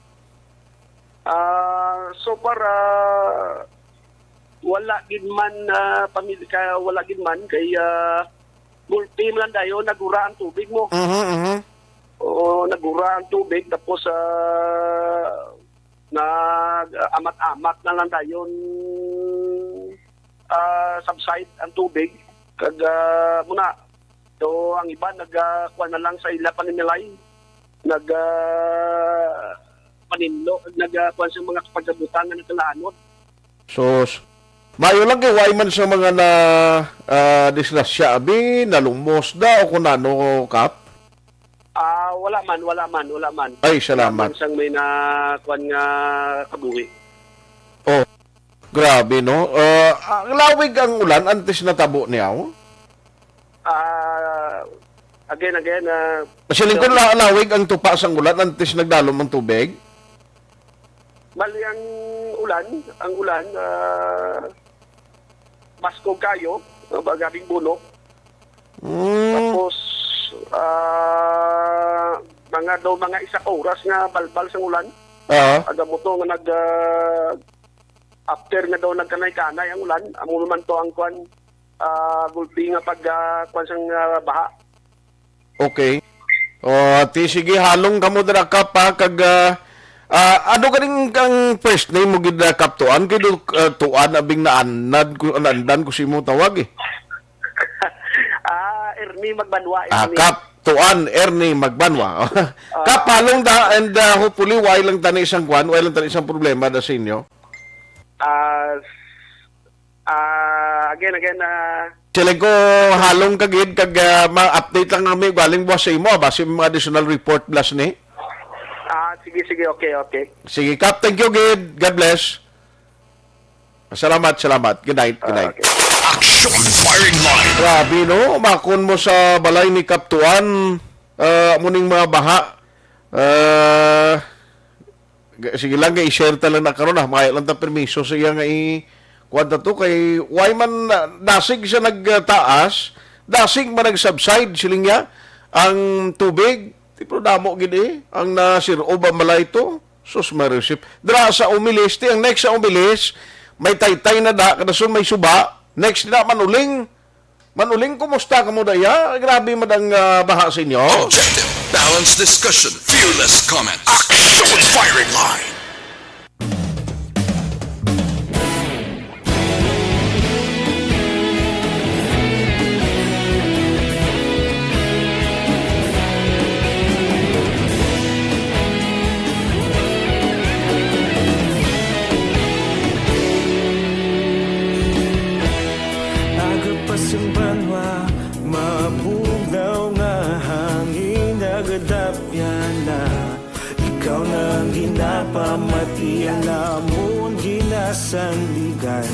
So para wala gid man pamilya wala gid man kay multi man dayon nagura ang tubig mo. Oo, nagura ang tubig tapos nag-amat-amat na lang dayon subside ang tubig kag muna so ang iba nagkuha na lang sa ila paninilay paninlo nagkuha sa mga pagkabutan na nagkalaanod. So mayo lang kay why man sa mga na disgrasya abi nalumos da o kunano kap. Wala man. Ay, salamat. Sang may na kuan nga kabuhi. Oh. Grabe no. Lawig ang ulan antes natabo niyaw. Again Siling ko lawig ang tupa sang ulan antes nagdalom ang tubig. Bali ang ulan baskog kayo, bagabing bulok. Tapos mga isa ka oras nga balbal sang ulan. Aga mo to nga after nga daw nagkanay-kanay ang ulan, amo naman to ang kwan gulpi nga pag kwan sang baha. Okay. Sige halong kamo dira ka pa kag ano ganing kang first name mo gid kaptuan kay tuan abing naandan ko si mo tawag eh. Ernie Magbanwa. Tuan Ernie Magbanwa. Kapalong da and hopefully why lang tani isang kwan, why lang tani isang problema da sa inyo. Again Siling ko halong kagid kag ma-update lang namin galing buwas sa imo base mga additional report plus ni. Sige, okay. Sige, Kap, thank you, Gid. God bless. Salamat. Good night. Okay. Action firing line. Grabe, no? Makon mo sa balay ni Kap Tuan. Muning mga baha. Sige lang, i-share talang na karon maya lang ta permiso siya nga kuwanta to kay why man dasig siya nagtaas, dasig man nag-subside siling niya ang tubig. Tipo damo gid ang nasiro ba malay to sus marisip dra sa Umilis ang next sa Umilis may taytay na da kadason may suba next na Manuling kumusta kamo daya grabe madang baha sa inyo. Objective, balanced discussion, fearless comment, action firing line. kadapya na ikaw nang ginapamatian namon ginasandigan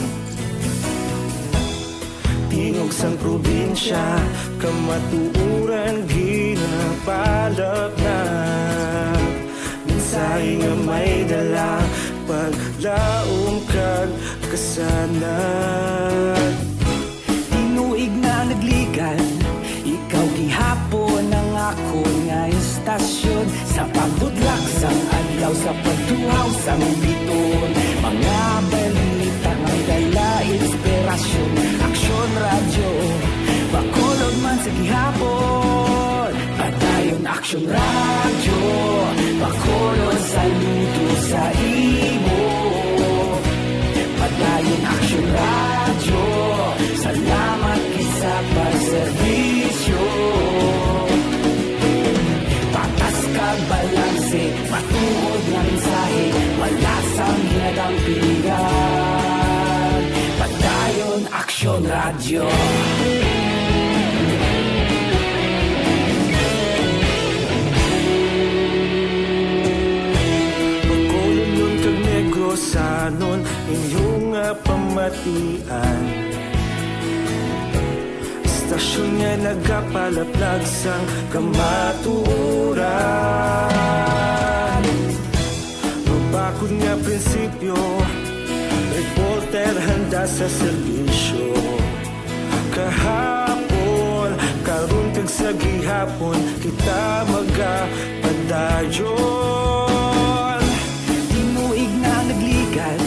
tingog sang probinsya kamatuuran ginapalap na minsay nga may dala paglaom kag kasanag tinuig na nagligan ikaw gihapon ang ako nga istasyon sa pagbudlak sang adlaw sa pagtuhaw sang biton mga balita nga dala inspirasyon aksyon radyo bakulog man sa gihapon padayon aksyon radyo bakulog saludo sa imo padayon aksyon radyo salamat sa pagserbisyo patas kag balanse matuod nga mensahe wala sang hinadang pilihan padayon aksyon radyo pagkulong nun kag negrosanon inyong pamatian istasyon nga nagapalaplag sang kamatuuran mabakod nga prinsipyo reporter handa sa serbisyo kahapon karon kag sa gihapon kita magapadayon tinuig na nagligan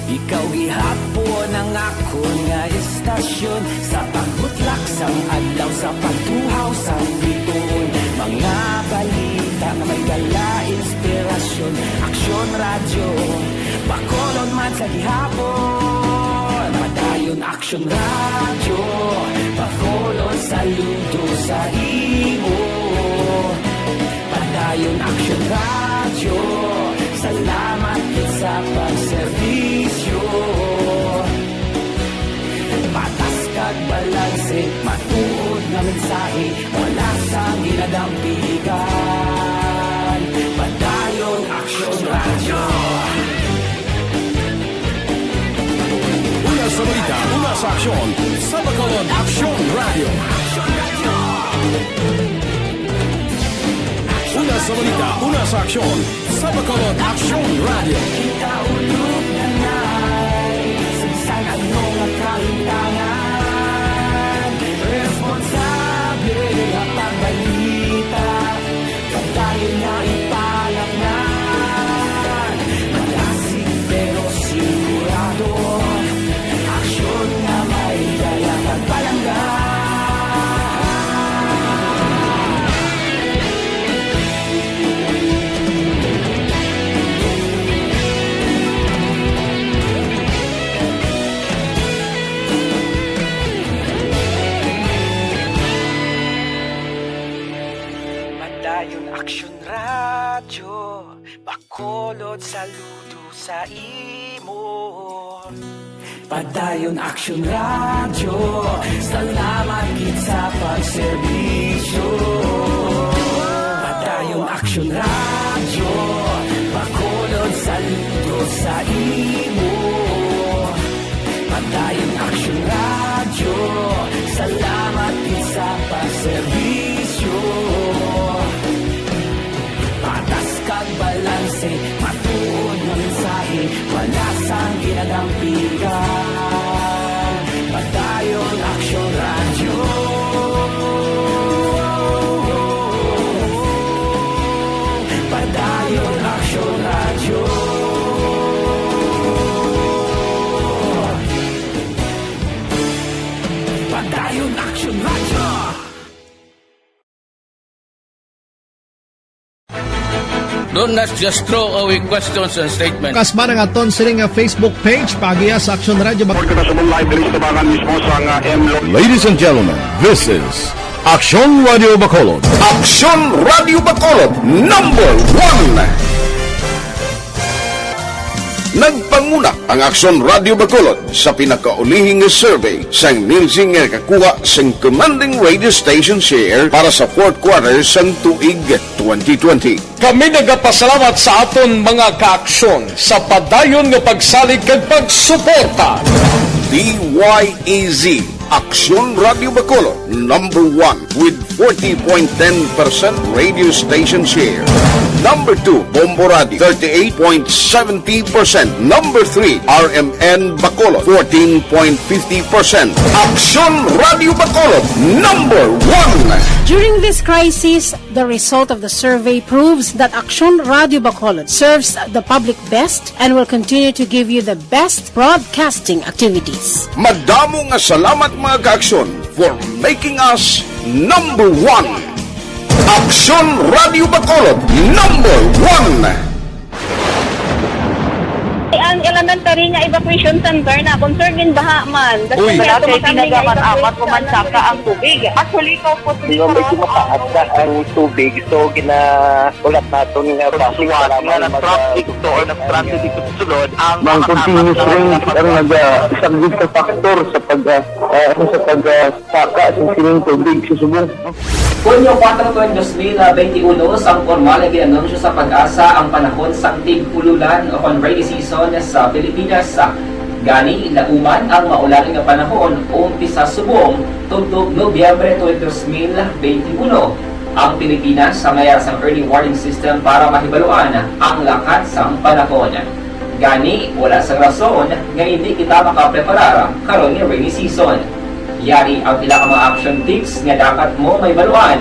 ikaw gihapon ang ako nga istasyon sa pagbutlak sang adlaw sa pagtuhaw sang biton mga balita na may dala inspirasyon aksyon radyo bakolon man sa gihapon padayon aksyon radyo bakolon saludo sa imo padayon aksyon radyo salamat sa pagserbisyo patas kag balanse matuod nga mensahe wala sang ginadampigan padayon aksyon radyo Una sa balita, una sa aksyon, sa Bacolod Aksyon Radio. Una sa balita, una sa aksyon, sa Bacolod Aksyon Radio. kita ulog na na'y sagsan at mga kahintangan responsable ang pagbalita pagdayon na ipalaknan malasig pero sigurado aksyon na may dalang pagpalanggan Padayon aksyon radyo bakolod saludo sa imo padayon aksyon radyo salamat gid sa pagserbisyo padayon aksyon radyo bakolod saludo sa imo padayon aksyon radyo salamat gid sa pagserbisyo patas kag balanse matuod nga mensahe wala sang ginadampigan padayon aksyon radyo padayon aksyon radyo padayon aksyon radyo Don't not just throw away questions and statements. Kasma ng aton sining Facebook page pagiya sa Aksyon Radio. Ladies and gentlemen, this is Aksyon Radio Bacolod. Aksyon Radio Bacolod, #1. Nagpanguna ang Aksyon Radio Bacolod sa pinakaulihing survey sa Nielsen nga kakuha sa commanding radio station share para sa fourth quarter sa tuig 2020. Kami nagapasalamat sa aton mga kaaksyon sa padayon nga pagsalig kag pagsuporta. DYEZ Aksyon Radio Bacolod, number 1 with 40.10% radio station share. Number 2, Bombo Radio, 38.70%. Number 3, RMN Bacolod, 14.50%. Aksyon Radio Bacolod, number 1. During this crisis, the result of the survey proves that Aksyon Radio Bacolod serves the public best and will continue to give you the best broadcasting activities. Madamo nga salamat mga kaaksyon for making us number 1. Aksyon Radio Bacolod, number 1. Ang elementary nga evacuation center na concern din baha man. Uy, kaya pinagaman-amat kumansaka ang tubig. Actually, ikaw po medyo mataas na ang tubig. So, ginaulat natin nga pasuwat nga ng traffic to or ng-transit dito sa sulod. Ang continuous range ang isang big factor sa pagsaka sa sining tubig sa Subong. Hunyo 4, 2021, sang formal na ginanunsyo sa Pag-asa ang panahon sa tig-ululan o rainy season sa Pilipinas. Gani, nauman ang maulaling nga panahon umpisa Subong tugtog Nobyembre 2021. Ang Pilipinas sa mayar sang early warning system para mahibaluan ang lakat sang panahon. Gani, wala sa rason nga hindi kita makapreparar karon nga rainy season. Yari ang pila ka mga action tips nga dapat mo may baluan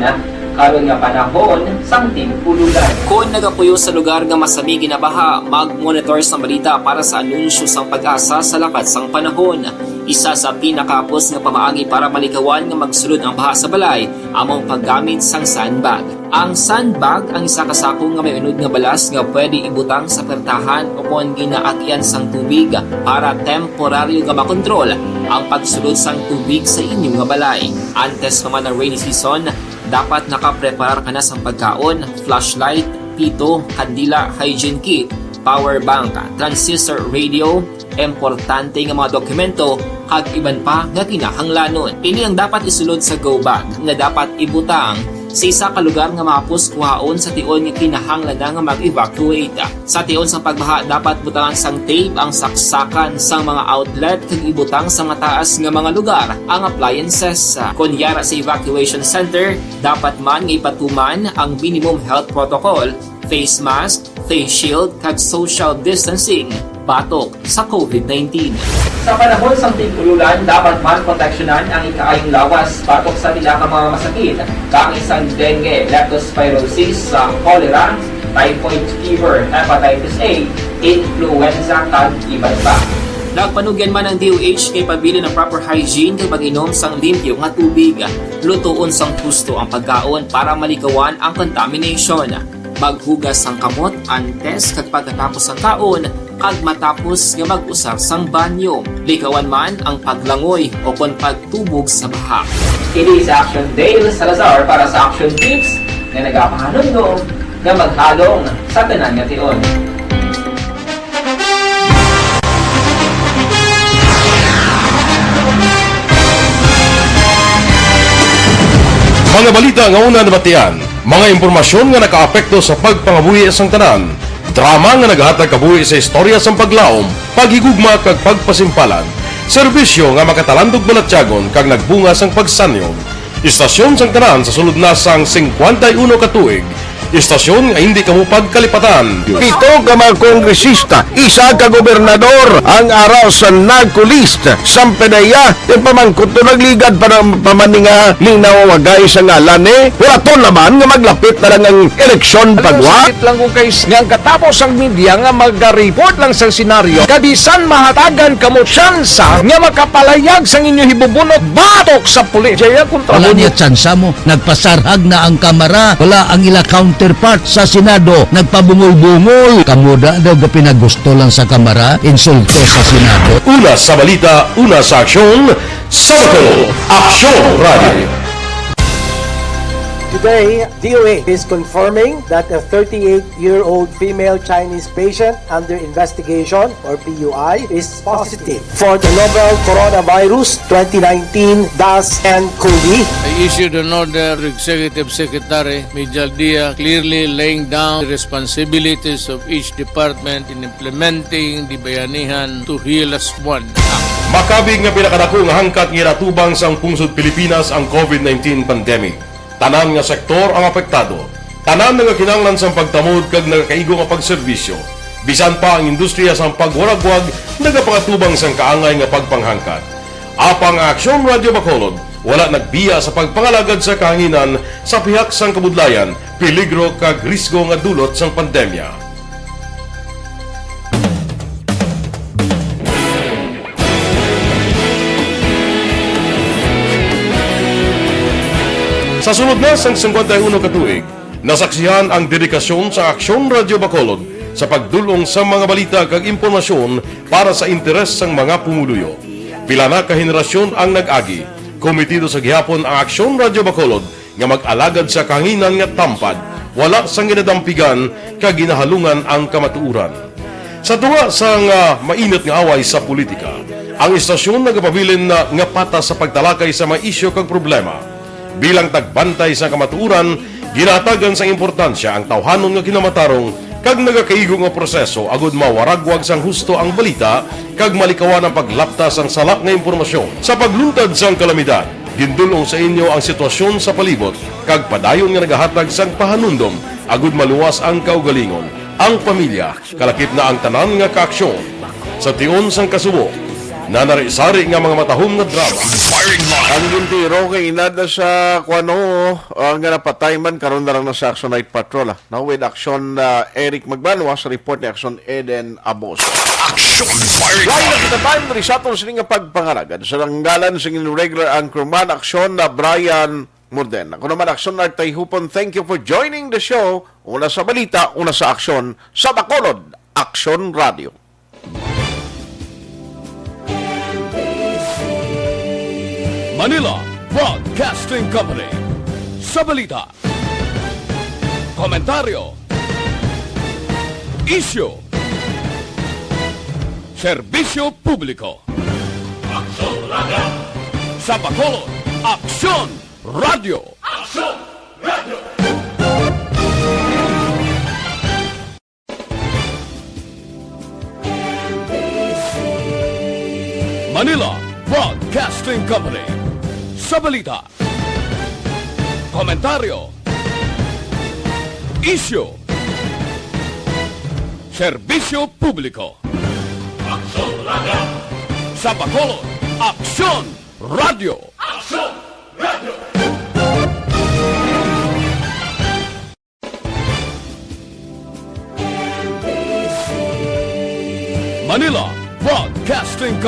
karon nga panahon sang tig-ululan. Kung nagapuyo sa lugar nga masami ginabaha, mag-monitor sa balita para sa anunsyo sang Pag-asa sa lakat sang panahon. Isa sa pinakapos nga pamaagi para malikawan nga magsulod ang baha sa balay, among paggamit sang sandbag. Ang sandbag ang isa ka sako nga may unod nga balas nga pwede ibutang sa pertahan o kung ginaakyan sang tubig para temporaryo nga makontrol ang pagsulod sang tubig sa inyong nga balay. Antes naman ng rainy season, dapat nakapreparar ka na sa pagkaon, flashlight, pito, kandila, hygiene kit, power bank, transistor radio, importante nga mga dokumento, kag iban pa nga kinahanglanon. Ini ang dapat isulod sa go bag nga dapat ibutang sa isa ka lugar nga mapus kuhaon sa tion nga kinahanglan nga mag-evacuate. Sa tion sa pagbaha, dapat butangan sang tape ang saksakan sa mga outlet kag ibutang sa mataas nga mga lugar ang appliances. Kunyara sa evacuation center, dapat man nga ipatuman ang minimum health protocol, face mask, face shield kag social distancing batok sa COVID-19. Sa panahon sa tig-ululan, dapat man proteksyonan ang ikaayong lawas batok sa pila ka mga masakit, kang isang dengue, leptospirosis, cholera, typhoid fever, hepatitis A, influenza, kag iban pa. Nagpanugyan man ang DOH kay pabili ng proper hygiene kay pag-inom sang limpyo nga tubig. Lutuon sang gusto ang pagkaon para malikawan ang contamination. Maghugas sang kamot antes kag pagkatapos sang kaon kag matapos nga mag-usar sang banyo. Likawan man ang paglangoy o kon pagtubog sa baha. Kini sa Action Dale Salazar para sa Action Tips na nagapahanundong nga maghalong sa tanan nga tion. Mga balita nga una nabatian, mga impormasyon nga nakaapekto sa pagpangabuhi sang tanan, drama nga naghatag kabuhi sa istorya sang paglaom, paghigugma kag pagpasimpalan, serbisyo nga makatalandog balatyagon kag nagbunga sang pagsanyon, istasyon sang tanan sa sulod na sang 51 ka tuig, istasyon nga hindi kamo pagkalipatan. Pito ka mga kongresista, isa ka gobernador ang araw sa nagkulist sang pedaya yung pamangkot to nagligad para pamaninga linaw wagay sa ngalan wala to naman nga maglapit na lang ang eleksyon pagwa. Sakit lang kung guys nga katapos ang media nga mag-report lang sa senaryo kabisan mahatagan kamo tsansa nga makapalayag sang inyo hibubunot batok sa pulis. Jaya kontra Wala niya tsansa mo, nagpasarhag na ang kamera, wala ang ila counterpart sa Senado, nagpabungol-bungol. Kamuda daw pinagusto lang sa kamera, insulto sa Senado. Una sa balita, una sa aksyon, Sabado, Aksyon Radio. Today, DOA is confirming that a 38-year-old female Chinese patient under investigation, or PUI, is positive for the novel coronavirus 2019-nCoV. I issued an order to Executive Secretary Mijal Dia clearly laying down the responsibilities of each department in implementing the Bayanihan to Heal as One. Makabig nga pinakadako nga hangkat nga natubang sang pungsod Pilipinas ang COVID-19 pandemic. Tanan nga sektor ang apektado. Tanan nga kinahanglan sang pagtamod kag nagakaigo nga pagserbisyo. Bisan pa ang industriya sang pagwaragwag nagapangatubang sang kaangay nga pagpanghangkat. Apang Aksyon Radio Bacolod wala nagbiya sa pagpangalagad sa kahanginan sa pihak sang kabudlayan, peligro kag risgo nga dulot sang pandemya. Sa sunod na sang 51 katuig, nasaksihan ang dedikasyon sa Aksyon Radio Bacolod sa pagdulong sa mga balita kag impormasyon para sa interes sang mga pumuluyo. Pila na ka henerasyon ang nag-agi, komitido sa gihapon ang Aksyon Radio Bacolod nga mag-alagad sa kahanginan nga tampad, wala sang ginadampigan kag ginahalungan ang kamatuuran. Sa tunga sang mainit nga away sa politika, ang istasyon nagapabilin na nga patas sa pagtalakay sa mga isyu kag problema. Bilang tagbantay sa kamatuuran, ginatagan sa importansya ang tawhanon nga kinamatarong kag nagakaigo nga proseso agud mawaragwag sang husto ang balita kag malikawan ang paglaptas ang salak nga impormasyon. Sa pagluntad sang kalamidad, gindulong sa inyo ang sitwasyon sa palibot kag padayon nga nagahatag sang pahanundom agud maluwas ang kaugalingon. Ang pamilya, kalakip na ang tanan nga kaaksyon. Sa tion sang kasubo, nanari-sari nga mga matahom nga drama. Ang gintiro kay inada sa kuano nga napatay man karon na lang na sa Action Night Patrol. Now with Action Eric Magbanwa sa report ni Action Eden Abos. Action firing Lain na kita time rin sa atong sining nga pagpangalagan sa langgalan sa regular anchorman Action na Brian Morden. Ako naman Action Art Tayhupon. Thank you for joining the show. Una sa balita, una sa aksyon sa Bacolod Action Radio. Manila Broadcasting Company. Sa balita, komentaryo, issue, serbisyo publiko. Aksyon Radio. Sa Bacolod, Aksyon Radio. Aksyon Radio. Manila Broadcasting Company. Sa balita, komentaryo, issue, serbisyo publiko. Aksyon Radio. Sa Bacolod, Aksyon Radio. Aksyon Radio. Manila Broadcasting Company.